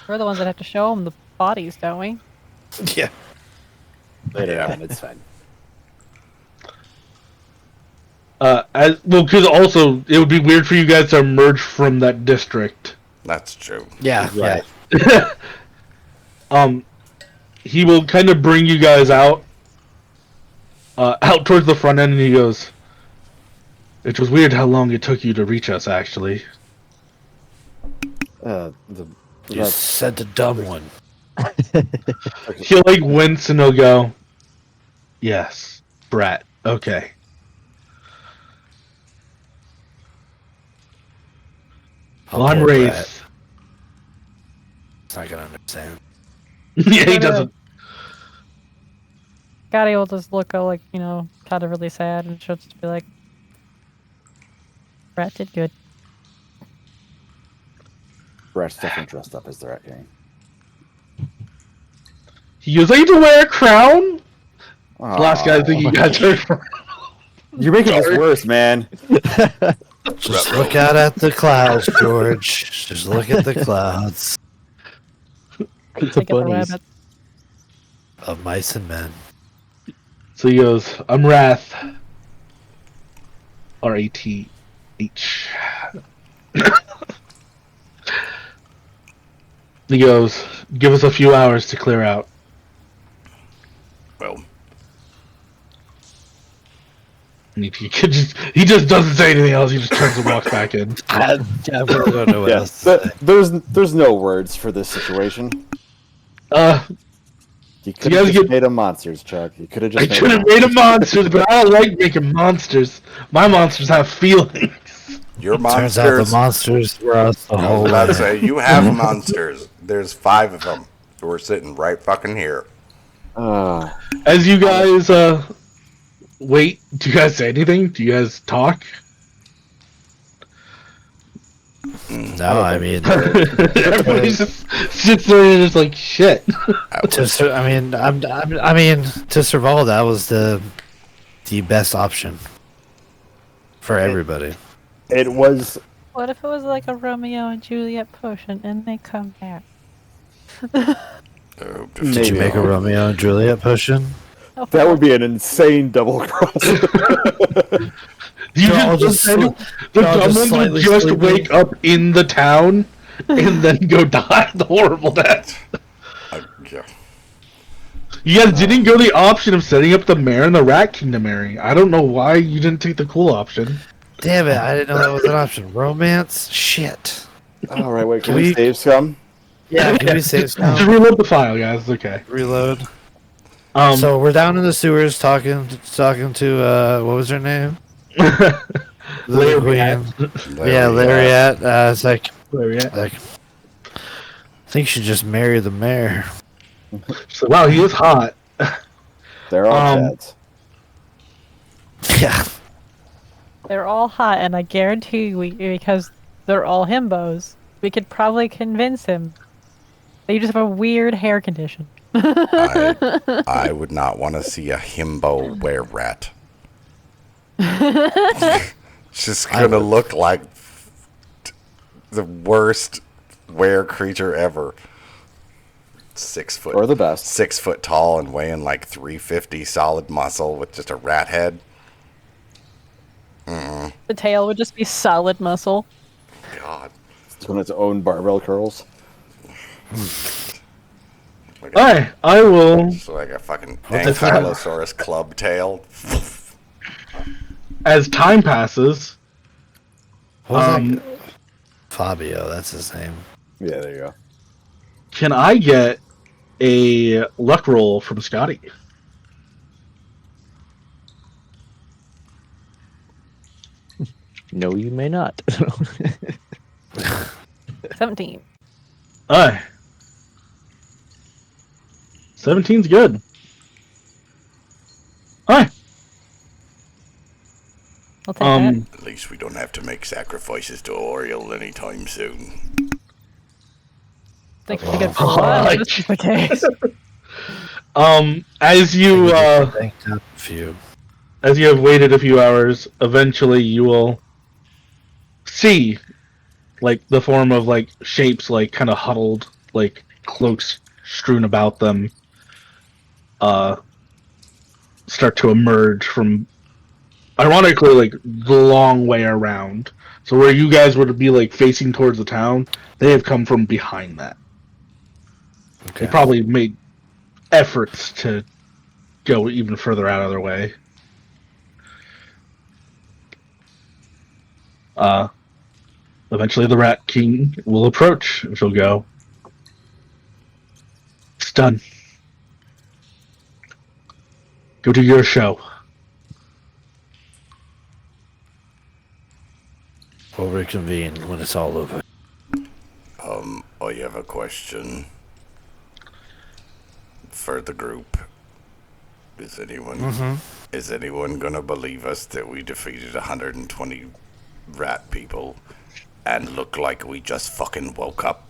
We're the ones that have to show them the bodies, don't we? Yeah. Later on, it's fine. Because also it would be weird for you guys to emerge from that district. That's true. Yeah. Right. He will kind of bring you guys out towards the front end, and he goes, "It was weird how long it took you to reach us, actually." You sent a dumb one. He'll like wince and he'll go, "Yes, brat. Okay." Well, I'm poor Wraith. Brett. It's not gonna understand. Yeah, he doesn't. Gotti will just look like, kind of really sad, and she'll just be like, Brat did good. Brat's definitely dressed up as the Rat King. He goes, "I need to wear a crown." Aw. Last guy I think you guys heard from. You're making this worse, man. Just look out at the clouds, George. Just look at the clouds The Look at the bunnies. rabbit. of mice and men. So he goes, "I'm Wrath. R-A-T. H. He goes, give us a few hours to clear out. Well, And he just doesn't say anything else. He just turns and walks back in. I really don't know what Yeah, else to say. there's no words for this situation. You could guys have just get- made them monsters, Chuck. You could have I just could have made them monsters, but I don't like making monsters. My monsters have feelings. your Turns out the monsters. monsters were us the I whole was about to way. say, you have monsters. There's 5 of them. We're sitting right fucking here. As you guys wait, do you guys say anything? Do you guys talk? No, I mean, Everybody's just sits there and just like shit. to survive, that was the best option for everybody. It was. What if it was like a Romeo and Juliet potion and they come back? Oh, Did you make a Romeo and Juliet potion? Oh, That would be an insane double cross. You They're all just just said sli- the they're all just dumb ones would slightly just sleeping. wake up in the town and then go die the horrible death. Yeah. You guys didn't go the option of setting up the mayor and the Rat Kingdom area. I don't know why you didn't take the cool option. Damn it! I didn't know that was an option. Romance? Shit. All right, wait. Can We- we save some? Yeah, can we save Just some? reload the file, guys. It's okay. Reload. So So we're down in the sewers talking to what was her name? The Queen. Yeah, Lariat. It's like where we at? I think she just married the mayor. So, wow, he is hot. They're all dads. Yeah. They're all hot, and I guarantee because they're all himbos, we could probably convince him. They just have a weird hair condition. I would not want to see a himbo were rat. It's just gonna look like the worst were creature ever. 6 foot. Or the best. 6 foot tall and weighing like 350 solid muscle with just a rat head. The tail would just be solid muscle. God. It's on its own barbell curls. Alright, I will, It's like a fucking the fuck? Ankylosaurus club tail. as time passes, What was that? Fabio, that's his name. Yeah, there you go. can I get a luck roll from Scotty? No, you may not. 17. Alright. 17's good. Alright. I'll take that. At least we don't have to make sacrifices to Oriole anytime soon. Think we could pull that if this is the case. As you Thank God for you. as you have waited a few hours, eventually you will see like the form of like shapes like kind of huddled, like cloaks strewn about them start to emerge from, ironically, like the long way around. So where you guys would be like facing towards the town, they have come from behind that. Okay. They probably made efforts to go even further out of their way. Eventually the Rat King will approach, and she'll go, "It's done. Go do your show." We'll reconvene when it's all over. I have a question for the group. Is anyone gonna believe us that we defeated 120 rat people and look like we just fucking woke up?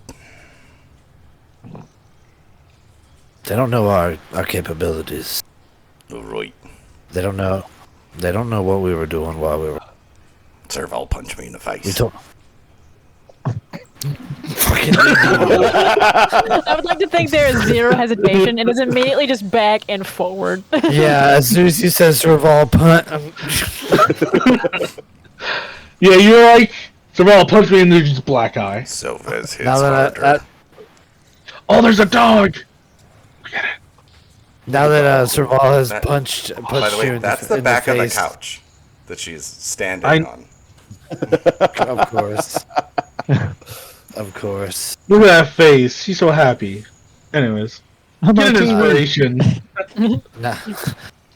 They don't know our capabilities. Right. They don't know what we were doing while we were. Serval punch me in the face. We don't. Fucking I would like to think there is zero hesitation and is immediately just back and forward. yeah. As soon as he says Serval punt, Yeah, you're like, Sorrel, punch me and there's just a black eye. Silvers hits Now that harder. Oh, there's a dog! now that Serval has That- punched By the you way, in that's the, the in back the of the face. couch that she's standing I- on. Of course. Of course. Look at that face. She's so happy. Anyways, I'm get on an TV. inspiration. Now,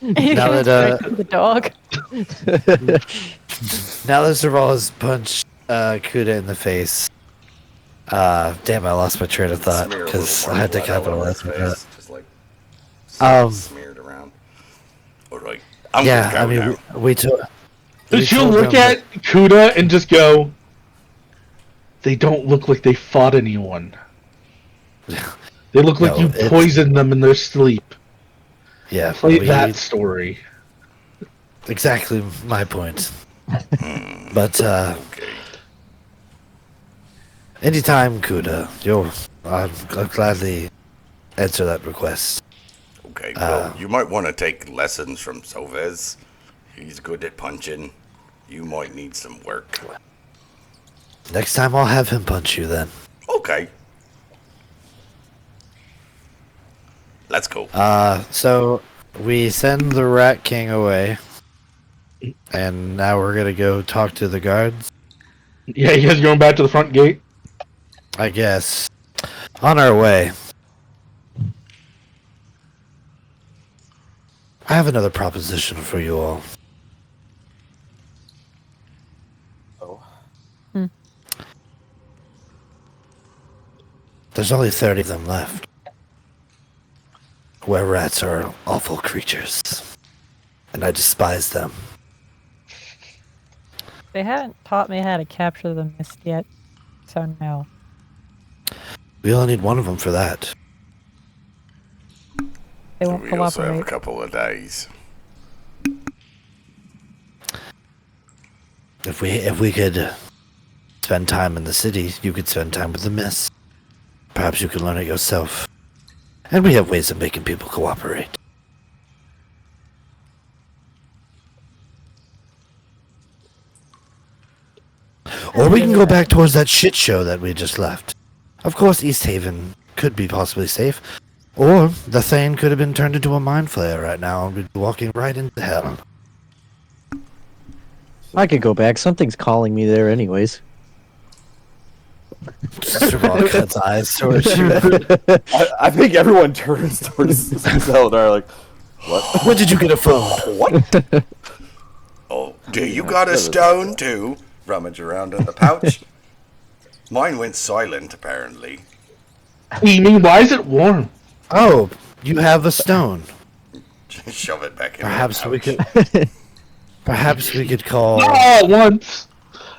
You Now can that, strike the dog. now that Serval has punched Kuda in the face. Damn, I lost my train of thought Smear a because little I had to more blood all over capitalize his on that. face, just like Um, smeared around. All right, I'm Yeah, gonna I go mean, now. we told. She'll look at Kuda and just go, they don't look like they fought anyone. They look like No, you it's- poisoned them in their sleep. Yeah, Play we, that story. exactly my point. But Okay. anytime, Kuda, I'll gladly answer that request. Okay, well, you might want to take lessons from Sovez. He's good at punching. You might need some work. Next time, I'll have him punch you. Then. Okay. Let's go. So we send the Rat King away, and now we're gonna go talk to the guards. Yeah, you guys going back to the front gate? I guess. On our way. I have another proposition for you all. Oh. There's only 30 of them left. Where rats are awful creatures. And I despise them. They haven't taught me how to capture the mist yet, so no. We only need one of them for that. They won't We also have a cooperate. couple of days. If we could spend time in the city, you could spend time with the mist. Perhaps you could learn it yourself. And we have ways of making people cooperate. Or we can go back towards that shit show that we just left. Of course, East Haven could be possibly safe. Or the Thane could have been turned into a mind flayer right now and we'd be walking right into hell. I could go back. Something's calling me there, anyways. Serval cuts eyes towards you. I think everyone turns towards Zeldar like, what? When did you get a phone? What? Oh, do you got a stone too? Rummage around in the pouch. Mine went silent, apparently. Eaming, why is it warm? Oh, you have a stone. Shove it back in. Perhaps the we pouch. could. Perhaps we could call All at once!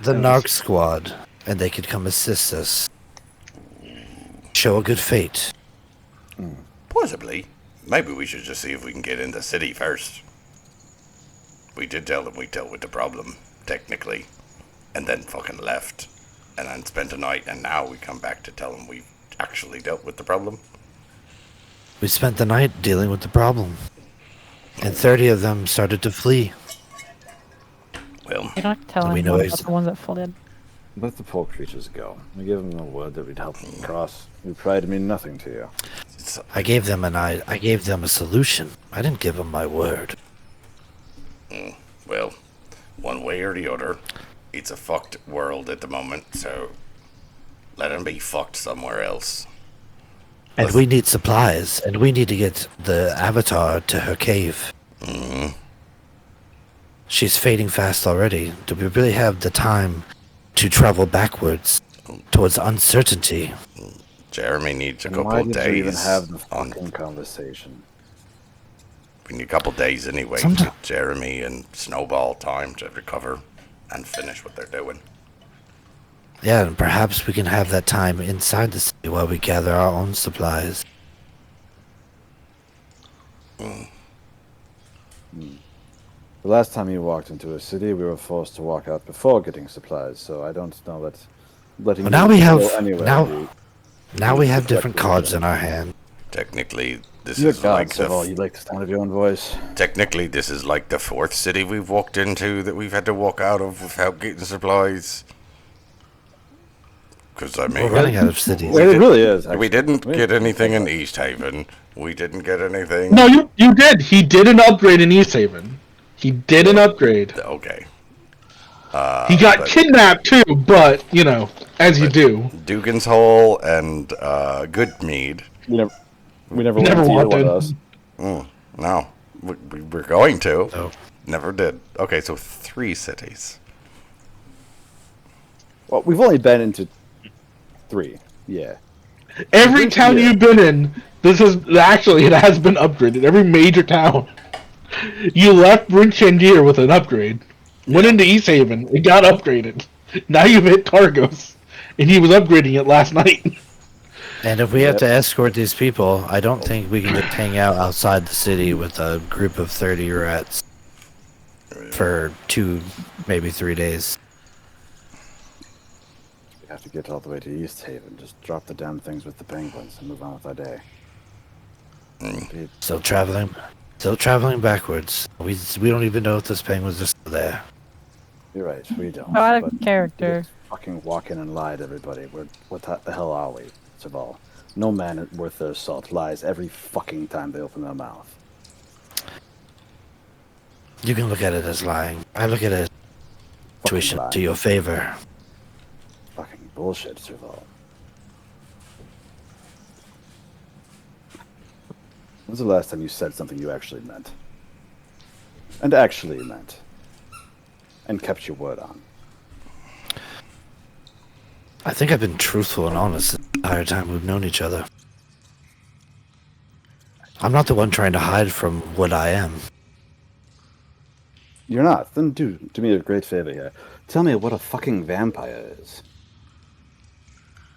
the Narc Squad, and they could come assist us. Show a good fate. Possibly. Maybe we should just see if we can get in the city first. We did tell them we dealt with the problem, technically, and then fucking left, and then spent a night, and now we come back to tell them we actually dealt with the problem. We spent the night dealing with the problem, and 30 of them started to flee. Well, You don't have to tell We anyone know about it's- the ones that fled. Let the poor creatures go. We gave them the word that we'd help them cross. We tried to mean nothing to you. it's, I gave them I gave them a solution. I didn't give them my word. well, one way or the other, it's a fucked world at the moment, so let them be fucked somewhere else. And we need supplies, and we need to get the Avatar to her cave. She's fading fast already. Do we really have the time to travel backwards towards uncertainty? Jeremy needs a And couple why of did days. you even have the on, fucking conversation? we need a couple days anyway Sometime- to Jeremy and Snowball time to recover and finish what they're doing. Yeah, and perhaps we can have that time inside the city while we gather our own supplies. The last time you walked into a city, we were forced to walk out before getting supplies, so I don't know that letting Well, now you we have- go anywhere now- would be- Now we have Protect different the cards region. in our hand. Technically, This Dear is God, like Serval, you like the sound of your own voice. technically, this is like the fourth city we've walked into that we've had to walk out of without getting supplies. Because I We're mean, running out of cities. It really is. we Actually. didn't Wait, get anything in hold on. East Haven. We didn't get anything. No, you did. He did an upgrade in East Haven. He did an upgrade. Okay. He got but- kidnapped too, but you know, as you do. Dugan's Hole and Goodmead. We never Never went to either one wanted. of those. No, we're going to. No. Never did. Okay, so 3 cities. Well, we've only been into 3. Yeah. Every town Yeah. you've been in, this is actually it has been upgraded. Every major town. You left Bryn Chandir with an upgrade. Went into East Haven, it got upgraded. Now you've hit Targos, and he was upgrading it last night. And if we have to escort these people, I don't think we can just hang out outside the city with a group of 30 rats for 2, maybe 3 days. We have to get all the way to East Haven. Just drop the damn things with the penguins and move on with our day. Still traveling backwards. We don't even know if this penguins are still there. You're right, we don't. Oh, out of but character. we just fucking walk in and lie to everybody. What the hell are we, Serval? No man worth their salt lies every fucking time they open their mouth. You can look at it as lying. I look at it as a situation lying. to your favor. Fucking bullshit, Serval. When's the last time you said something you actually meant? And actually meant. And kept your word on. I think I've been truthful and honest the entire time we've known each other. I'm not the one trying to hide from what I am. You're not. Then do me a great favor here. Tell me what a fucking vampire is.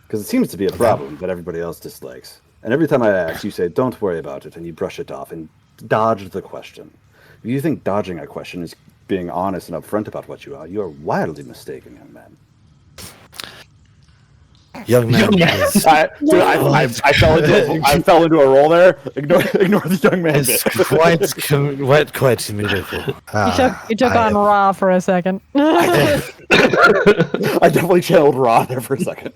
Because it seems to be a problem that everybody else dislikes. And every time I ask, you say, don't worry about it, and you brush it off and dodge the question. If you think dodging a question is being honest and upfront about what you are wildly mistaken, young man. Young man, Young man. is- I fell into a role there. Ignore the young man it's bit. quite beautiful. You took on Raw for a second. I definitely channeled Raw there for a second.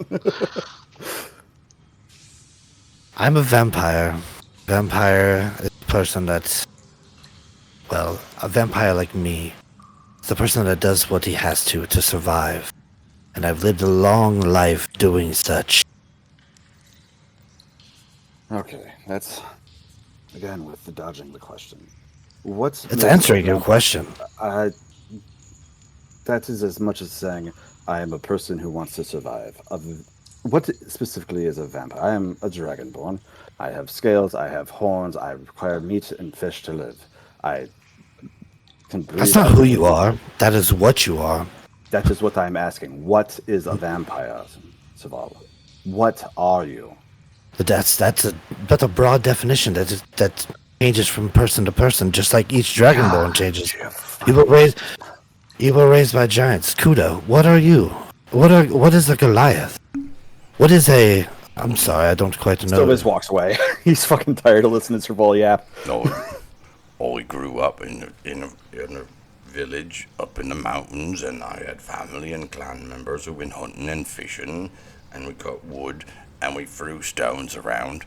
I'm a vampire. Vampire is a person that's, well, a vampire like me. It's the person that does what he has to survive. And I've lived a long life doing such. Okay, that's again with the dodging the question. What's It's answering your question. That is as much as saying I am a person who wants to survive. What specifically is a vampire? I am a dragonborn. I have scales. I have horns. I require meat and fish to live. I can breathe. That's not who you are. That is what you are. That is what I'm asking. What is a vampire, Serval? What are you? But that's a broad definition that changes from person to person, just like each dragonborn changes. You were raised by giants. Kudo, what are you? What is a Goliath? What is a? I'm sorry, I don't quite know. Stovis walks away. He's fucking tired of listening to Serval yap. No, I grew up in a village up in the mountains, and I had family and clan members who went hunting and fishing, and we got wood and we threw stones around.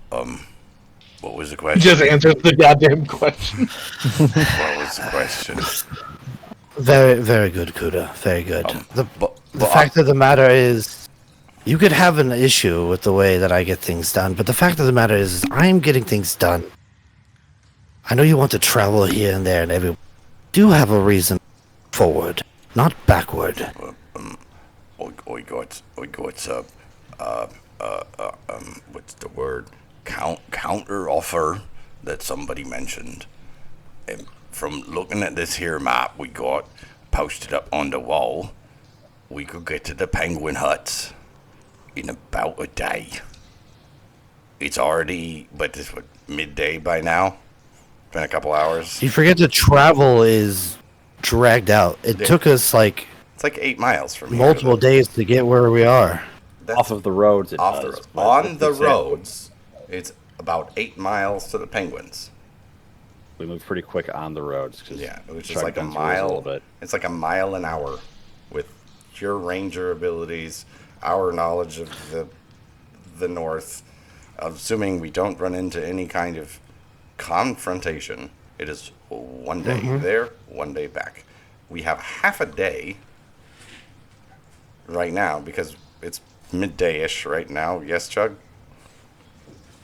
What was the question? Just answers the goddamn question. What was the question? Very, very good, Kuda. Very good. The But fact of the matter is, you could have an issue with the way that I get things done, but the fact of the matter is I'm getting things done. I know you want to travel here and there and everywhere. Do have a reason forward, not backward. I got what's the word? Counter offer that somebody mentioned. And from looking at this here map we got posted up on the wall, we could get to the penguin huts in about a day. It's already, but it's what, midday by now? Been a couple hours. You forget the travel is dragged out. It Yeah. took us like It's like 8 miles from here. multiple days to get where we are. That's Off of the roads, it off the does. road. but On it's the the same. roads, it's about 8 miles to the Penguins. We move pretty quick on the roads. Cause Yeah, which is Chuck like a bends the rules a little mile. bit. It's like a mile an hour with your ranger abilities, our knowledge of the North. Assuming we don't run into any kind of confrontation, it is one day there, one day back. We have half a day right now because it's midday-ish right now. Yes, Chug?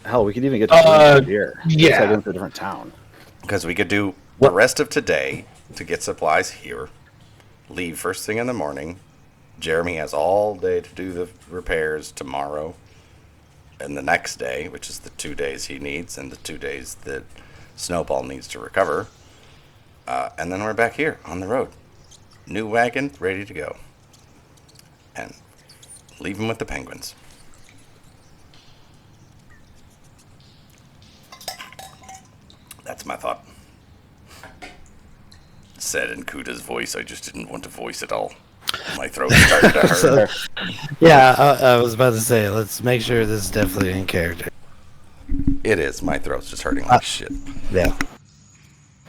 Hell, we could even get to here. yeah. Just like into a different town. Because we could do the rest of today to get supplies here, leave first thing in the morning. Jeremy has all day to do the repairs tomorrow and the next day, which is the 2 days he needs and the 2 days that Snowball needs to recover. And then we're back here on the road. New wagon, ready to go. And leave him with the Penguins. That's my thought. Said in Kuda's voice, I just didn't want to voice it all. My throat started to hurt. Yeah, I was about to say, let's make sure this is definitely in character. It is. My throat's just hurting like shit. Yeah.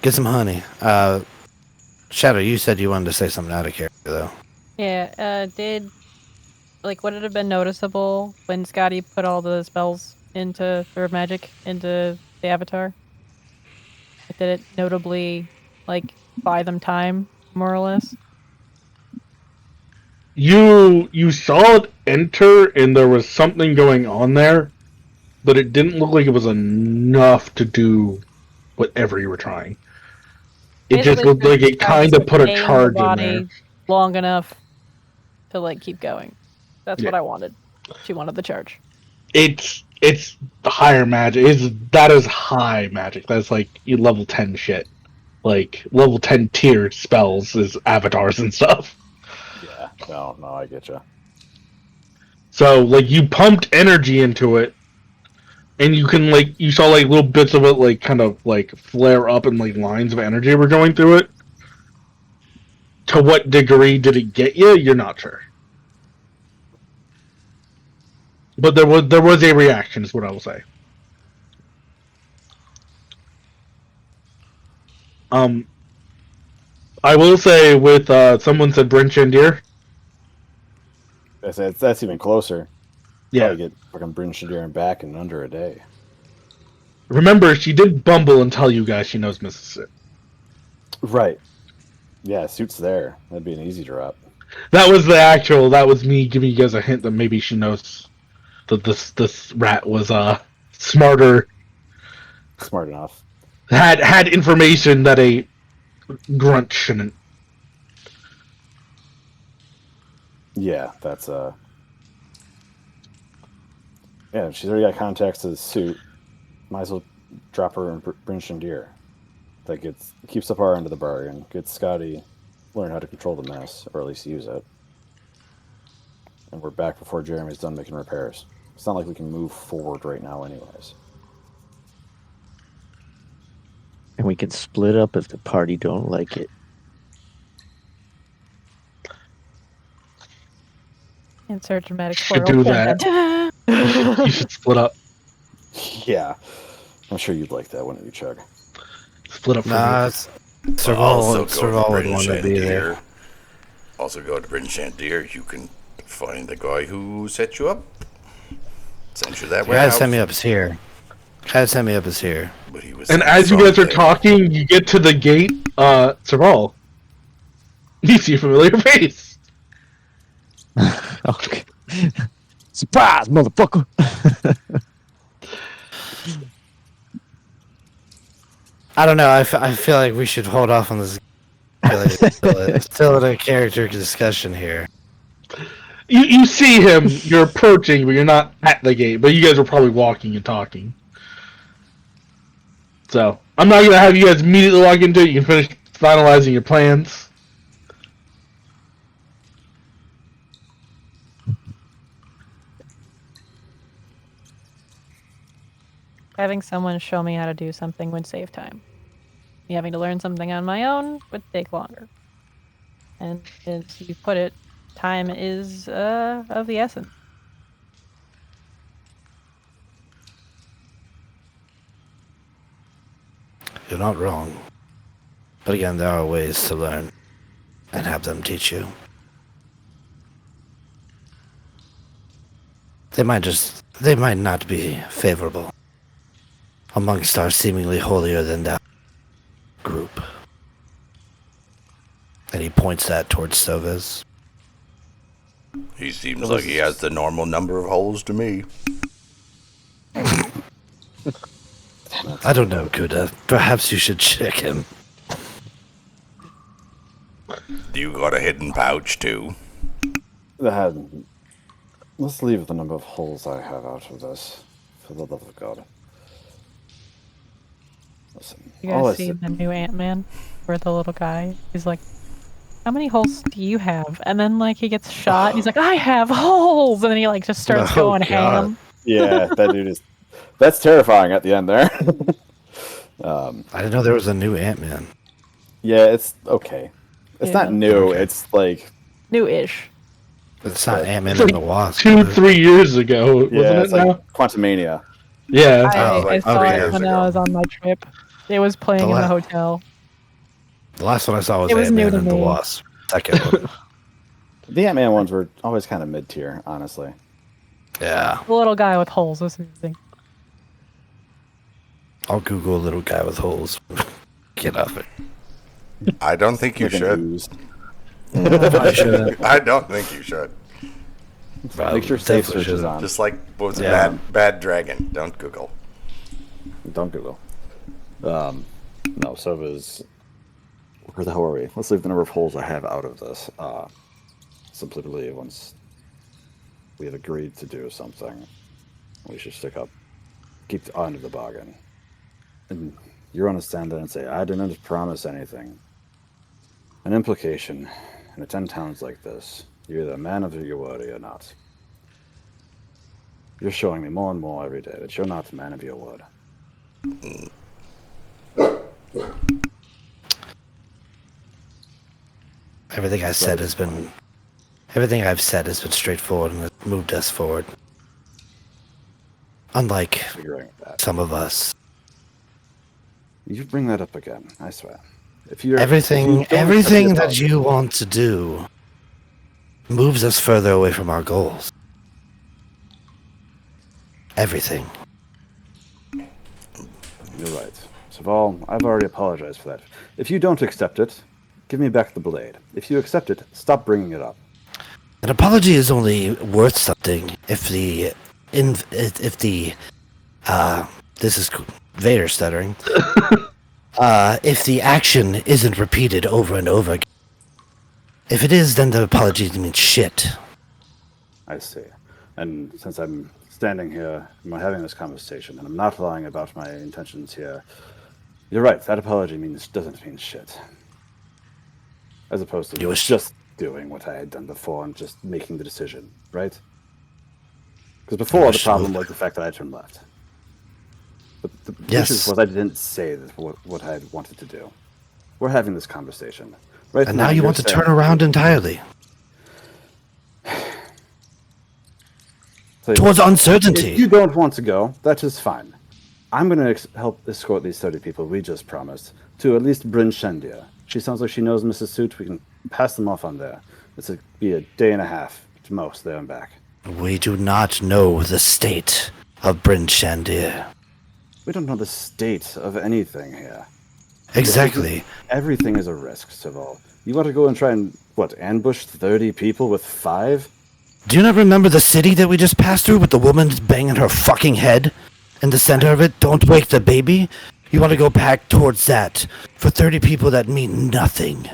Get some honey. Shadow, you said you wanted to say something out of character, though. Yeah, would it have been noticeable when Scotty put all the spells or magic into the avatar? Did it notably, buy them time, more or less? You saw it enter, and there was something going on there, but it didn't look like it was enough to do whatever you were trying. It just looked like it kind of put a charge in there. Long enough to keep going. That's what Yeah. I wanted. She wanted the charge. It's the higher magic. That is high magic. That's like level 10 shit. Like level 10 tier spells is avatars and stuff. Yeah. No, I get you. So you pumped energy into it, and you can you saw little bits of it kind of flare up, and lines of energy were going through it. To what degree did it get you? You're not sure. But there was a reaction, is what I will say. I will say with someone said Bryn Shandir. That's even closer. Yeah. Probably get fucking Bryn Shadir back in under a day. Remember, she did bumble and tell you guys she knows Mississippi. Right. Yeah, suit's there. That'd be an easy drop. That was me giving you guys a hint that maybe she knows that this rat was smarter. Smart enough. Had information that a grunt shouldn't. Yeah, that's yeah, if she's already got contacts to the suit, might as well drop her and Bryn Shandir. That keeps up our end of the bargain. Gets Scotty learn how to control the mess, or at least use it. And we're back before Jeremy's done making repairs. It's not like we can move forward right now anyways. And we can split up if the party don't like it. Insert dramatic Should squirrel. do that. You should split up. Yeah. I'm sure you'd like that, wouldn't you, Chug? Split up for Nah, me. Survival would want to be there. Also go to Bryn Shandir. You can find the guy who set you up. Sent you that way. Guys, set me up is here. But he was And as you guys are talking, you get to the gate. Serval. You see a familiar face. Okay. Surprise, motherfucker! I don't know. I feel like we should hold off on this. I feel like it's still in a character discussion here. You see him. You're approaching, but you're not at the gate. But you guys are probably walking and talking. So I'm not gonna have you guys immediately log into it. You can finish finalizing your plans. Having someone show me how to do something would save time. Me having to learn something on my own would take longer. And as you put it, time is of the essence. You're not wrong. But again, there are ways to learn and have them teach you. They might not be favorable amongst our seemingly holier than thou group. And he points that towards Sovez. He seems like he has the normal number of holes to me. I don't know, Kuda. Perhaps you should check him. You got a hidden pouch too? Let's leave the number of holes I have out of this. For the love of God. Listen. You all I guys see said- the new Ant-Man, where the little guy is like, "How many holes do you have?" And then like he gets shot, and he's like, "I have holes," and then he like just starts Oh, going God. ham. Yeah, that dude is. That's terrifying at the end there. I didn't know there was a new Ant-Man. Yeah, it's okay. It's Yeah. not new. Okay. It's like New-ish. It's not Ant-Man It's and like the Wasp. 2-3 years ago, wasn't yeah, it it's like now? Quantumania. Yeah. Oh, I saw okay. it when I was on my trip. It was playing in the hotel. The last one I saw was It was new Ant-Man to and the me. Wasp. Second one. The Ant-Man ones were always kind of mid-tier, honestly. Yeah. The little guy with holes was amazing. I'll Google a little guy with holes. Get off it. I don't think you Like an should. ooze. I should. I don't think you should. Make sure safe search is on. Just like, what was it, Yeah. Bad Dragon. Don't Google. Don't Google. No, so it was. Where the hell are we? Let's leave the number of holes I have out of this. Simply believe once we have agreed to do something, we should stick up, keep the end of the bargain. And you're on a stand there and say, I didn't promise anything. An implication in a 10 towns like this, you're either a man of your word or you're not. You're showing me more and more every day that you're not a man of your word. Everything I've said has been straightforward and has moved us forward. Unlike Figuring that. some of us. You bring that up again, I swear. If you're Everything if you don't accept the that apology- you want to do moves us further away from our goals. Everything. You're right. Saval, I've already apologized for that. If you don't accept it, give me back the blade. If you accept it, stop bringing it up. An apology is only worth something if the this is Vader stuttering. If the action isn't repeated over and over again. If it is, then the apology means shit. I see. And since I'm standing here and we're having this conversation, and I'm not lying about my intentions here, you're right. That apology doesn't mean shit. As opposed to You wish- just doing what I had done before and just making the decision, right? Because before, the wish problem so. was the fact that I turned left. But the Yes. issue was I didn't say that what I had wanted to do. We're having this conversation. Right And now you you're want to saying- turn around entirely. So Towards if uncertainty. you don't want to go, that is fine. I'm going to help escort these 30 people we just promised to at least Bryn Shendia. She sounds like she knows Mrs. Soot. We can pass them off on there. It's be a day and a half at most there and back. We do not know the state of Bryn Shandir. We don't know the state of anything here. Exactly. Everything is a risk, Saval. You want to go and try and, ambush 30 people with 5? Do you not remember the city that we just passed through with the woman banging her fucking head in the center of it? Don't wake the baby? You want to go back towards that for 30 people that mean nothing.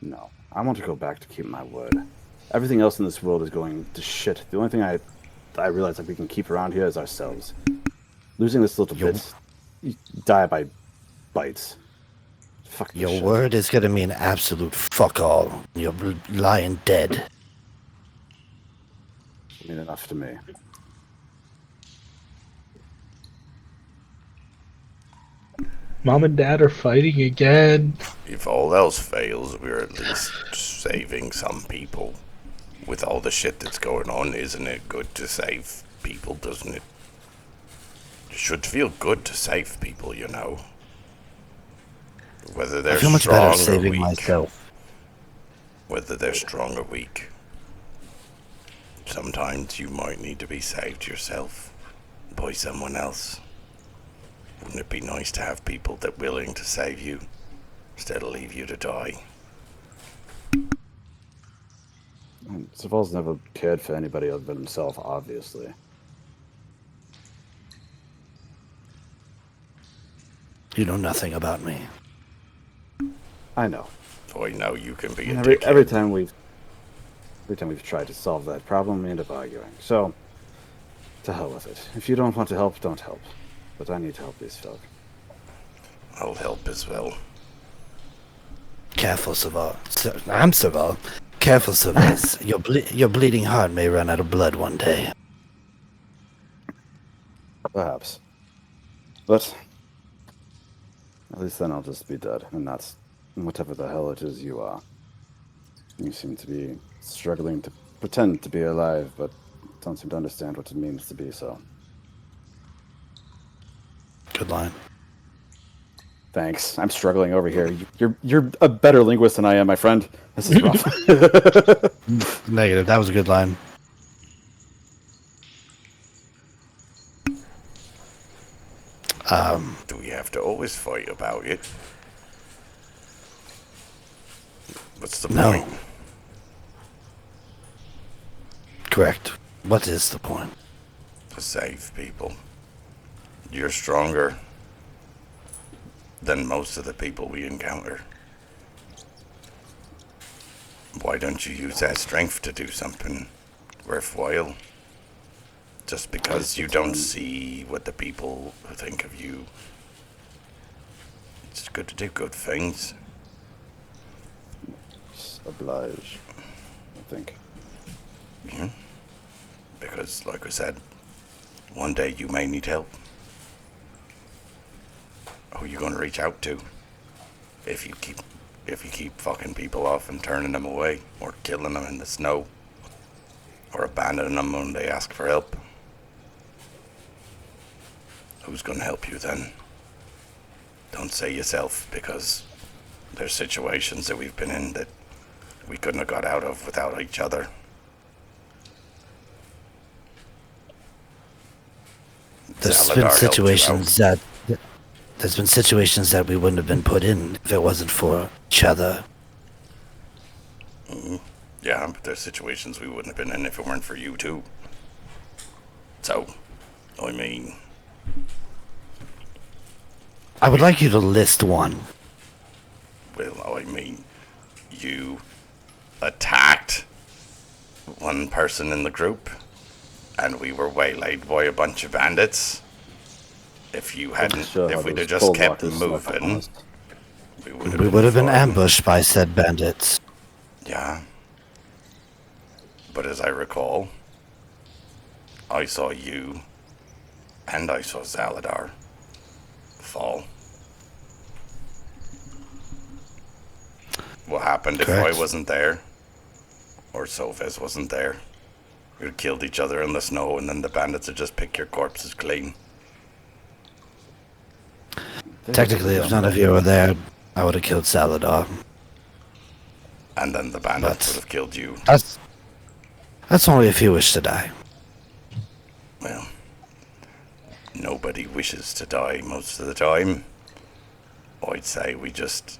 No. I want to go back to keep my word. Everything else in this world is going to shit. The only thing I realize that we can keep around here is ourselves. Losing this little bit, you die by bites. Fucking Your shit. word is going to mean absolute fuck all. You're lying dead. Mean enough to me. Mom and Dad are fighting again. If all else fails, we're at least saving some people. With all the shit that's going on, isn't it good to save people, doesn't it? It should feel good to save people, you know. Whether I they're feel much better strong or saving weak. myself. Whether they're strong or weak. Sometimes you might need to be saved yourself by someone else. Wouldn't it be nice to have people that willing to save you instead of leave you to die? Saval's never cared for anybody other than himself, obviously. You know nothing about me. I know. I know you can be a And every dickhead. time we've tried to solve that problem, we end up arguing. So, to hell with it. If you don't want to help, don't help. But I need to help these folk. I'll help as well. Careful, Saval. I'm Saval. Careful, Saval. Your bleeding heart may run out of blood one day. Perhaps. But at least then I'll just be dead, and that's whatever the hell it is you are. You seem to be struggling to pretend to be alive, but don't seem to understand what it means to be so. Good line. Thanks. I'm struggling over here. You're a better linguist than I am, my friend. This is rough. Negative. That was a good line. Do we have to always fight about it? What's the No. point? Correct. What is the point? To save people. You're stronger than most of the people we encounter. Why don't you use that strength to do something worthwhile? Just because you don't see what the people think of you. It's good to do good things. Oblige, I think. Because, like I said, one day you may need help. Who are you going to reach out to? If you keep fucking people off and turning them away, or killing them in the snow, or abandoning them when they ask for help. Who's going to help you then? Don't say yourself, because there's situations that we've been in that we couldn't have got out of without each other. There's Zaladar been helped you situations that we wouldn't have been put in if it wasn't for each other. Yeah, but there's situations we wouldn't have been in if it weren't for you too. So, I mean, I would like you to list one. well, I mean, you attacked one person in the group, and we were waylaid by a bunch of bandits. If you hadn't, Sure how if we'd those have just cold kept walkers snuck up on moving, us. we We would have been fine. ambushed by said bandits. Yeah. But as I recall, I saw you and I saw Zaladar fall. What happened if Correct. I wasn't there? Or Sofes wasn't there? We'd have killed each other in the snow and then the bandits would just pick your corpses clean. Technically, if none of you were there, I would have killed Saladar. And then the bandits But- would have killed you. That's only if you wish to die. Well, nobody wishes to die most of the time. I'd say we just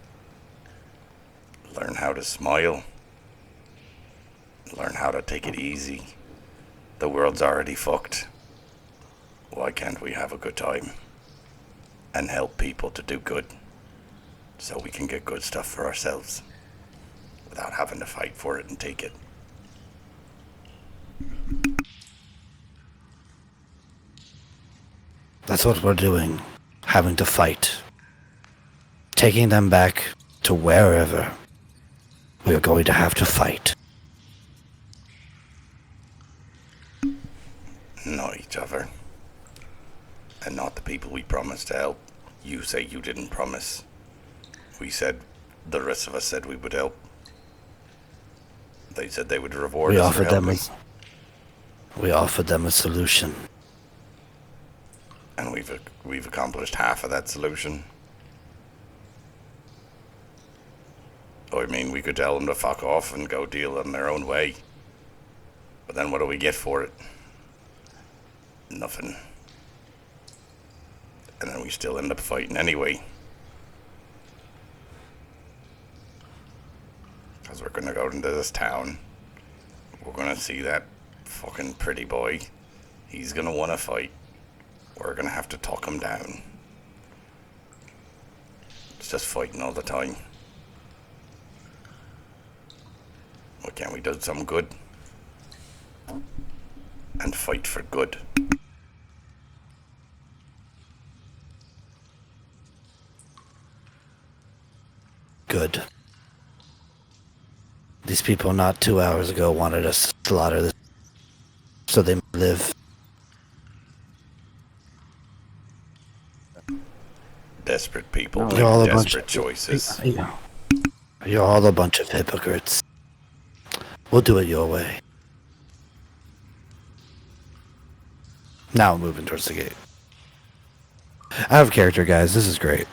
learn how to smile. Learn how to take it easy. The world's already fucked. Why can't we have a good time? And help people to do good. So we can get good stuff for ourselves. Without having to fight for it and take it. That's what we're doing. Having to fight. Taking them back to wherever. We are going to have to fight. Not each other. And not the people we promised to help. You say you didn't promise. We said, the rest of us said we would help. They said they would reward We us for offered them helping. we offered them a solution. And we've accomplished half of that solution. I mean, we could tell them to fuck off and go deal in their own way. But then what do we get for it? Nothing. And then we still end up fighting anyway. Because we're gonna go into this town. We're gonna see that fucking pretty boy. He's gonna wanna fight. We're gonna have to talk him down. It's just fighting all the time. Why can't we do some good? And fight for good. Good. These people not 2 hours ago wanted us to slaughter this so they may live. Desperate people You're all make a bunch desperate choices. You're all a bunch of hypocrites. We'll do it your way. Now I'm moving towards the gate. Out of character, guys. This is great.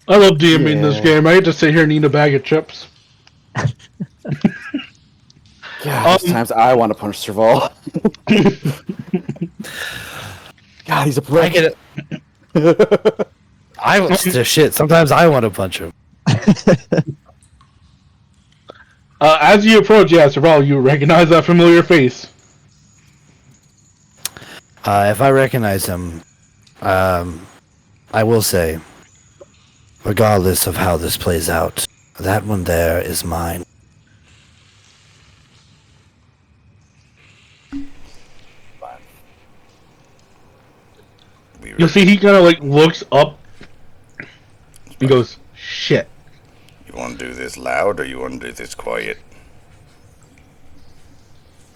I love DMing in this game. I get to sit here and eat a bag of chips. God, there's times I want to punch Serval. God, he's a I prick. get it. Shit. Sometimes I want to punch him. As you approach, Serval, you recognize that familiar face. If I recognize him, I will say, regardless of how this plays out, that one there is mine. You'll see he kind of like looks up and goes, "Shit." You want to do this loud or you want to do this quiet?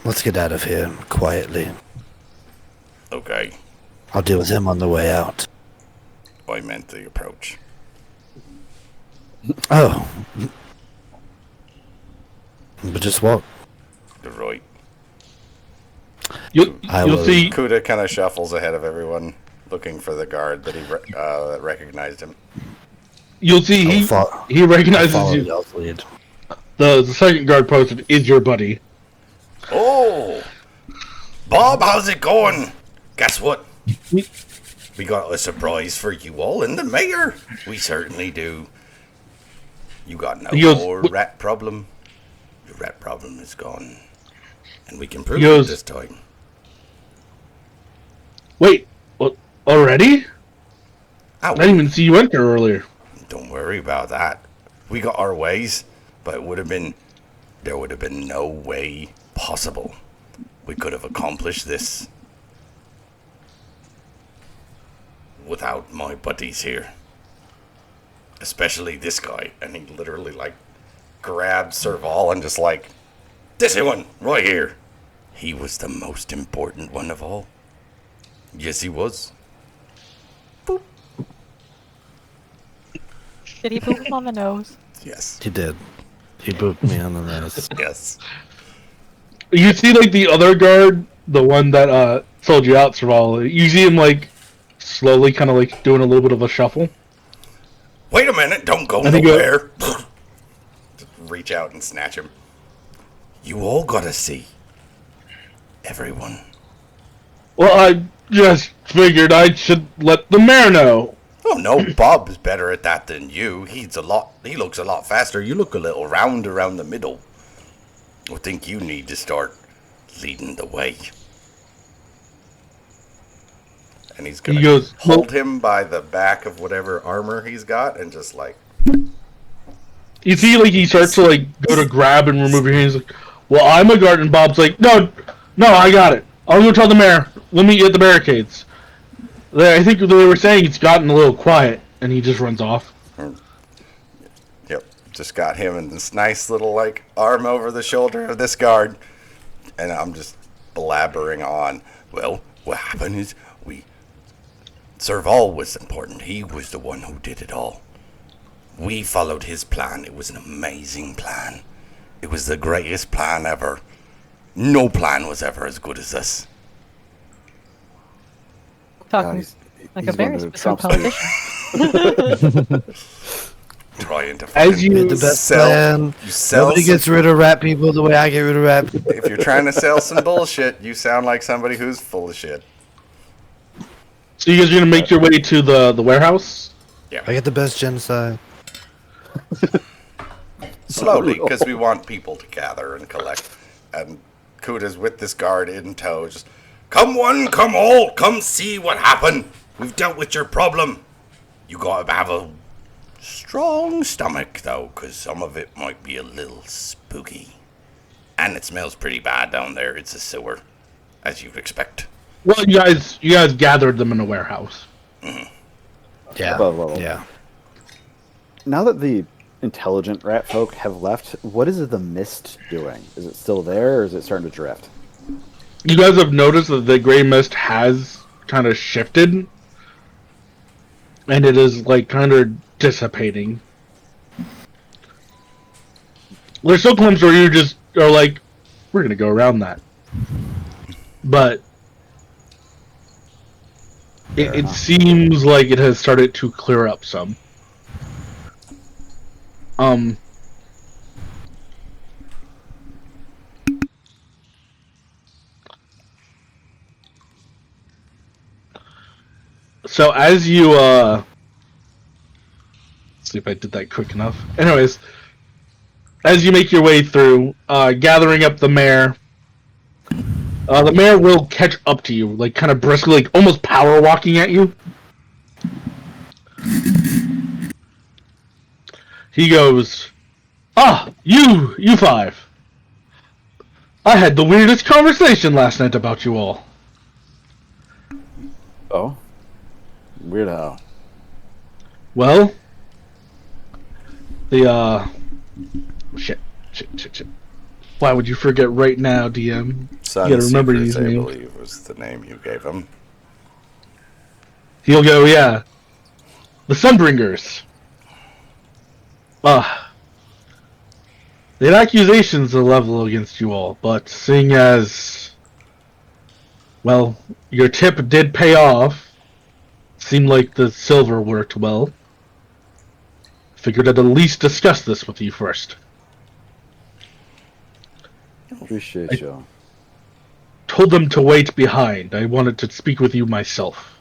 Let's get out of here quietly. Okay, I'll deal with him on the way out. I meant the approach. Oh. But just walk. You're right. You'll will- see. Kuda kind of shuffles ahead of everyone, looking for the guard that that recognized him. You'll see he Follow recognizes you. y'all's lead. The second guard posted is your buddy. Oh, Bob, how's it going? Guess what? We got a surprise for you all in the mayor. We certainly do. You got no He goes, more "What-" rat problem. Your rat problem is gone, and we can prove He it goes, this time. Wait, what? Already? Ow. I didn't even see you enter earlier. Don't worry about that. We got our ways, but there would have been no way possible we could have accomplished this without my buddies here. Especially this guy. And he literally grabbed Serval and just this one right here. He was the most important one of all. Yes, he was. Boop. Did he poop him on the nose? Yes. He did. He booped me on the nose. Yes. You see, the other guard, the one that sold you out, Serval. You see him slowly, kind of doing a little bit of a shuffle. Wait a minute, don't go I think nowhere. Just reach out and snatch him. You all gotta see. Everyone. Well, I just figured I should let the mayor know. Oh no, Bob's better at that than you. He looks a lot faster. You look a little round around the middle. I think you need to start leading the way. And he's gonna He goes, hold him by the back of whatever armor he's got and just You see, he starts to go to grab and remove your hands. Well, I'm a guard, and Bob's no, I got it. I'll go tell the mayor. Let me get the barricades. I think they were saying it's gotten a little quiet, and he just runs off. Yep, just got him in this nice little arm over the shoulder of this guard, and I'm just blabbering on. Well, what happened is Serval was important. He was the one who did it all. We followed his plan. It was an amazing plan. It was the greatest plan ever. No plan was ever as good as this. Talking he's like a going very to specific Trump's politician. Trying to As you- The best sell. plan. You sell. Nobody some- gets rid of rat people the way I get rid of rat people. If you're trying to sell some bullshit, you sound like somebody who's full of shit. So you guys are gonna make your way to the warehouse? I get the best genocide. Slowly, because we want people to gather and collect. And Kuda's with this guard in tow. Just, come one, come all, come see what happened. We've dealt with your problem. You gotta have a strong stomach, though, because some of it might be a little spooky. And it smells pretty bad down there. It's a sewer, as you'd expect. Well, you guys gathered them in a warehouse. Yeah. Well. Yeah. Now that the intelligent rat folk have left, what is the mist doing? Is it still there, or is it starting to drift? You guys have noticed that the gray mist has kind of shifted, and it is like kind of dissipating. There's still times where you just are like, we're gonna go around that, but it seems like it has started to clear up some. So as you let's see if I did that quick enough. Anyways, as you make your way through, gathering up the mayor will catch up to you, like kind of briskly, like almost power walking at you. He goes, you five. I had the weirdest conversation last night about you all. Oh, weird how. Well, shit. Why would you forget right now, DM? Sun You gotta remember Seekers, these I names. believe, was the name you gave him. He'll go, yeah. The Sunbringers. They had accusations to level against you all, but seeing as, well, your tip did pay off, seemed like the silver worked well. Figured I'd at least discuss this with you first. Appreciate you. Told them to wait behind. I wanted to speak with you myself.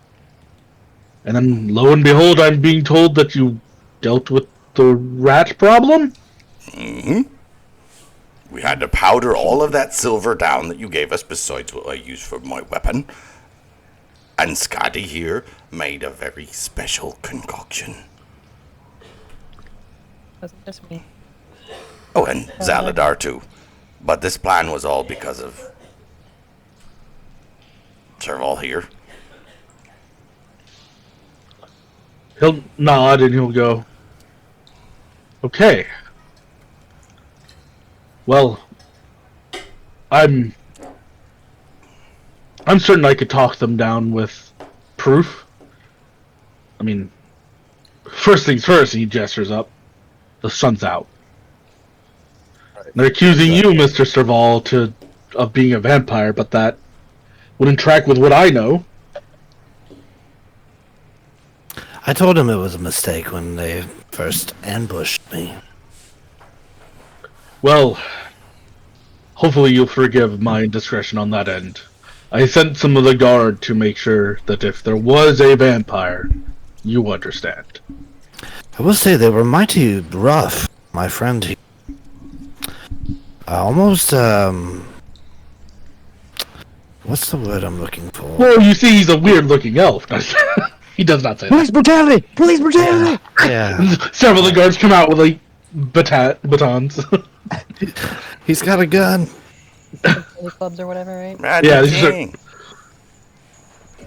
And then, lo and behold, I'm being told that you dealt with the rat problem? Mm-hmm. We had to powder all of that silver down that you gave us besides what I used for my weapon. And Scotty here made a very special concoction. Wasn't just me. Oh, and Zaladar too. But this plan was all because of Serval here. He'll nod and he'll go, okay. Well, I'm certain I could talk them down with proof. I mean, first things first, he gestures up. The sun's out. They're accusing you, Mr. Serval, of being a vampire, but that wouldn't track with what I know. I told him it was a mistake when they first ambushed me. Well, hopefully you'll forgive my indiscretion on that end. I sent some of the guard to make sure that if there was a vampire, you understand. I will say they were mighty rough, my friend. He almost, what's the word I'm looking for? Well, you see, he's a weird-looking elf. He does not say Police that. brutality! Police brutality! Yeah. Several of the guards come out with, like, batons. He's got a gun. Billy clubs or whatever, right? Mad Yeah, these are- King.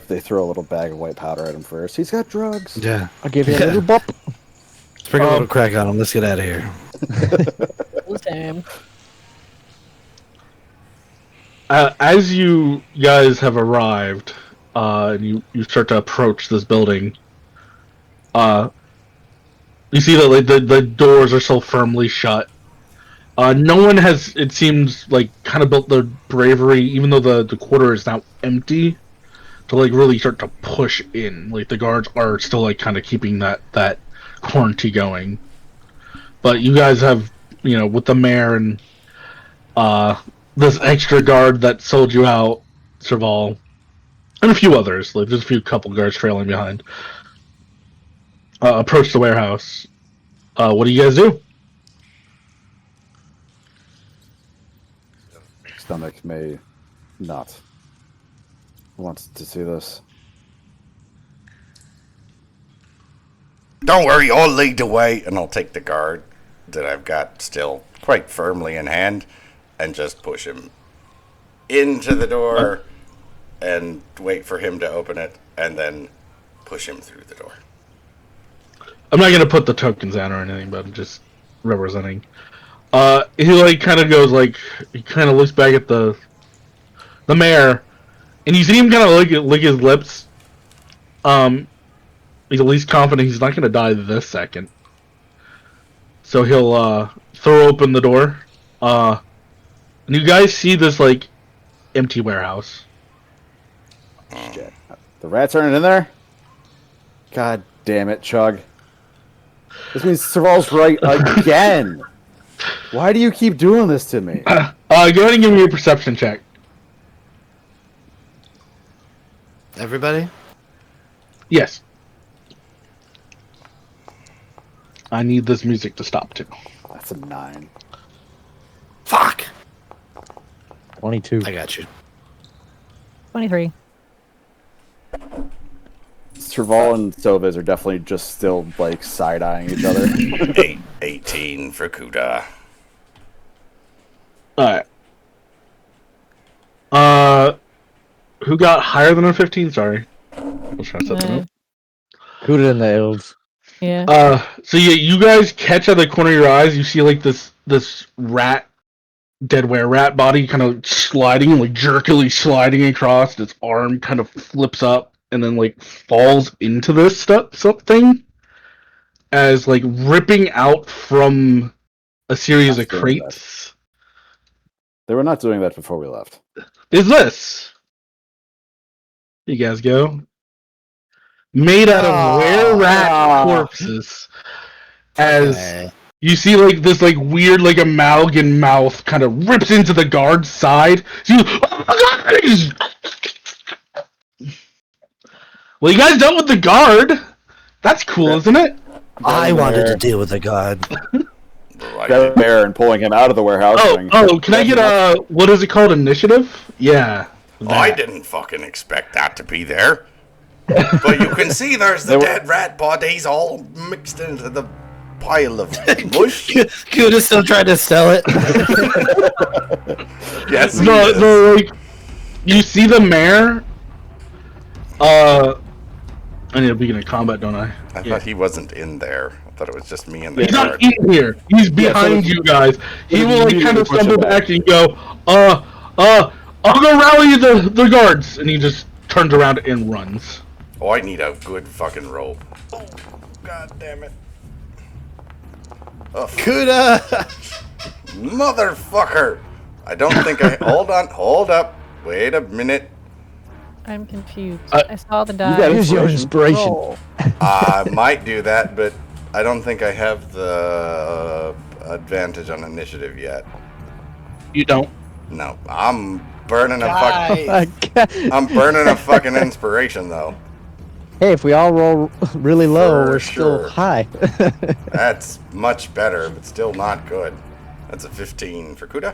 They throw a little bag of white powder at him first. He's got drugs. Yeah. I'll give you a little bump. Sprinkle a little crack on him. Let's get out of here. Damn. As you guys have arrived, and you start to approach this building, you see that like, the doors are so firmly shut. No one has, it seems, like, kind of built their bravery, even though the quarter is now empty. to like really start to push in. Like the guards are still like kind of keeping that quarantine going, but you guys have, you know, with the mayor and this extra guard that sold you out, Serval, and a few others, like there's a few couple guards trailing behind, approach the warehouse. What do you guys do? Stomach may not want to see this. Don't worry, I'll lead the way, and I'll take the guard that I've got still quite firmly in hand and just push him into the door and wait for him to open it and then push him through the door. I'm not gonna put the tokens down or anything, but I'm just representing. He like kind of goes like, he kind of looks back at the mayor, and you see him kind of lick his lips. He's at least confident he's not gonna die this second. So he'll throw open the door. And you guys see this like empty warehouse. Shit. The rats aren't in there? God damn it, Chug. This means Serval's right again. Why do you keep doing this to me? Go ahead and give me a perception check. Everybody? Yes. I need this music to stop too. That's a 9. Fuck! 22. I got you. 23. Serval and Soviz are definitely just still like side-eyeing each other. 18 for Kuda. Alright. Who got higher than a 15? Sorry. I was trying to set them up. Kuda and the elves. Yeah. So yeah, you guys catch out of the corner of your eyes, you see like this rat, deadware rat body kind of sliding, like jerkily sliding across. Its arm kind of flips up and then like falls into this something as like ripping out from a series of Not doing that. crates. They were not doing that before we left. Is this? You guys go. Made out of were-rat corpses. As Okay. you see, like, this, like, weird, like, amalgam mouth kind of rips into the guard's side. So well, you guys dealt with the guard. That's cool, isn't it? I wanted to deal with a god. Grabbing bear and pulling him out of the warehouse. Can I get a, what is it called, initiative? Yeah. I didn't fucking expect that to be there. But you can see there's the dead rat bodies all mixed into the pile of mush. Kuda's still trying to sell it. Yes, he No, is. no, like, you see the mayor, I need to begin a combat, don't I? I thought he wasn't in there. I thought it was just me and the He's not guard. in here. He's behind you guys. He will like kind of push him stumble back. back and go, I'll go rally the guards, and he just turns around and runs. Oh, I need a good fucking rope. Oh, god damn it. Oh, Kuda! motherfucker! I don't think I... Hold up. Wait a minute. I'm confused. Uh, I saw the You die. got Use your inspiration. Roll. I might do that, but I don't think I have the advantage on initiative yet. You don't. No, I'm burning a fucking... Guys. I'm burning a fucking inspiration, though. Hey, if we all roll really low, For we're still sure. high. That's much better, but still not good. That's a 15 for Kuda.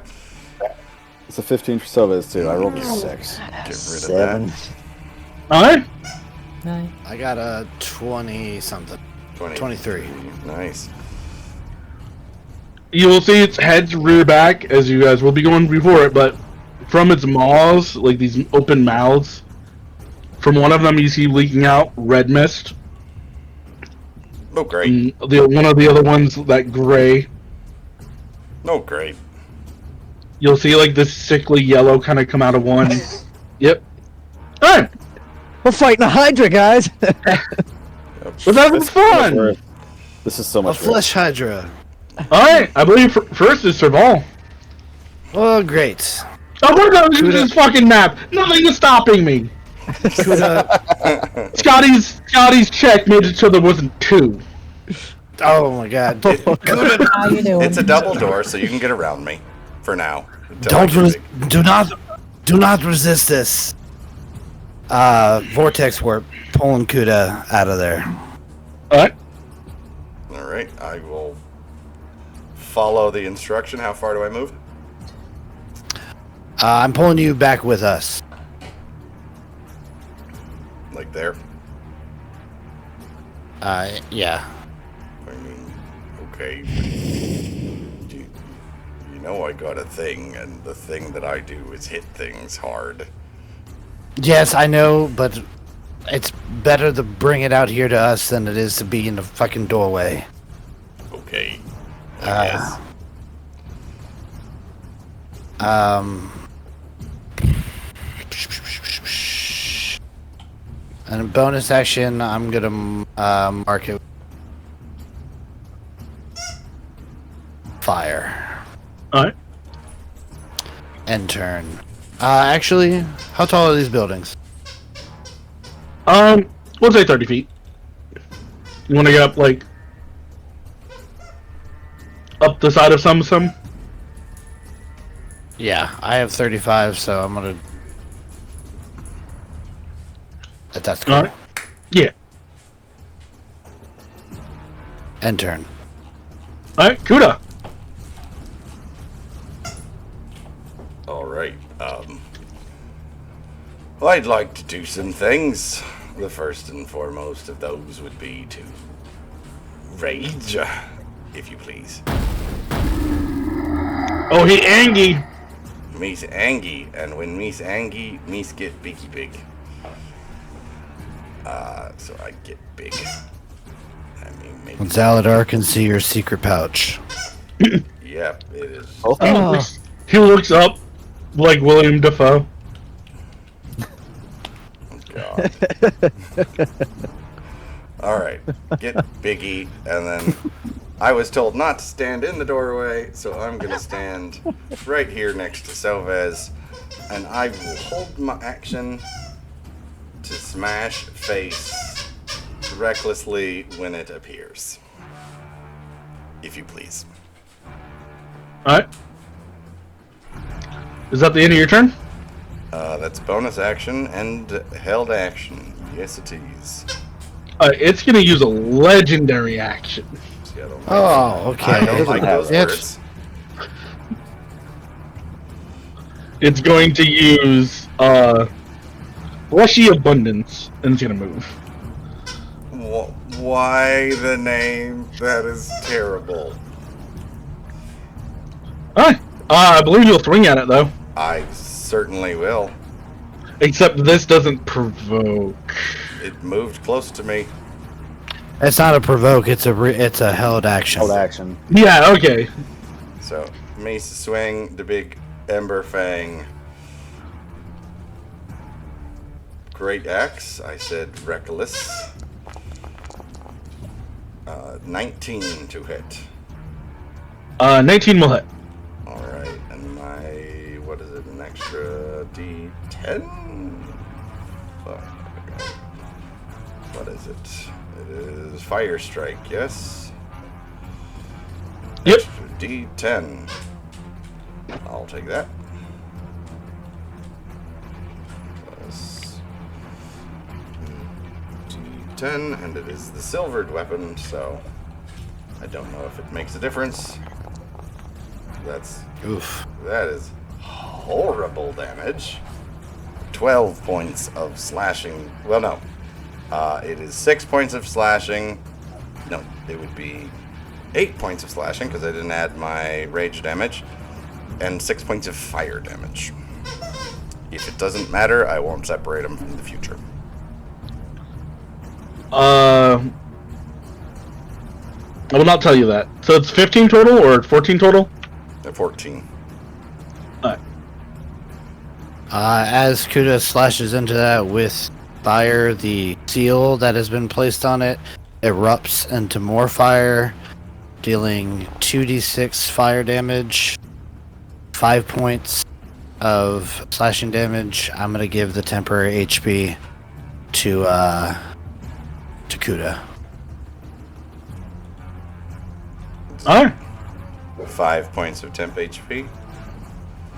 It's a 15 for Soviz too. I rolled a 6. Get rid of 7. that. Alright. Nice. I got a 20-something. 23. Nice. You will see its head's rear back, as you guys will be going before it, but from its maws, like these open mouths, from one of them you see leaking out red mist. Oh, great. And one of the other ones, that gray, Oh, great. you'll see like this sickly yellow kind of come out of one. Yep. Alright, We're fighting a Hydra, guys. we're having fun! This is so A much work. flesh hydra. Alright, I believe first is Serval. Oh, great. Oh, we're going to this fucking map! Nothing is stopping me! Kuda. Scotty's check made it so there wasn't two. Oh my god. Kuda, How you doing? It's a double door, so you can get around me for now. until I don't get res- big. do not resist this. Vortex warp, pulling Kuda out of there. Alright. All right, I will follow the instruction. How far do I move? I'm pulling you back with us. Like there? Yeah. I mean, okay. You know I got a thing, and the thing that I do is hit things hard. Yes, I know, but it's better to bring it out here to us than it is to be in the fucking doorway. Okay. I guess. And a bonus action, I'm gonna mark it. Fire. Alright. End turn. Actually, how tall are these buildings? We'll say 30 feet. You want to get up, like, up the side of some? Yeah, I have 35, so I'm gonna. That's cool. Alright. Yeah. End turn. Alright, Kuda. All right. Well, I'd like to do some things. The first and foremost of those would be to rage, if you please. Oh, he Angie. Me's Angie, and when me's Angie, me's get biggy big. So I get big. I mean, maybe. Zaladar can see your secret pouch. Yep, it is. He looks up like William Dafoe. God. All right, get biggie, and then I was told not to stand in the doorway, so I'm gonna stand right here next to Selvez, and I will hold my action to smash face recklessly when it appears. If you please. Alright. Is that the end of your turn? That's bonus action and held action. Yes, it is. It's gonna use a legendary action. See, I don't like, Oh, okay. I don't like those It's- words. It's going to use Fleshy Abundance, and it's gonna move. Why the name? That is terrible. Alright. I believe you'll swing at it though. I certainly will. Except this doesn't provoke. It moved close to me. It's not a provoke. It's a held action. Hold action. Yeah, okay. So, me swing the big Ember Fang. Great axe. I said reckless. 19 to hit. 19 will hit. Alright, and my, what is it, an extra D10? Fuck. What is it? It is Fire Strike, yes? Yep. Extra D10. I'll take that. Plus D10, and it is the silvered weapon, so I don't know if it makes a difference. That is horrible damage. 12 points of slashing. Well, no. It is 6 points of slashing. No, it would be 8 points of slashing because I didn't add my rage damage. And 6 points of fire damage. If it doesn't matter, I won't separate them in the future. I will not tell you that. So it's 15 total or 14 total? They're 14. Alright. As Kuda slashes into that with fire, the seal that has been placed on it erupts into more fire, dealing 2d6 fire damage, 5 points of slashing damage. I'm gonna give the temporary HP to Kuda. Alright. 5 points of temp HP.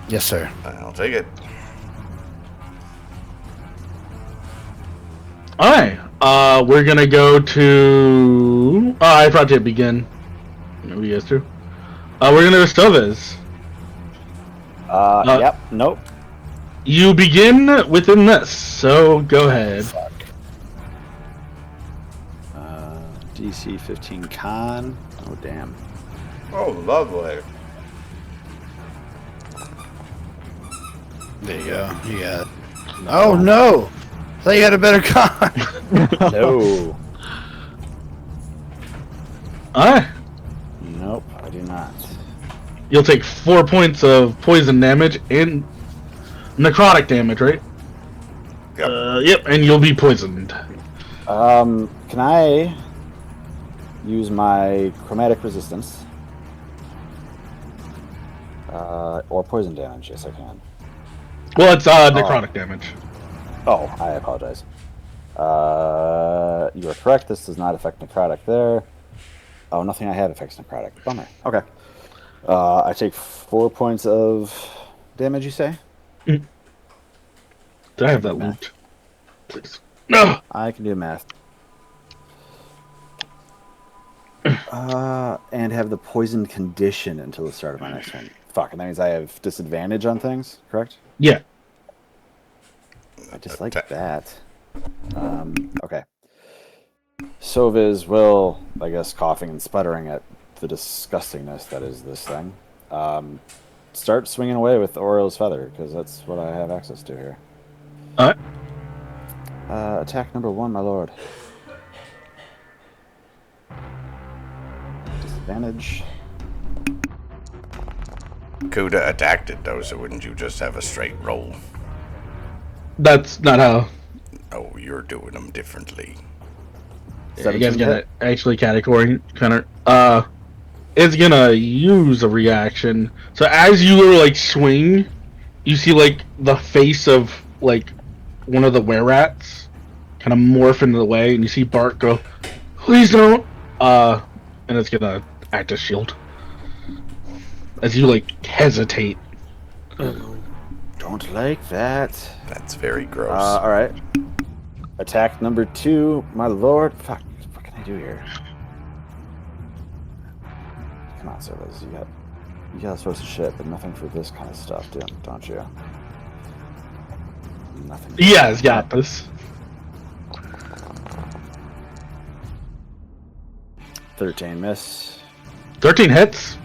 Yes, sir. I'll take it. Alright. We're gonna go to. Oh, I forgot to begin. No, you guys too. We're gonna go to Stovez. Yep. Nope. You begin within this, so go ahead. DC 15 con. Oh damn. Oh, lovely. There you go. You got it. Oh no! I thought you had a better con. No. Alright. Nope. I do not. You'll take 4 points of poison damage and necrotic damage, right? Yep. Yep, and you'll be poisoned. Can I use my chromatic resistance? Or poison damage? Yes, I can. Well, it's necrotic damage. Oh, I apologize. You are correct. This does not affect necrotic there. Oh, nothing I have affects necrotic. Bummer. Okay. I take 4 points of damage, you say? Did I have that looped? Please. No! I can do math. And have the poison condition until the start of my next one. Fuck, and that means I have disadvantage on things, correct? Yeah. I just like that. Okay. Soviz will, I guess, coughing and sputtering at the disgustingness that is this thing, start swinging away with Oriole's feather, because that's what I have access to here. Alright. Attack number 1, my lord. Disadvantage. Kuda attacked it, though, so wouldn't you just have a straight roll? That's not how. Oh, you're doing them differently. Yeah, you guys gotta actually category kind of. It's gonna use a reaction. So as you like swing, you see like the face of like one of the were-rats kind of morph into the way, and you see Bart go, "Please don't!" And it's gonna act as shield as you like hesitate. Don't like that. That's very gross. Alright. Attack number 2, my lord. Fuck, what can I do here? Come on, Service. You got all sorts of shit, but nothing for this kind of stuff, don't you? Nothing. Yeah, it's got this. 13 miss. 13 hits.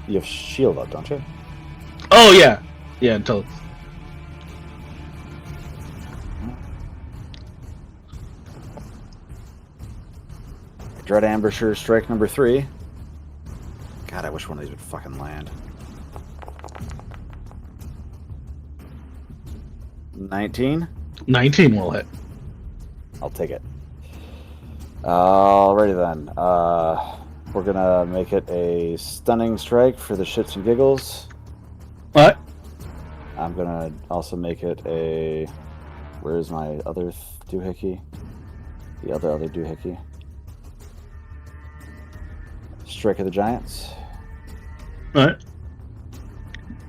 You have shield up, don't you? Oh yeah, yeah. Until it's Dread Ambusher strike number 3. God, I wish one of these would fucking land. 19. 19 will hit. I'll take it. Alrighty then. We're gonna make it a stunning strike for the shits and giggles. What? I'm gonna also make it a. Where's my other doohickey? The other doohickey. Strike of the Giants. Alright.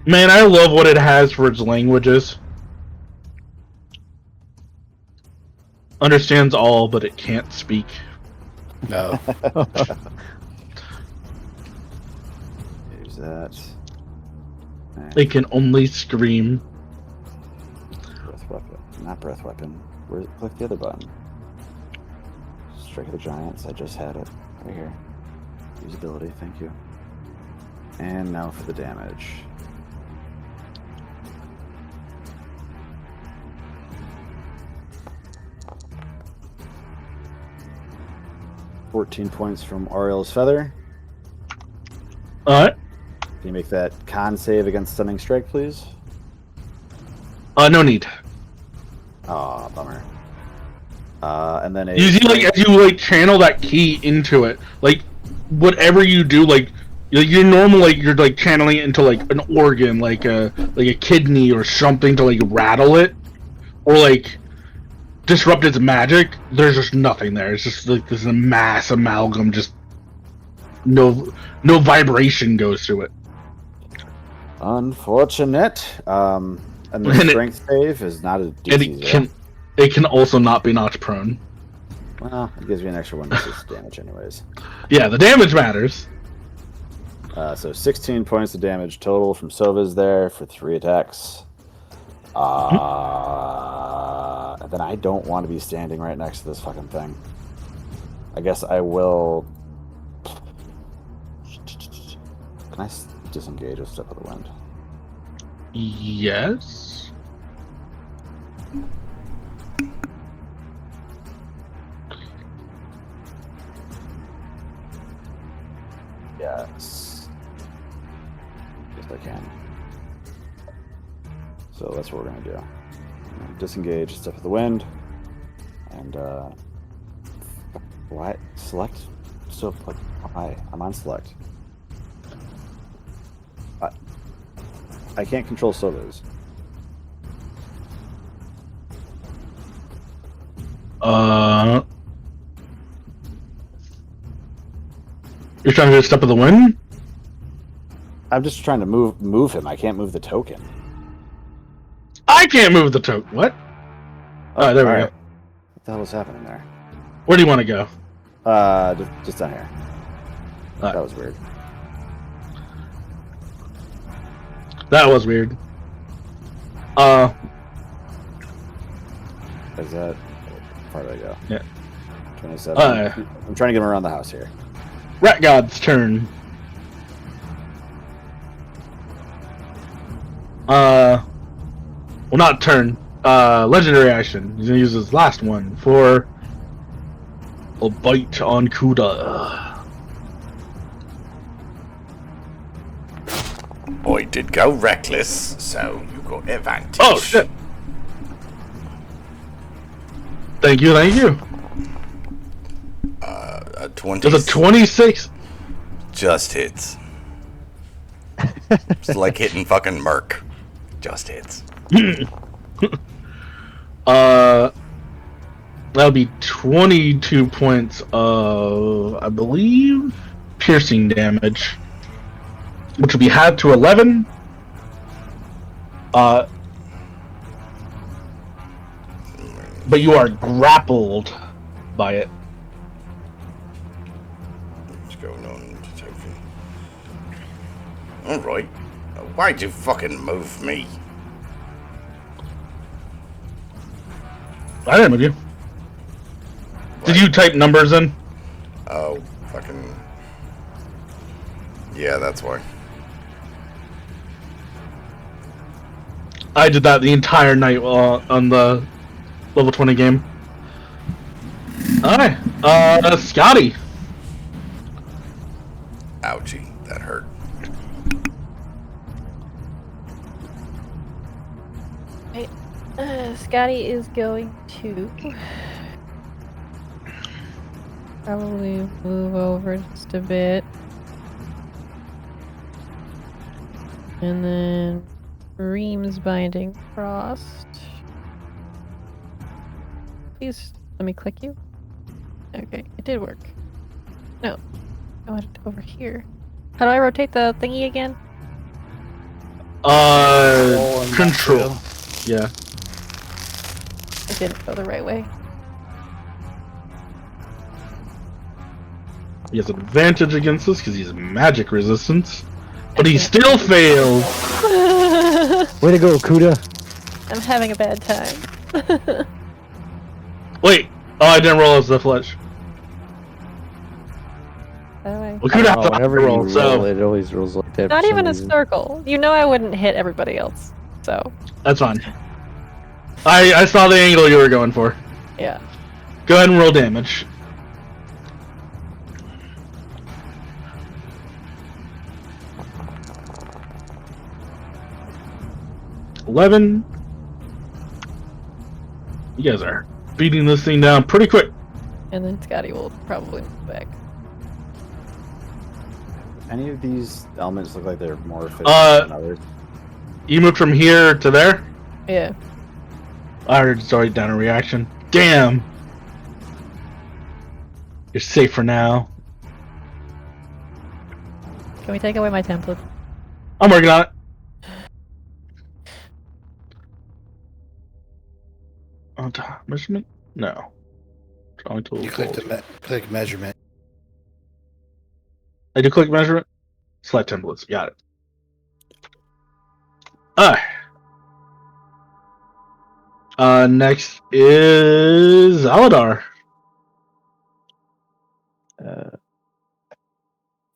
Man, I love what it has for its languages. Understands all, but it can't speak. No. Here's that. It can only scream. Breath weapon. Not breath weapon. Click the other button. Strike of the Giants. I just had it. Right here. Usability. Thank you. And now for the damage. $14 points from Oriole's feather. Alright. Can you make that con save against stunning strike, please? No need. Aw, bummer. And then You see, like, as you, like, channel that key into it, like, whatever you do, like, You're normal, like you're like channeling it into like an organ, like a kidney or something to like rattle it, or like disrupt its magic. There's just nothing there. It's just like this mass amalgam. Just no vibration goes through it. Unfortunate. And the And strength save is not a And DC. it can also not be knocked prone. Well, it gives me an extra 1d6 damage, anyways. Yeah, the damage matters. So 16 points of damage total from Sova's there for 3 attacks. And then I don't want to be standing right next to this fucking thing. I guess I will. Can I disengage with Step of the Wind? Yes. Yes. Yes, I can. So that's what we're gonna do. Disengage, Step of the Wind, and why select? So like, why? I'm on select. I can't control Sova's. You're trying to do a Step of the Wind? I'm just trying to move him. I can't move the token. I can't move the token. What? Oh, there we go. What the hell was happening there? Where do you want to go? Just down here. Alright. That was weird. That was weird. Is that how far do I go? Yeah. 27. I'm trying to get him around the house here. Rat God's turn. Well, not turn. Legendary action. He's gonna use his last one for a bite on Kuda. Boy did go reckless, so you got advantage. Oh shit! Thank you, thank you. A 20. Does a 26? Just hits. It's like hitting fucking Merc. Just hits. That'll be 22 points of, I believe, piercing damage, which will be halved to 11. But you are grappled by it. What's going on with the token? Alright. Why'd you fucking move me? I didn't move you. Did you type numbers in? Oh, fucking... Yeah, that's why. I did that the entire night on the level 20 game. Alright, Scotty. Ouchie, that hurt. Right. Scotty is going to probably move over just a bit. And then Ream's binding frost. Please let me click you. Okay, it did work. No. I want it over here. How do I rotate the thingy again? Control. Yeah. It didn't go the right way. He has advantage against this because he's magic resistance. But he still failed. Way to go, Kuda. I'm having a bad time. Wait. Oh, I didn't roll as the flesh. How do I... We could have to Whenever you roll, roll, so it always rolls like that. Not for some even a reason. circle. You know I wouldn't hit everybody else. So, that's fine. I saw the angle you were going for. yeah. Go ahead and roll damage. $11. You guys are beating this thing down pretty quick. And then Scotty will probably move back. any of these elements look like they're more efficient than others? You moved from here to there? Yeah. I heard it's already done a reaction. Damn! You're safe for now. Can we take away my template? I'm working on it. On top measurement? No. Drawing tool. You click measurement. I do click measurement. Select templates. Got it. Next is Aladar.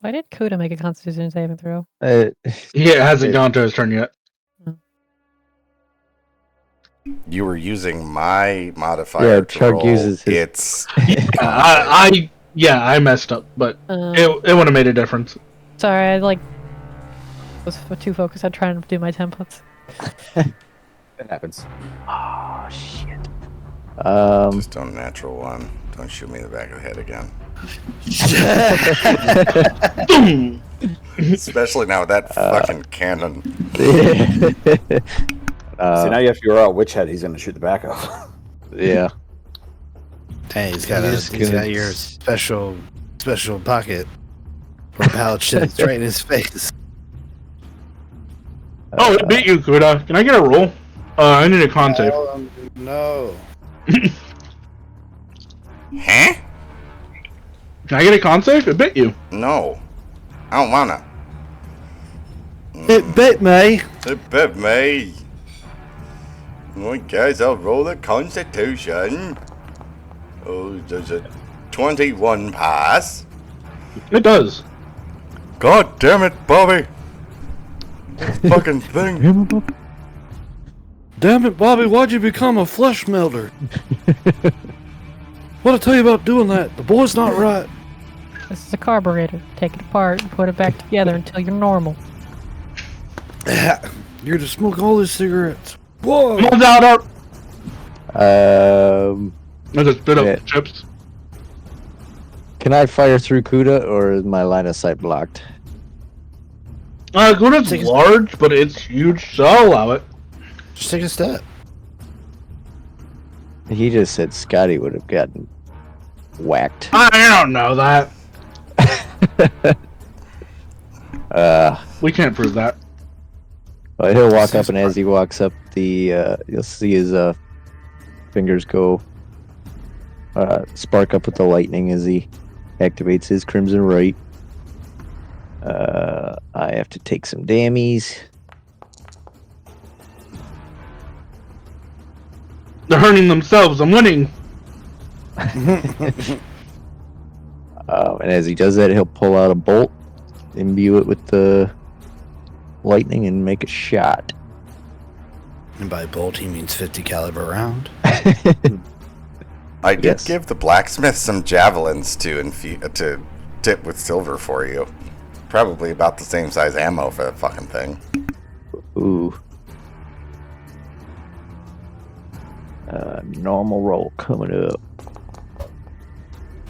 Why did Kuda make a Constitution saving throw? Yeah, it hasn't gone to his turn yet. You were using my modifier. Yeah, to Chug roll. uses his. It's. I messed up, but it would have made a difference. Sorry, I was too focused on trying to do my templates. It happens. Oh shit. Just don't natural one. Don't shoot me in the back of the head again. Especially now with that fucking cannon. See, now you have to figure out which head he's going to shoot the back of. Yeah. Hey, he's got your special pocket for pouch that's right in his face. Oh, it beat you, Kuda. Can I get a roll? I need a con save. No. Huh? Can I get a con save? It bit you. No. I don't wanna. It bit me. It bit me. Alright, guys, I'll roll the Constitution. Oh, does a 21 pass? It does. God damn it, Bobby! Fucking thing. Damn it, Bobby, why'd you become a flesh melter? What'd I tell you about doing that? The boy's not right. This is a carburetor. Take it apart and put it back together until you're normal. You're to smoke all these cigarettes. Whoa! Come on down, up. Um, I just spit Yeah. up chips. can I fire through Kuda, or is my line of sight blocked? Kuda's large, but it's huge, so I'll allow it. Just take a step. He just said Scotty would have gotten whacked. I don't know that. We can't prove that. But he'll walk up, and as he walks up, you'll see his fingers go spark up with the lightning as he activates his Crimson Right. I have to take some dammies. They're hurting themselves. I'm winning. And as he does that, he'll pull out a bolt, imbue it with the lightning, and make a shot. And by bolt, he means 50 caliber round. I did Yes. give the blacksmith some javelins to tip with silver for you. Probably about the same size ammo for that fucking thing. Ooh. Normal roll coming up.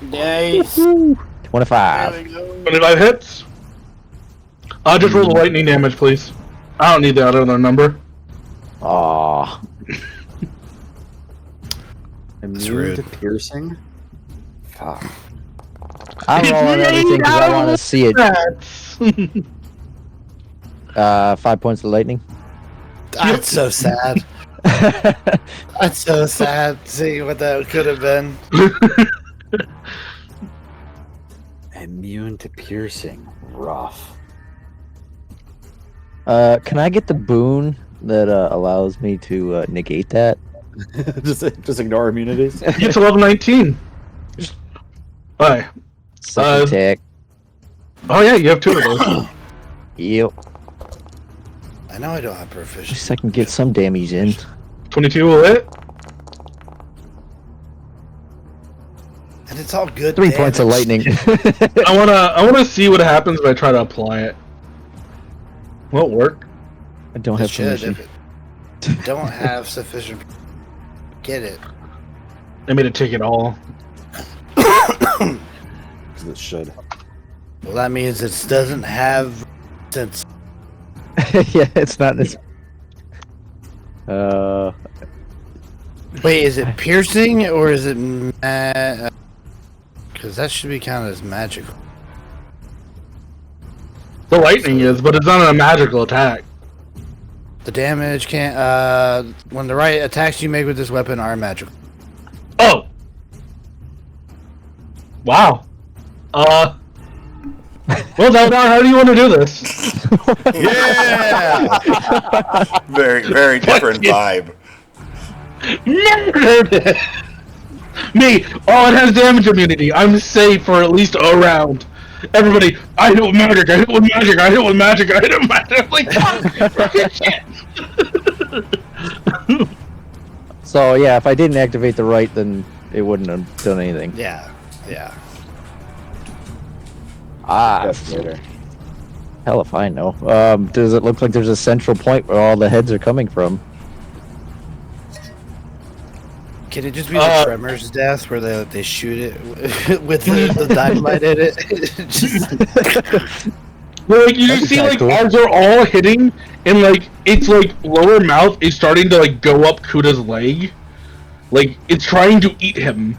Nice. 25. 25 hits. Just roll the lightning damage, please. I don't need that other number. Aw. Immune rude. to piercing? Fuck. I'm rolling everything because I want to see it. That's 5 points of lightning. That's so sad. That's so sad. See what that could have been. Immune to piercing. Rough. Can I get the boon that allows me to negate that? just ignore immunities. It's level 19. Bye. Second attack. Oh yeah, you have 2 of those. Yep. I know I don't have At proficiency. least I can get some damage in. 22 will hit. And it's all good. 3 points of lightning. I wanna see what happens if I try to apply it. Will it work? I don't It have should permission. if it don't have sufficient. Get it. They made it take it all. Because it should. Well, that means it doesn't have sense. Yeah, it's not this. Wait, is it piercing or is it? Because that should be counted as magical. The lightning is, but it's not a magical attack. The damage can't. When the right attacks you make with this weapon are magical. Oh. Wow. Well, now, how do you want to do this? Yeah. Very, very different vibe. Murdered! Me! Oh, it has damage immunity. I'm safe for at least a round. Everybody, I hit with magic, I hit with magic, I hit with magic, I hit with magic. Like, So yeah, if I didn't activate the right, then it wouldn't have done anything. Yeah. Yes, later. Hell if I know. Does it look like there's a central point where all the heads are coming from? Can it just be the Tremors death where they shoot it with the dynamite in it? well, like, you That'd just be see, kinda like, cool. as they're all hitting, and, like, its, like, lower mouth is starting to, like, go up Kuda's leg. Like, it's trying to eat him.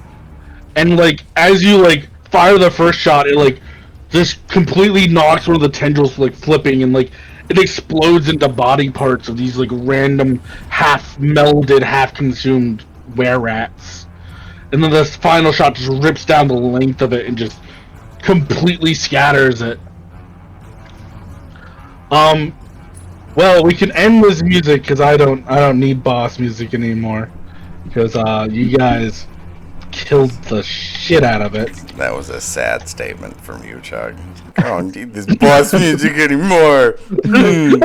And, like, as you, like, fire the first shot, it, like, just completely knocks one of the tendrils, like, flipping, and, like, it explodes into body parts of these, like, random half-melded, half-consumed were-rats. And then this final shot just rips down the length of it and just completely scatters it. Well, we can end this music because I don't need boss music anymore. Because you guys killed the shit out of it. That was a sad statement from you, Chug. I don't need this boss music anymore. I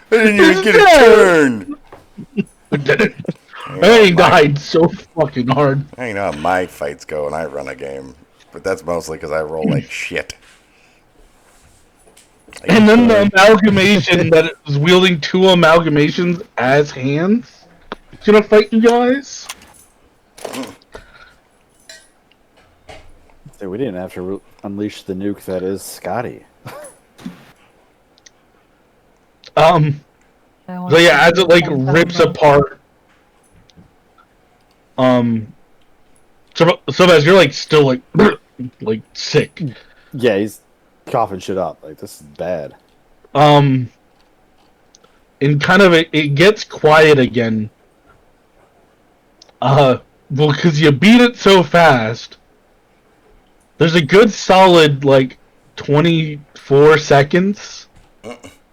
didn't even get a turn. I did it. I died so fucking hard. I know how my fights go when I run a game, but that's mostly because I roll like shit. And then the amalgamation that is wielding two amalgamations as hands is gonna fight you guys. So we didn't have to unleash the nuke that is Scotty. So yeah, as it like rips apart. So as you're like still like like sick. Yeah, he's coughing shit up. Like, this is bad. And kind of it gets quiet again. Well, because you beat it so fast. There's a good solid like 24 seconds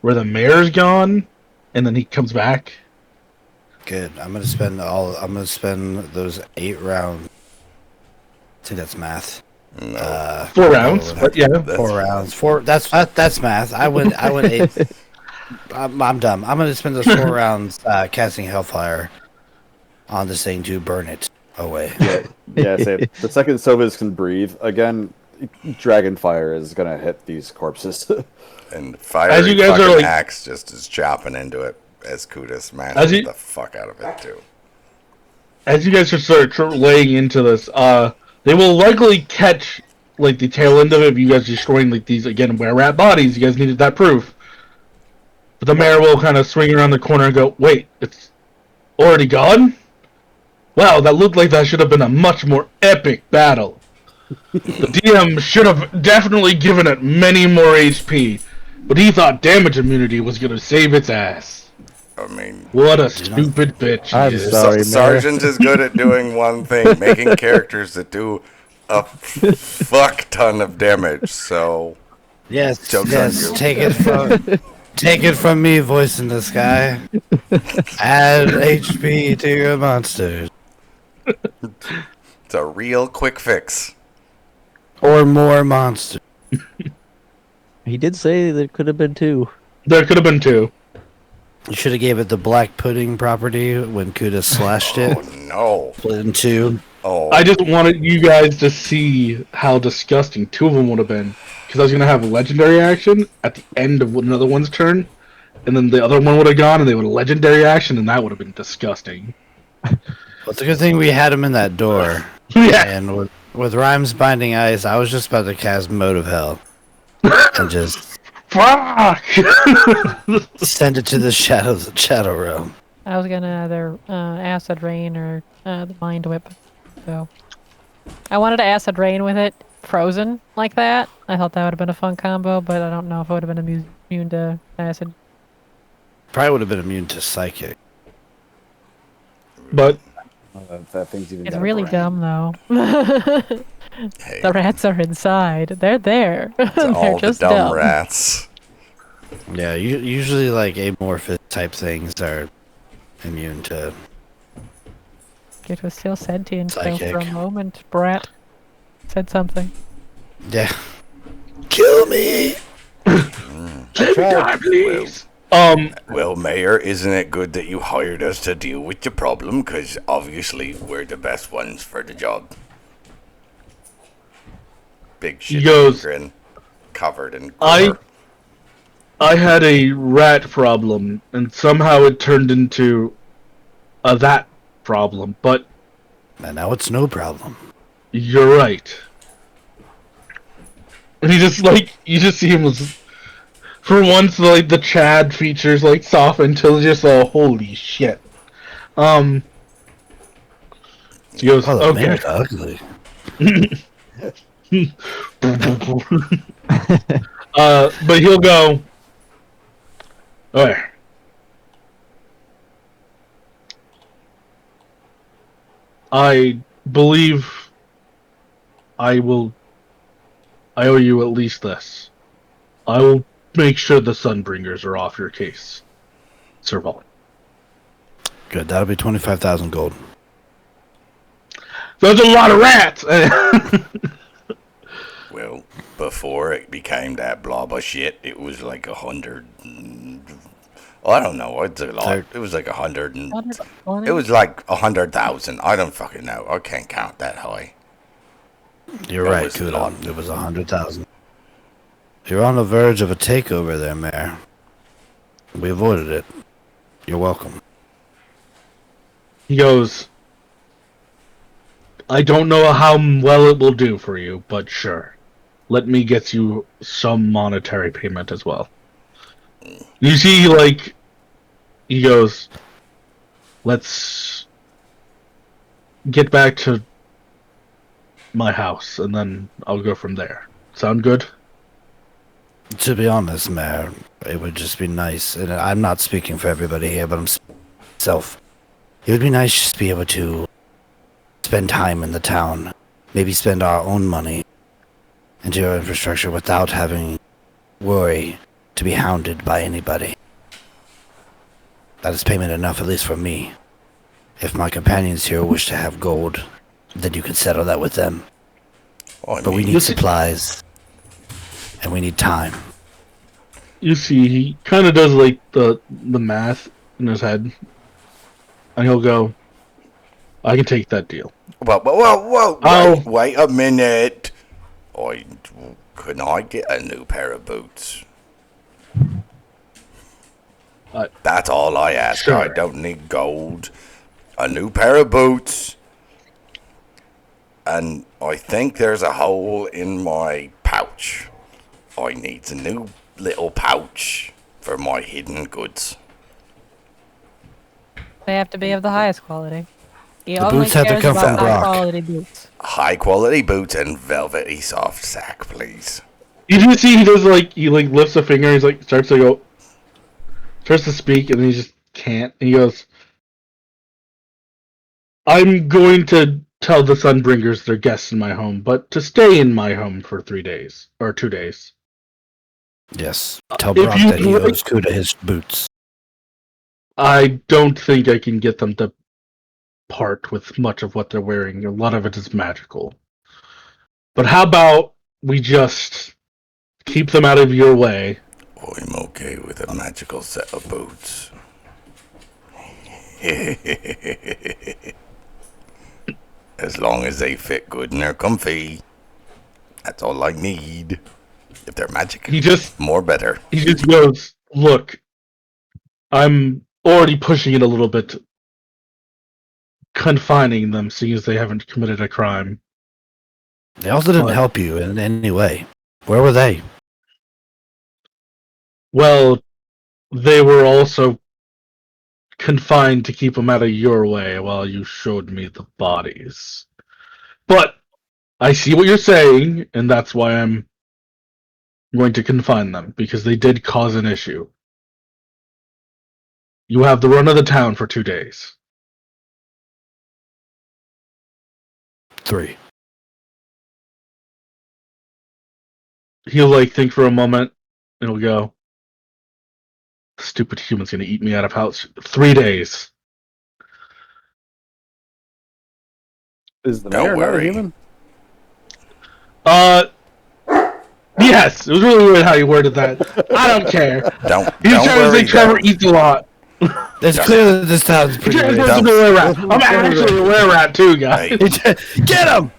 where the mayor's gone, and then he comes back. Good. I'm gonna spend those 8 rounds. I think that's math. No. 4 rounds, but yeah. 4 rounds. 4. That's math. I went 8. I'm dumb. I'm gonna spend those 4 rounds casting Hellfire on this thing to burn it away. Yeah, say the second Soviets can breathe again, Dragonfire is gonna hit these corpses. And fire As you guys are, like- axe just is chopping into it as Kuda smashes the fuck out of it too. As you guys are sort of laying into this, they will likely catch like the tail end of it if you guys are destroying like these again were-rat bodies. You guys needed that proof. But the mayor will kind of swing around the corner and go, "Wait, it's already gone? Wow, that looked like that should have been a much more epic battle. The DM should have definitely given it many more HP, but he thought damage immunity was going to save its ass. I mean, What a stupid bitch I'm he is." sorry, Mayor. Sergeant is good at doing one thing, making characters that do a fuck ton of damage. So Yes, Joke's yes. on you. Take it from me, voice in the sky. Add HP to your monsters, it's a real quick fix. or more monsters. He did say there could have been 2. There could have been 2. You should have gave it the black pudding property when Kuda slashed it. Oh no! Split in 2. Oh, I just wanted you guys to see how disgusting 2 of them would have been. Because I was going to have legendary action at the end of another one's turn. And then the other one would have gone and they would have legendary action and that would have been disgusting. Well, it's a good thing we had him in that door. Yeah. And with Rhymes Binding Ice, I was just about to cast Mode of Hell. and just Fuck! send it to the shadow realm. I was gonna either acid rain or the mind whip. So I wanted to acid rain with it frozen like that. I thought that would have been a fun combo, but I don't know if I would have been immune to acid. Probably would have been immune to psychic. But That thing's even It's got a really brain. dumb though. Hey, The rats are inside. They're there. it's They're all the just dumb dumb. rats. Yeah, usually like amorphous type things are immune to. It was still sentient though for a Psychic. moment. Brat said something. Yeah. Kill me! God, please. Well, Mayor, isn't it good that you hired us to deal with the problem? Because obviously we're the best ones for the job. Big shit goes, grin, covered in I gore. had a rat problem, and somehow it turned into a that problem. But And now it's no problem. you're right. And he just like you just see him as, for once like the Chad features like soften till just holy shit. He goes, Oh, the okay. mayor's ugly. But he'll go. Okay. I believe I owe you at least this. I will make sure the Sunbringers are off your case, Sir Vaughn. Good, that'll be 25,000 gold. That's a lot of rats! Well, before it became that blob of shit, it was like 100. I don't know. It's a lot. It was like 100. It was like 100,000. I don't fucking know. I can't count that high. You're That right, was a lot. Kudon. It was 100,000. You're on the verge of a takeover there, Mayor. We avoided it. You're welcome. He goes, I don't know how well it will do for you, but sure. Let me get you some monetary payment as well. You see, like, he goes, let's get back to my house, and then I'll go from there. Sound good? To be honest, Mayor, it would just be nice, and I'm not speaking for everybody here, but I'm speaking for myself. It would be nice just to be able to spend time in the town, maybe spend our own money into your infrastructure without having worry to be hounded by anybody. That is payment enough, at least for me. If my companions here wish to have gold, then you can settle that with them. I But we mean, need supplies, and we need time. You see, he kind of does, like, the math in his head. And he'll go, I can take that deal. whoa, Oh. wait a minute. Can I get a new pair of boots? That's all I ask. Sure. I don't need gold. A new pair of boots. And I think there's a hole in my pouch. I need a new little pouch for my hidden goods. They have to be of the highest quality. He The only boots have to cares come about from high Brock. quality boots. High quality boots and velvety soft sack, please. You do see he does, like, he, like, lifts a finger, he's, like, starts to speak, and then he just can't. And he goes, I'm going to tell the Sunbringers they're guests in my home, but to stay in my home for 3 days, or 2 days. Yes. Tell If Brock you that he break- owes Kuda his boots. I don't think I can get them to part with much of what they're wearing. A lot of it is magical. But how about we just keep them out of your way? I'm okay with a magical set of boots. As long as they fit good and they're comfy. That's all I need. If they're magic, He just better. goes, look, I'm already pushing it a little bit, confining them, seeing as they haven't committed a crime. They also didn't What? help you in any way. Where were they? Well, they were also confined to keep them out of your way while you showed me the bodies. But I see what you're saying, and that's why I'm going to confine them, because they did cause an issue. You have the run of the town for 2 days. 3. He'll think for a moment, and he'll go, "Stupid human's gonna eat me out of house." 3 days. Is the Don't mayor not a worry. human? Yes, it was really weird how you worded that. I don't care. Don't He's trying to worry. say Trevor though. eats a lot. It's clear that this town's He's pretty trying to racist. say a were rat. I'm actually a were rat too, guys. Hey, Get him!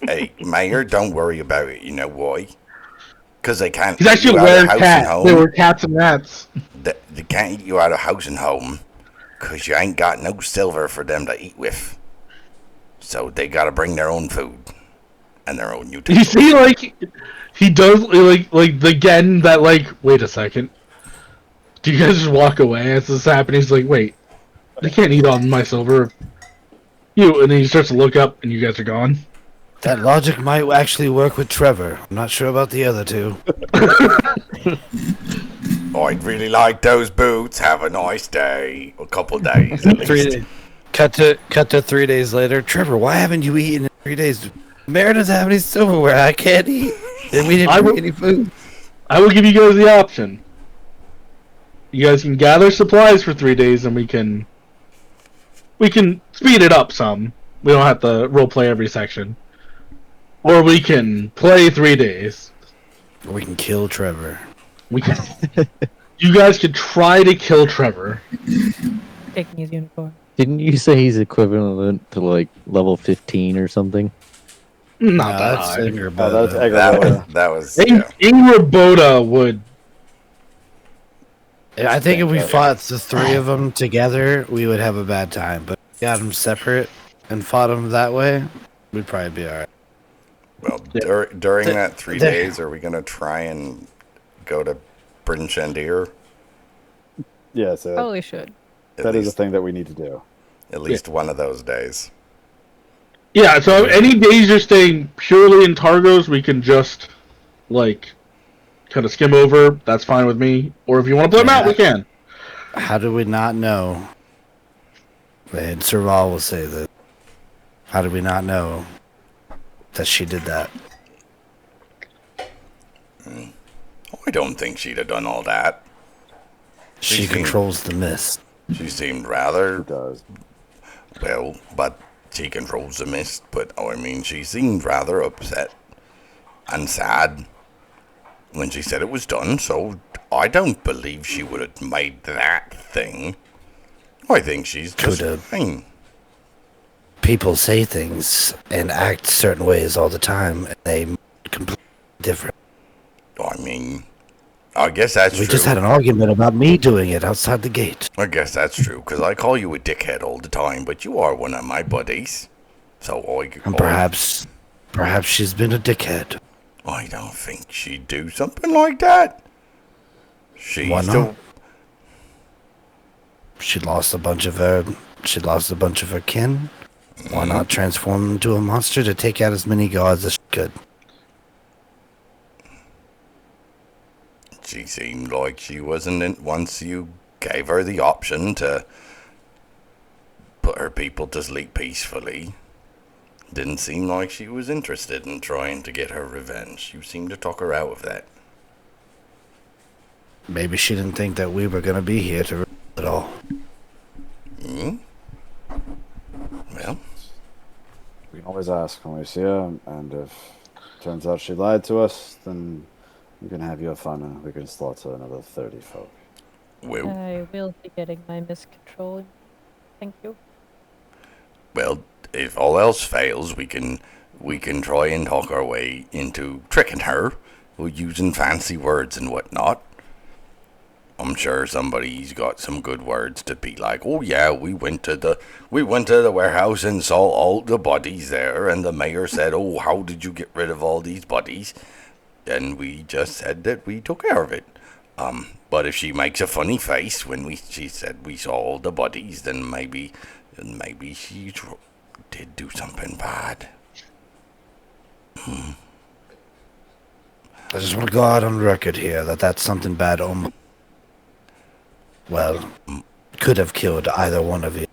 hey, Mayor, don't worry about it. You know why? Because they can't He's eat actually you a out were of house cat. and They home. were cats and rats. They can't eat you out of house and home because you ain't got no silver for them to eat with. So they got to bring their own food and their own You utensils. see, he does again that wait a second. Do you guys just walk away as this happens? He's like, wait, they can't eat on my silver. And then he starts to look up, and you guys are gone. That logic might actually work with Trevor. I'm not sure about the other two. I'd really like those boots. Have a nice day. A couple days at 3 least. days. Cut to 3 days later. Trevor, why haven't you eaten in 3 days? Mayor doesn't have any silverware. I can't eat. And we didn't bring any food. I will give you guys the option. You guys can gather supplies for 3 days, and we can speed it up some. We don't have to roleplay every section. Or we can play 3 days. We can kill Trevor. We can. You guys could try to kill Trevor. Taking his uniform. Didn't you say he's equivalent to level 15 or something? Not No, that that's high. Ingrid, Oh, that's That was Ingrid would. I think if we fought the 3 of them together, we would have a bad time. But if we got them separate and fought them that way, we'd probably be alright. Well, during that 3 days, are we going to try and go to Bryn Shandir? Yeah, so Probably should. that is a thing that we need to do. At least one of those days. Yeah, so any days you're staying purely in Targos, we can just, kind of skim over. That's fine with me. Or if you want to play them out, we can. How do we not know? And Serval will say that. How do we not know that she did that? I don't think she'd have done all that. She controls the mist. She seemed rather It does. well, but she controls the mist. But I mean, she seemed rather upset and sad when she said it was done. So I don't believe she would have made that thing. I think she's just Could've. fine. People say things and act certain ways all the time, and they completely different. I mean, I guess that's We true. just had an argument about me doing it outside the gate. I guess that's true, because I call you a dickhead all the time, but you are one of my buddies. So And perhaps she's been a dickhead. I don't think she'd do something like that. She's Why not? the She lost a bunch of her kin. Why not transform into a monster to take out as many gods as she could? She seemed like she wasn't in, once you gave her the option to put her people to sleep peacefully. Didn't seem like she was interested in trying to get her revenge. You seemed to talk her out of that. Maybe she didn't think that we were going to be here to at all. Hmm? Well, We can always ask when we see her, and if it turns out she lied to us, then you can have your fun and we can slaughter another 30 folk. well, I will be getting my miscontrol. Thank you. well, if all else fails, we can try and talk our way into tricking her, or using fancy words and whatnot. I'm sure somebody's got some good words to be like, oh yeah, we went to the warehouse and saw all the bodies there, and the mayor said, oh, how did you get rid of all these bodies? And we just said that we took care of it. But if she makes a funny face when she said we saw all the bodies, then maybe she did do something bad. I just want to go out on record here that that's something bad. Well, could have killed either one of you.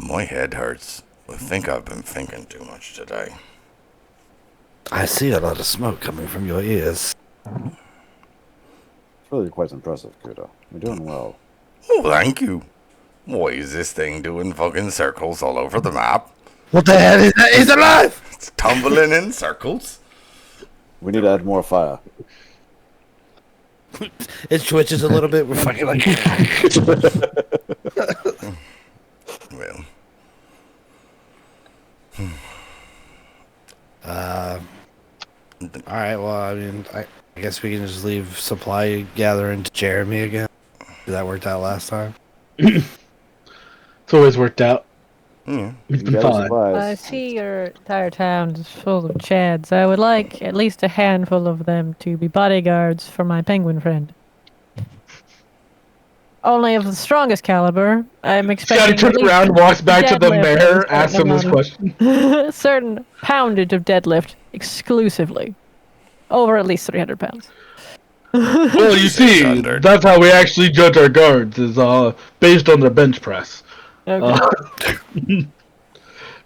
My head hurts. I think I've been thinking too much today. I see a lot of smoke coming from your ears. It's really quite impressive, Kudo. You're doing well. Oh, thank you. Why is this thing doing fucking circles all over the map? What the hell is that? He's alive! It's tumbling in circles. We need to add more fire. It twitches a little bit. We're fucking like. Well, All right. Well, I mean, I guess we can just leave supply gathering to Jeremy again. That worked out last time. It's always worked out. yeah. It's You been gather fun. supplies. I see your entire town is full of Chads. I would like at least a handful of them to be bodyguards for my penguin friend. Only of the strongest caliber. I'm expecting. Scotty turns at least around, walks back to the deadlift mayor, and asks him this certain question. amount of- certain poundage of deadlift exclusively. Over at least 300 pounds. Well, you see, 600. that's how we actually judge our guards, is based on their bench press. Okay. If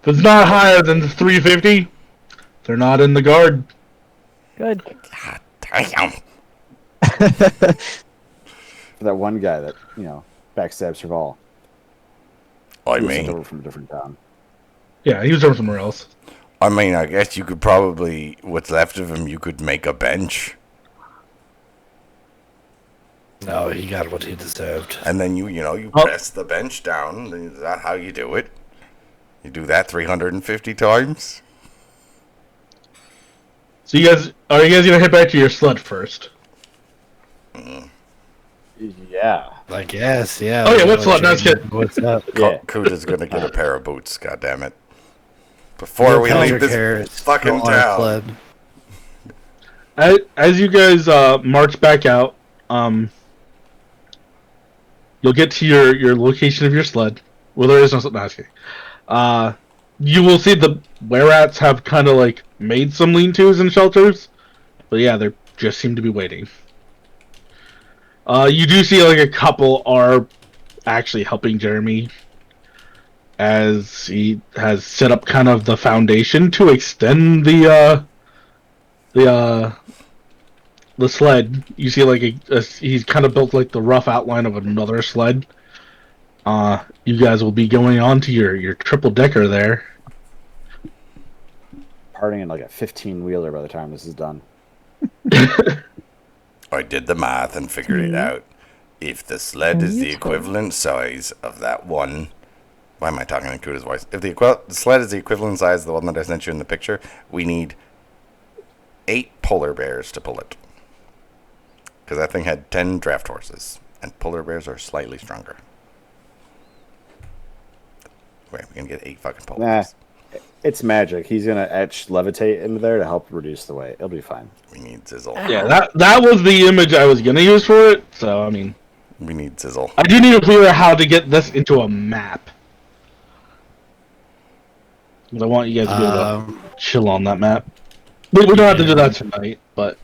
it's not higher than 350, they're not in the guard. Good. God damn. For that one guy that, backstabs Serval. I He was sent mean, over from a different town. Yeah, he was from somewhere else. I guess you could probably, what's left of him, you could make a bench. No, he got what he deserved. And then you Oh. press the bench down. Is that how you do it? You do that 350 times? So are you guys gonna head back to your sled first? Yeah. I guess, yeah. Oh, yeah, what's up? That's good. What's up? Yeah. Kuda's gonna get a pair of boots, goddammit. Before we leave this fucking town. As you guys march back out, you'll get to your location of your sled. Well, there is no sled. No, I was kidding. You will see the were-rats have kind of like made some lean-tos and shelters, but yeah, they just seem to be waiting. You do see like a couple are actually helping Jeremy, as he has set up kind of the foundation to extend the sled. You see like he's kind of built like the rough outline of another sled. You guys will be going on to your triple decker there. Parting in like a 15-wheeler by the time this is done. I did the math and figured it out. If the sled is the equivalent size of that one... Why am I talking in Kuda's voice? If the sled is the equivalent size of the one that I sent you in the picture, we need 8 polar bears to pull it. Because that thing had 10 draft horses, and polar bears are slightly stronger. Wait, we're gonna get 8 fucking polar Nah. bears. It's magic. He's gonna etch levitate into there to help reduce the weight. It'll be fine. We need sizzle. Yeah, that was the image I was gonna use for it. So I mean, We need sizzle. I do need to figure out how to get this into a map. 'Cause I want you guys to be able to chill on that map. We don't have to do that tonight, but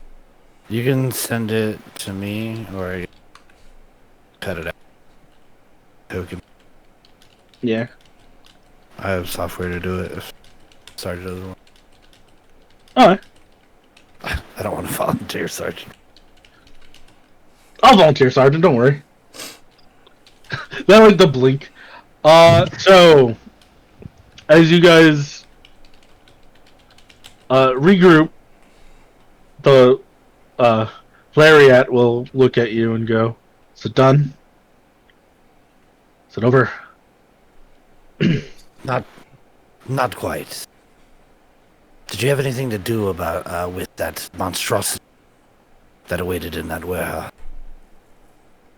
You can send it to me, or you cut it out. Token. yeah. I have software to do it if Sergeant doesn't want. Alright. I don't want to volunteer, Sergeant. I'll volunteer, Sergeant, don't worry. That like the blink. So as you guys regroup, the Lariat will look at you and go, "Is it done? Is it over?" Not quite. Did you have anything to do about with that monstrosity that awaited in that warehouse?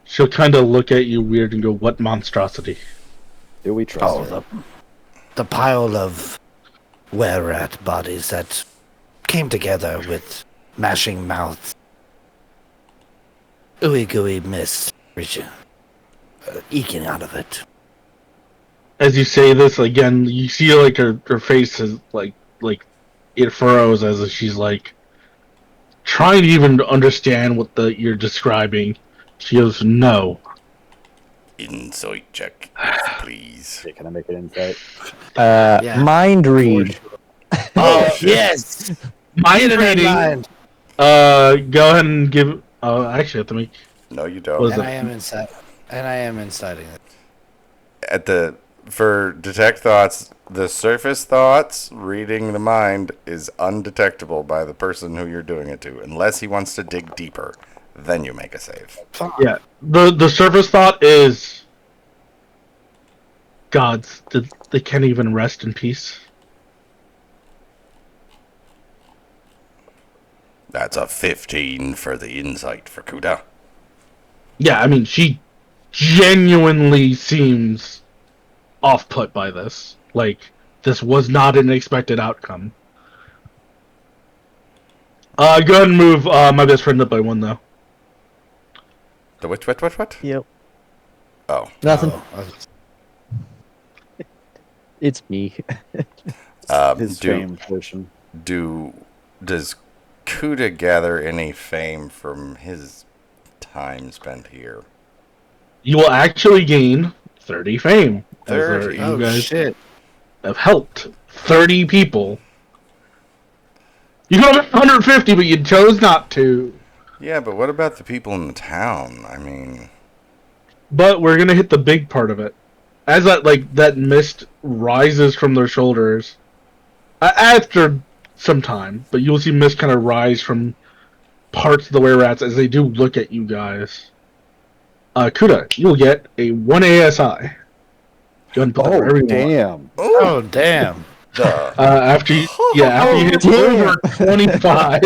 She'll kind of look at you weird and go, "What monstrosity?" Do we trust Oh, her? the pile of were-rat bodies that came together with mashing mouths. ooey gooey mist eking out of it. As you say this again, you see like her face is like it furrows as if she's like trying to even understand what you're describing. She goes, "No." Insight check, if you please. Okay, can I make an insight? Yeah. Mind read. Oh, shit. Yes. Mind Internet reading. mind. Go ahead and give. Actually, I have to make. No, you What don't. is And it? I am inside. And I am inciting it. For detect thoughts, the surface thoughts, reading the mind, is undetectable by the person who you're doing it to, unless he wants to dig deeper. Then you make a save. Yeah. The surface thought is, gods, they can't even rest in peace. That's a 15 for the insight for Kuda. Yeah, I mean, she genuinely seems off-put by this. Like, this was not an expected outcome. Go ahead and move my best friend up by 1, though. The what? Yep. Oh. Nothing. Oh, It's me. His do- fame portion. Does Kuda gather any fame from his time spent here? You will actually gain 30 fame. As 30? you oh guys shit. have helped 30 people. You could have 150, but you chose not to. Yeah, but what about the people in the town? I mean, But we're gonna hit the big part of it. As that mist rises from their shoulders, after some time, but you'll see mist kind of rise from parts of the were-rats as they do look at you guys. Kuda, you'll get a 1 ASI. Go ahead and put that wherever you want. Damn. Oh damn. After you hit over 25.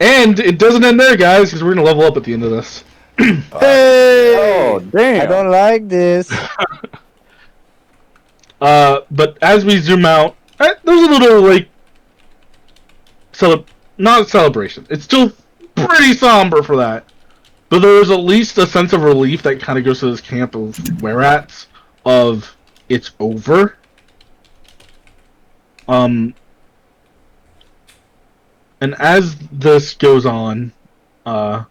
And it doesn't end there, guys, because we're gonna level up at the end of this. Oh, damn. I don't like this. But as we zoom out, there's a little not a celebration. It's still pretty somber for that. But there's at least a sense of relief that kind of goes to this camp of were-rats of it's over. And as this goes on, our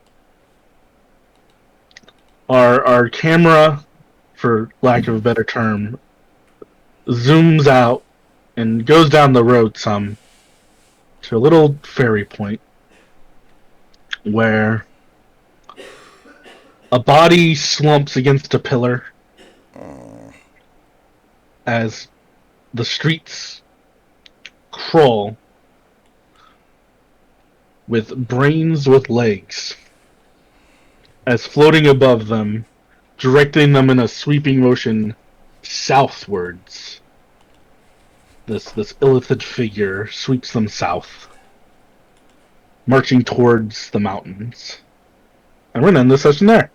camera, for lack of a better term, zooms out and goes down the road some to a little ferry point where a body slumps against a pillar as the streets crawl with brains with legs, as floating above them, directing them in a sweeping motion southwards. This illithid figure sweeps them south, marching towards the mountains. And we're gonna end this session there.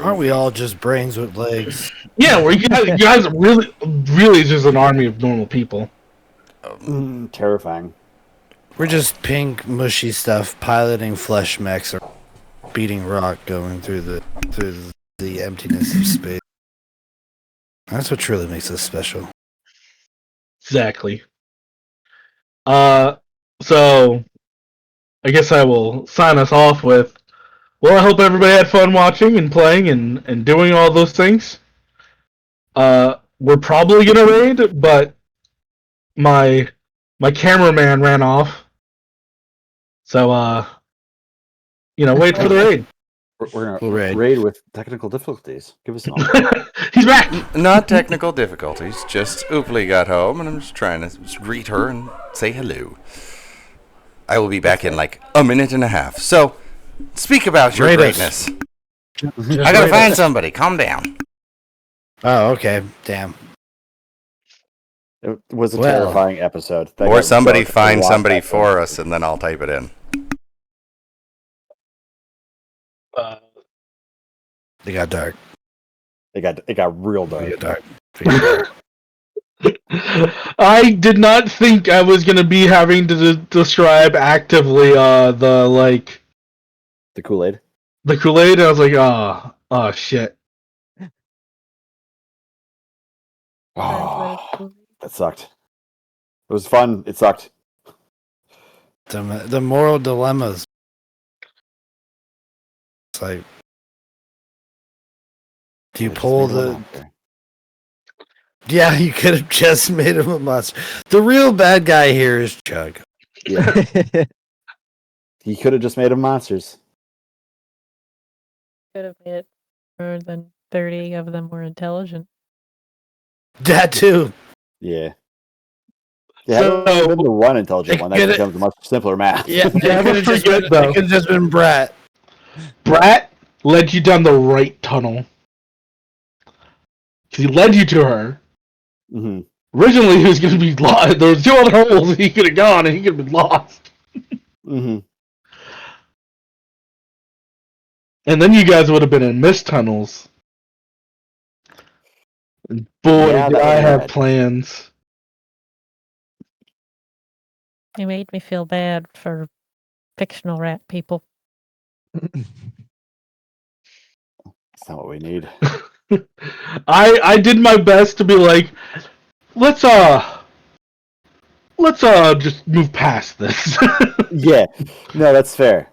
Aren't we all just brains with legs? Yeah, where you guys really is just an army of normal people. Terrifying. We're just pink, mushy stuff piloting flesh mechs or beating rock going through the emptiness of space. That's what truly makes us special. Exactly. So I guess I will sign us off with, well, I hope everybody had fun watching and playing and doing all those things. We're probably gonna raid, but my cameraman ran off. So wait for the raid. We're We'll gonna raid. raid with technical difficulties. Give us a moment. He's back. Not technical difficulties, just Ooply got home, and I'm just trying to greet her and say hello. I will be back in like a minute and a half. So, speak about your Rate us. greatness. I gotta find somebody. Calm down. Oh, okay. Damn. It was a Well. terrifying episode. That Or got somebody dark a find lot somebody back for us, and then I'll type it in. They got dark. then. It got real dark. They got dark. They got dark. I did not think I was gonna be having to describe actively the The Kool-Aid. The Kool-Aid. I was like, oh shit. Oh, that sucked. It was fun. It sucked. The moral dilemmas. It's like, do you They just pull made him a the? monster. Yeah, you could have just made him a monster. The real bad guy here is Chug. Yeah. He could have just made them monsters. Could have made it more than 30 of them were intelligent. That too. Yeah. Yeah, had it only been the one intelligent one, that Get it- becomes a much simpler math. Yeah, Never it could forget, though. have just been Brat. Brat led you down the right tunnel. He led you to her. hmm Originally, he was going to be lost. There was 2 other holes he could have gone, and he could have been lost. hmm And then you guys would have been in mist tunnels. And boy, Yeah, did that I would've been have bad. plans. You made me feel bad for fictional rat people. That's not what we need. I did my best to be like, let's just move past this. Yeah. No, that's fair.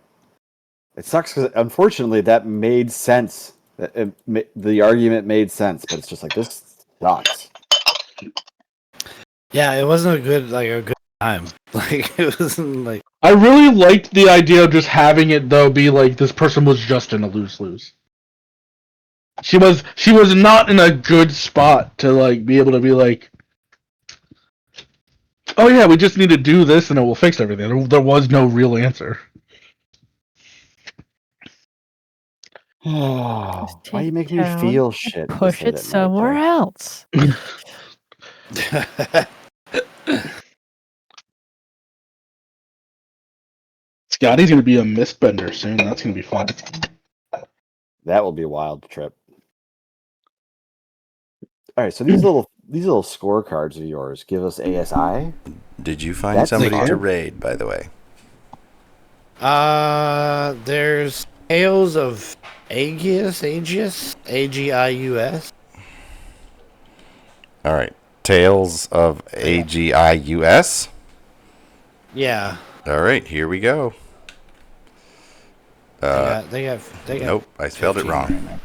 It sucks because, unfortunately, that made sense. The argument made sense, but it's just like, this sucks. Yeah, it wasn't a good time. Like it wasn't like I really liked the idea of just having it though be like this person was just in a lose-lose. She was not in a good spot to like be able to be like, oh yeah, we just need to do this and it will fix everything. There was no real answer. Why Take you make me town feel and shit? just push late it at night somewhere there? else. Scotty's gonna be a mistbender soon. That's gonna be fun. That will be a wild trip. All right, so these little scorecards of yours give us ASI. Did you find That's somebody to fun. raid, by the way? there's Tales of Agius, Agius. All right. Tales of Agius. Yeah. All right, here we go. They got Nope, I spelled it 15 wrong. right now.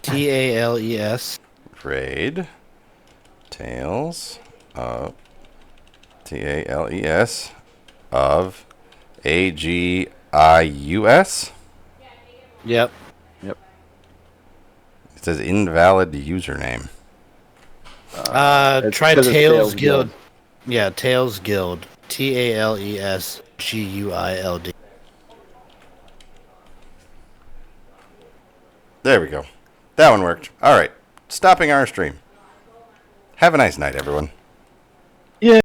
Tales. Raid. Tales of Tales of Agius. Yep. It says invalid username. It's Try 'cause it's Tales Guild. Yeah, Tales Guild. TalesGuild. There we go. That one worked. All right. Stopping our stream. Have a nice night, everyone.